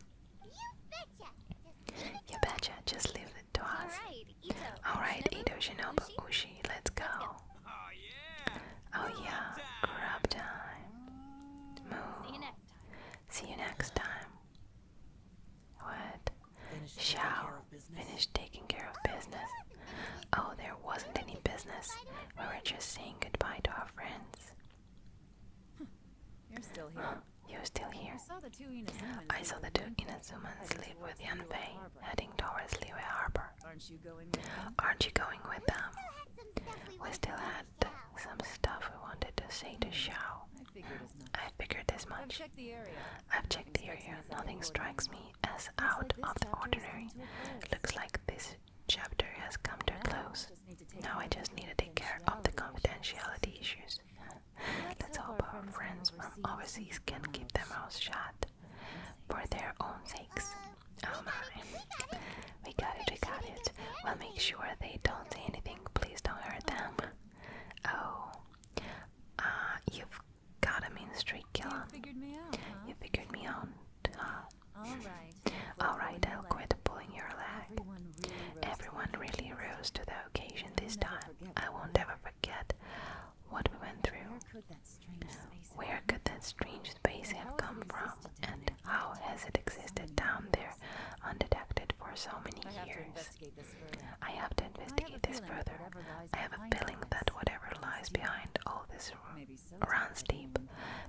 You betcha, just leave it to us. Alright, Ito, Shinobu, Ushi, let's go. Oh yeah, grub time. Moo. See you next time. What? Xiao finished taking care of business. Oh, there wasn't any business. We were just saying goodbye to our friends. You're still here. You're still here. I saw the two Inazumans. I saw the two Inazumans leave with Yanbei, heading towards Liyue Harbor. Aren't you going with them? Aren't you going with them? We still had some stuff we wanted to say to Xiao. I figured as much. I figured as I've much. checked the area. I've checked the area. Nothing strikes me as out of the ordinary. Looks like this chapter has come to a close. Now I just need to take care of the confidentiality issues. Let's hope our friends from overseas can keep their mouths shut for their own sakes. Oh my. We got it. We'll make sure they don't say anything. Please don't hurt them. Oh. You've got a mean streak, Killan. You figured me out, huh? You figured me out, huh? Alright, I'll quit pulling your leg. Everyone really rose to the occasion this time. I won't ever forget what we went through. Where could that strange space have come from? And how has it existed down there undetected for so many years? I have to investigate this further. I have a feeling that whatever lies behind all this runs deep,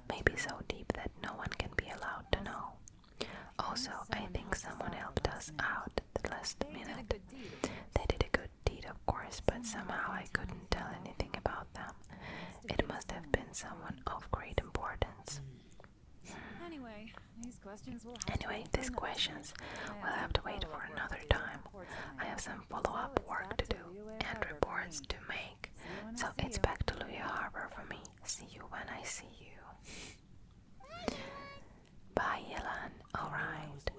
maybe so deep that no one can be allowed to know. Also, I think someone helped us out at the last minute. They did a good deed, of course, but somehow I couldn't tell anything about them. It must have been someone of great importance. Anyway, these questions will have to wait for another time. I have some follow-up work to do and reports to make. So it's back to Luya Harbor for me. See you when I see you. Bye, Yelan. Alright.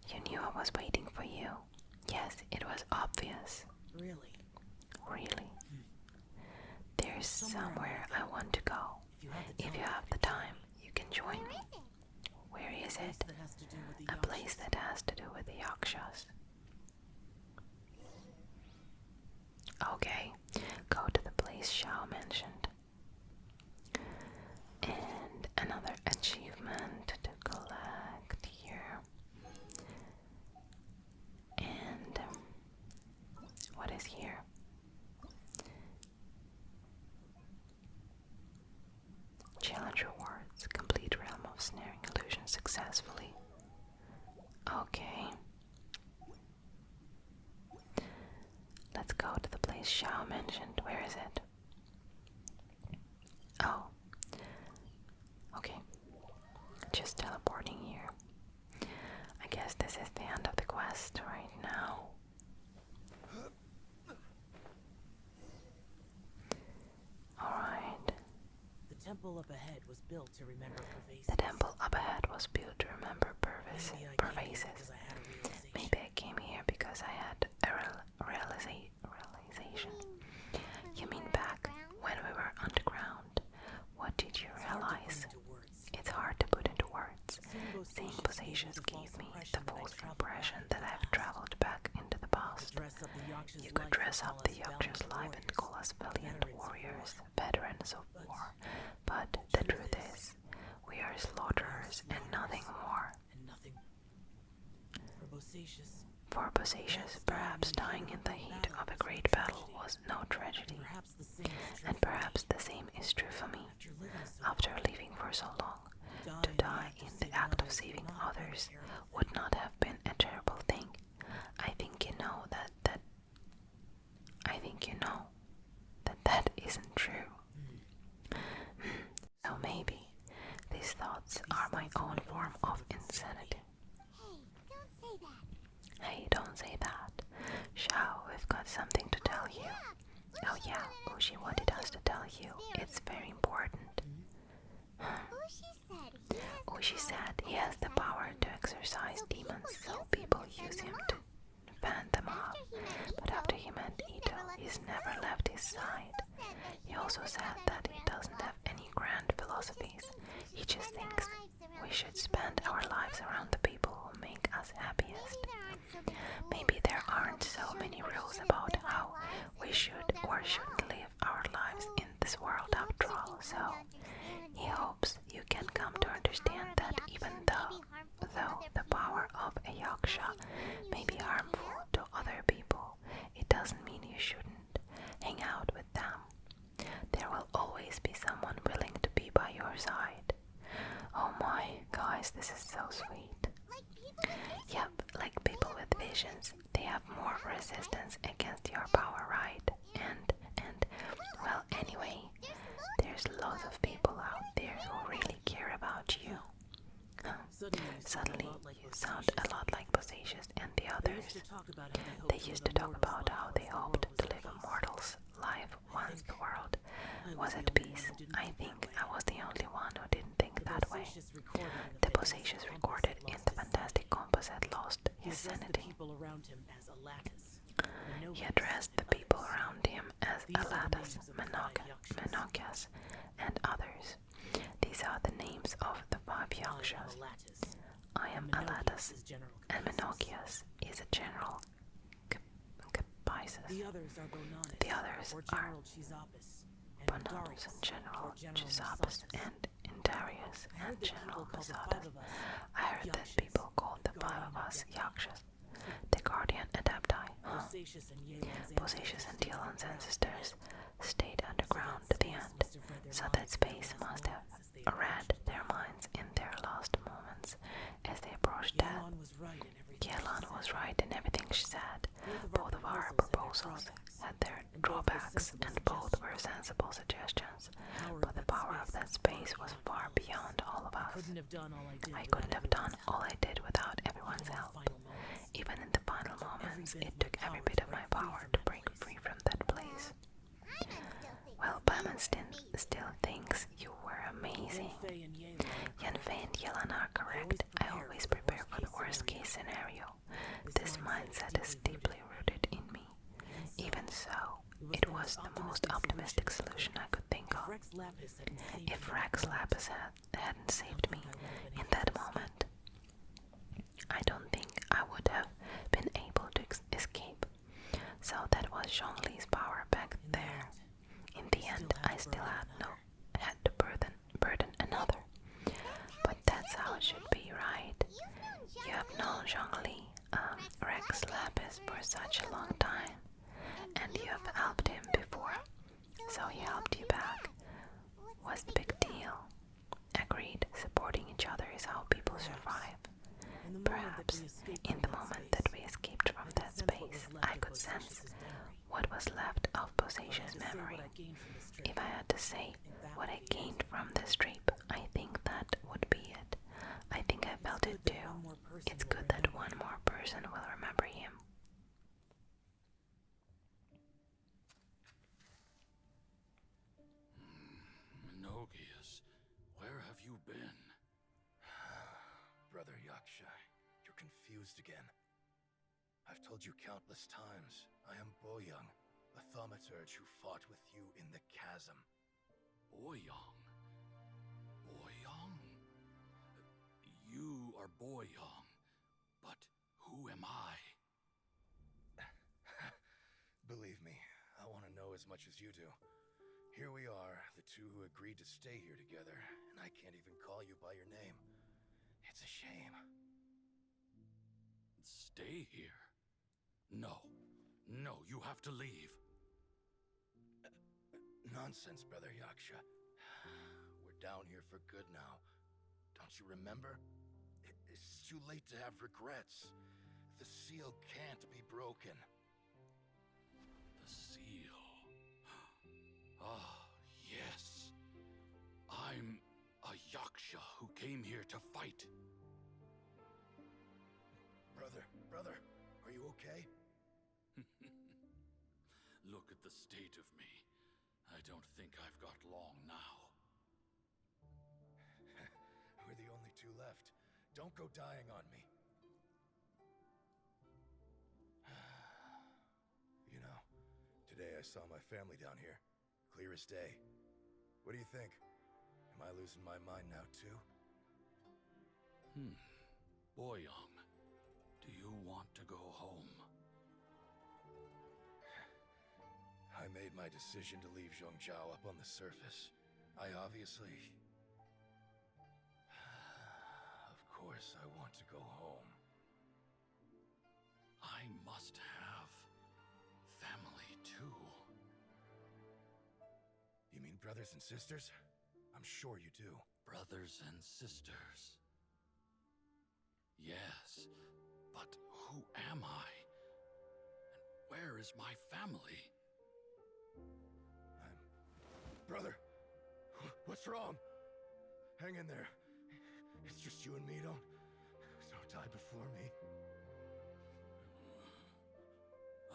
You knew I was waiting for you. Yes, it was obvious. Really. There's somewhere I want to go. If you have the time, you can join me. Where is it? A place that has to do with the Yakshas. Okay, go to the place Xiao mentioned. And another achievement to collect here. And what is here? Challenge rewards. Complete realm of snaring illusion successfully. Okay. Let's go to the place Xiao mentioned. Where is it? Oh. Okay. Just teleporting here. I guess this is the end of the quest right now. Alright. The temple up ahead was built to remember pervasive. Pervasive. Maybe I came here because I had a realization. You mean back when we were underground? What did you realize? It's hard to put into words. Seeing Bosacius gave me the false impression that I've traveled back into the past. You could dress up the Yaksha's life and call us valiant warriors, veterans of war, but the truth is, we are slaughterers and nothing more. For Bosacius, perhaps dying in the heat of a great battle was no tragedy, and perhaps the same is true for me. After living for so long, to die in the act of saving others would not have been a terrible thing. I think you know that isn't true. So maybe these thoughts are my own form of insanity. Hey, don't say that. Xiao, we've got something to tell you. Oh yeah, Ushi wanted us to tell you. It's very important. Ushi said he has the power to exorcise demons, so people use him to fan them off. But after he met Ito, he's never left his side. He also said that he doesn't have any grand philosophies. He just thinks we should spend our lives around the people who make us happiest. Maybe there aren't so many rules about how we should or shouldn't live our lives in this world after all, so he hopes you can come to understand that even though the power of a Yaksha may be harmful to other people, it doesn't mean you shouldn't hang out with them. There will always be someone willing to be by your side. Oh my, guys, this is so sweet. Yep, like people with visions, they have more resistance against your power, right? And well, anyway, there's lots of people out there who really Suddenly, you sound a lot like Bosacious and the others. They used to talk about how they hoped to live a mortal's Life once the world was at peace. I think I was the only one who didn't think that way. The Bosacious recorded in the fantastic compass had lost his sanity. He addressed the people around him as Alatas, Menocias, and others. These are the names of the 5 Yakshas. I am Alatas, and Menocias is a general Capices. The others are The others are Bonanus and General Chisapis and Indarius and General Basadas. I heard that people called the 5 of us Yakshas, the Guardian Adepti. Bosacious and Yelan's ancestors stayed underground to the end, so that space must have read their minds in their last moments as they approached death. Yelan was right in everything she said. Both of our proposals had their drawbacks, and both were sensible suggestions, but the power of that space was far beyond all of us. I couldn't have done all I did without everyone's help. Even in the final moments, it took every bit of my power to break free from that place. Well, Paimon still thinks you were amazing. Yanfei and Yelan are correct. I always prepare for the worst case scenario. This mindset is deeply rooted in me. Even so, it was the most optimistic solution I could think of. If Rex Lapis hadn't saved me in that moment, I don't think I would have been able to escape. So that was Zhongli's power back there. In the end, I still had to burden another. But that's how it should be, right? You have known Zhongli, Rex Lapis, for such a long time, and you have helped him before, so he helped you back. What's the big deal? Agreed, supporting each other is how people survive. Perhaps, in the moment that we escaped from that space, I could sense what was left of Bosacious' memory. If I had to say what I gained from this trip, I think that would be it. I think I felt it too. It's good that one more person will remember him. Menocias, where have you been? Brother Yaksha, you're confused again. I've told you countless times, I am Boyoung, a thaumaturge who fought with you in the chasm. Boyoung? Boyoung? You are Boyoung, but who am I? Believe me, I want to know as much as you do. Here we are, the two who agreed to stay here together, and I can't even call you by your name. It's a shame. Stay here? No. No, you have to leave. Nonsense, Brother Yaksha. We're down here for good now. Don't you remember? It's too late to have regrets. The seal can't be broken. The seal. Ah, yes. I'm a Yaksha who came here to fight. Brother, are you okay? Look at the state of me. I don't think I've got long now. We're the only two left. Don't go dying on me. You know, today I saw my family down here. Clear as day. What do you think? Am I losing my mind now too? Boyoung, do you want to go home? I made my decision to leave Zhongzhou up on the surface. I obviously... Of course I want to go home. I must have family too. You mean brothers and sisters? I'm sure you do. Brothers and sisters. Yes, but who am I? And where is my family? Brother, what's wrong? Hang in there. It's just you and me, don't die before me.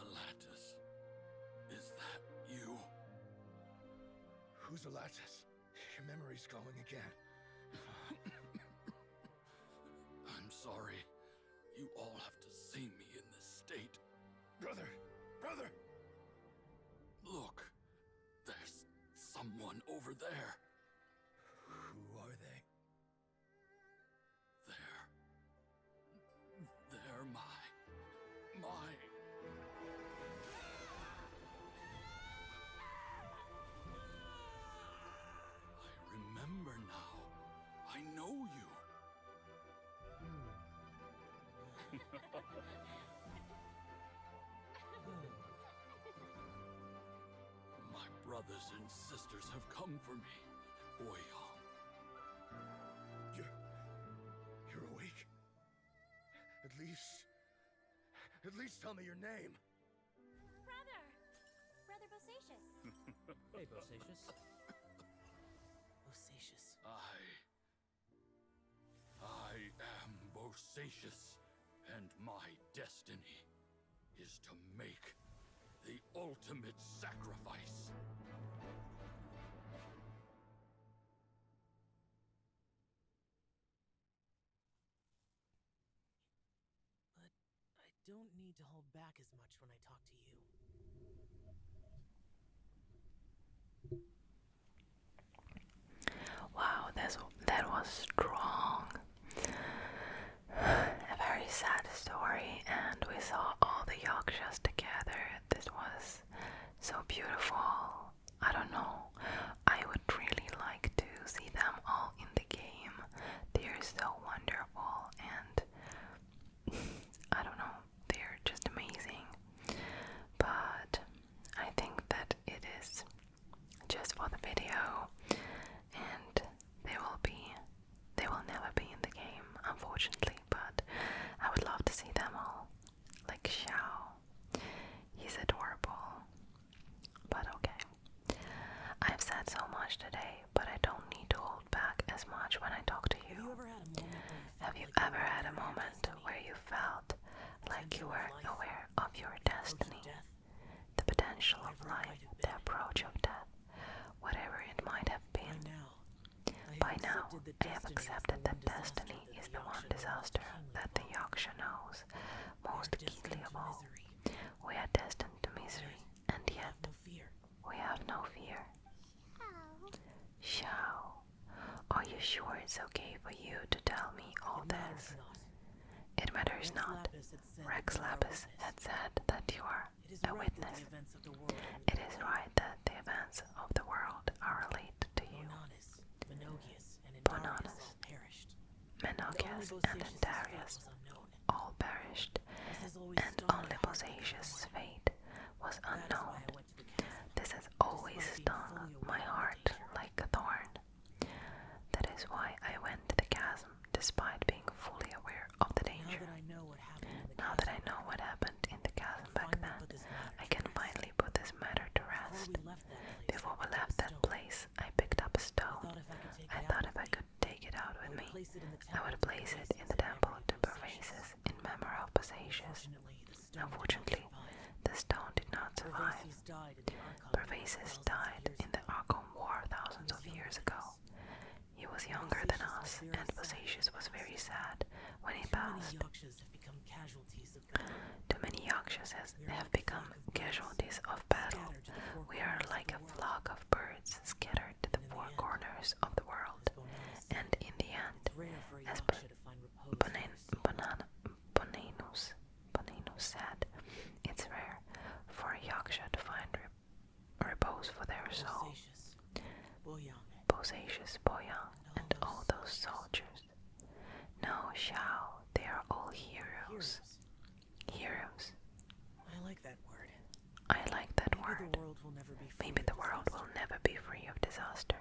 Alatus, is that you? Who's Alatus? Your memory's going again. I'm sorry. You all have to see me in this state. Brother! Brother! Look, there's someone over there. Who are they? They're my... I remember now. I know you. My brothers and sisters have come for me, Boyong. You're awake? At least tell me your name. Brother! Brother Bosacious. Hey, Bosacious. Bosacious. I am Bosacious, and my destiny is to make the ultimate sacrifice. But I don't need to hold back as much when I talk to you. Wow, that was strong. A very sad story, and we saw all the yakshas together. This was so beautiful. I don't know. I would really like to see them all in the game. They're so wonderful, and I don't know. They're just amazing. But I think that it is just for the video, and they will never be in the game, unfortunately, but I would love to see them all. Like Xiao. He's adorable. But okay. I've said so much today, but I don't need to hold back as much when I talk to you. Have you ever had a moment where you felt like you were aware of your destiny? The potential of life, the approach of death, whatever it might have been. By now, I have accepted that destiny is the one disaster that the Yaksha knows most keenly of all. We are destined to misery, and yet we have no fear. Xiao, are you sure it's okay for you to tell me all this? It matters not. Rex Lapis had said that you are a witness. It is right that the events of the world are related to you. Bonanas, Menogias, and Endarius all perished, and only Bosacious' fate was unknown. This has always stung my heart like a thorn. That is why I went to the chasm, despite being fully aware of the danger. Now that I know what happened in the chasm back then, I can finally put this matter to rest. Before we left that place, I picked up a stone. I thought if I could take it out with me, I would place it in the temple to Pervases in memory of Bosacious. Unfortunately, the stone did not survive. Pervases died in the Archon War thousands of years ago. He was younger than us, and Bosacious was very sad when he passed. Too many yakshas have become casualties of battle. We are like a flock of birds scattered to the four corners of the world, and in the end, as Bonanus said, it's rare for a yaksha to find repose for their soul. Bosacious, Boyang, and all those soldiers. No, Xiao, they are all heroes. Heroes. I like that word. I like that word. Maybe the world will never be free of disaster,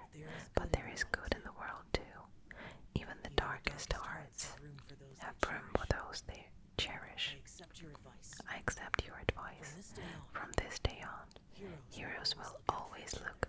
but there is good in the world too. Even the darkest hearts have room for those they cherish. I accept your advice. From this day on, heroes will always look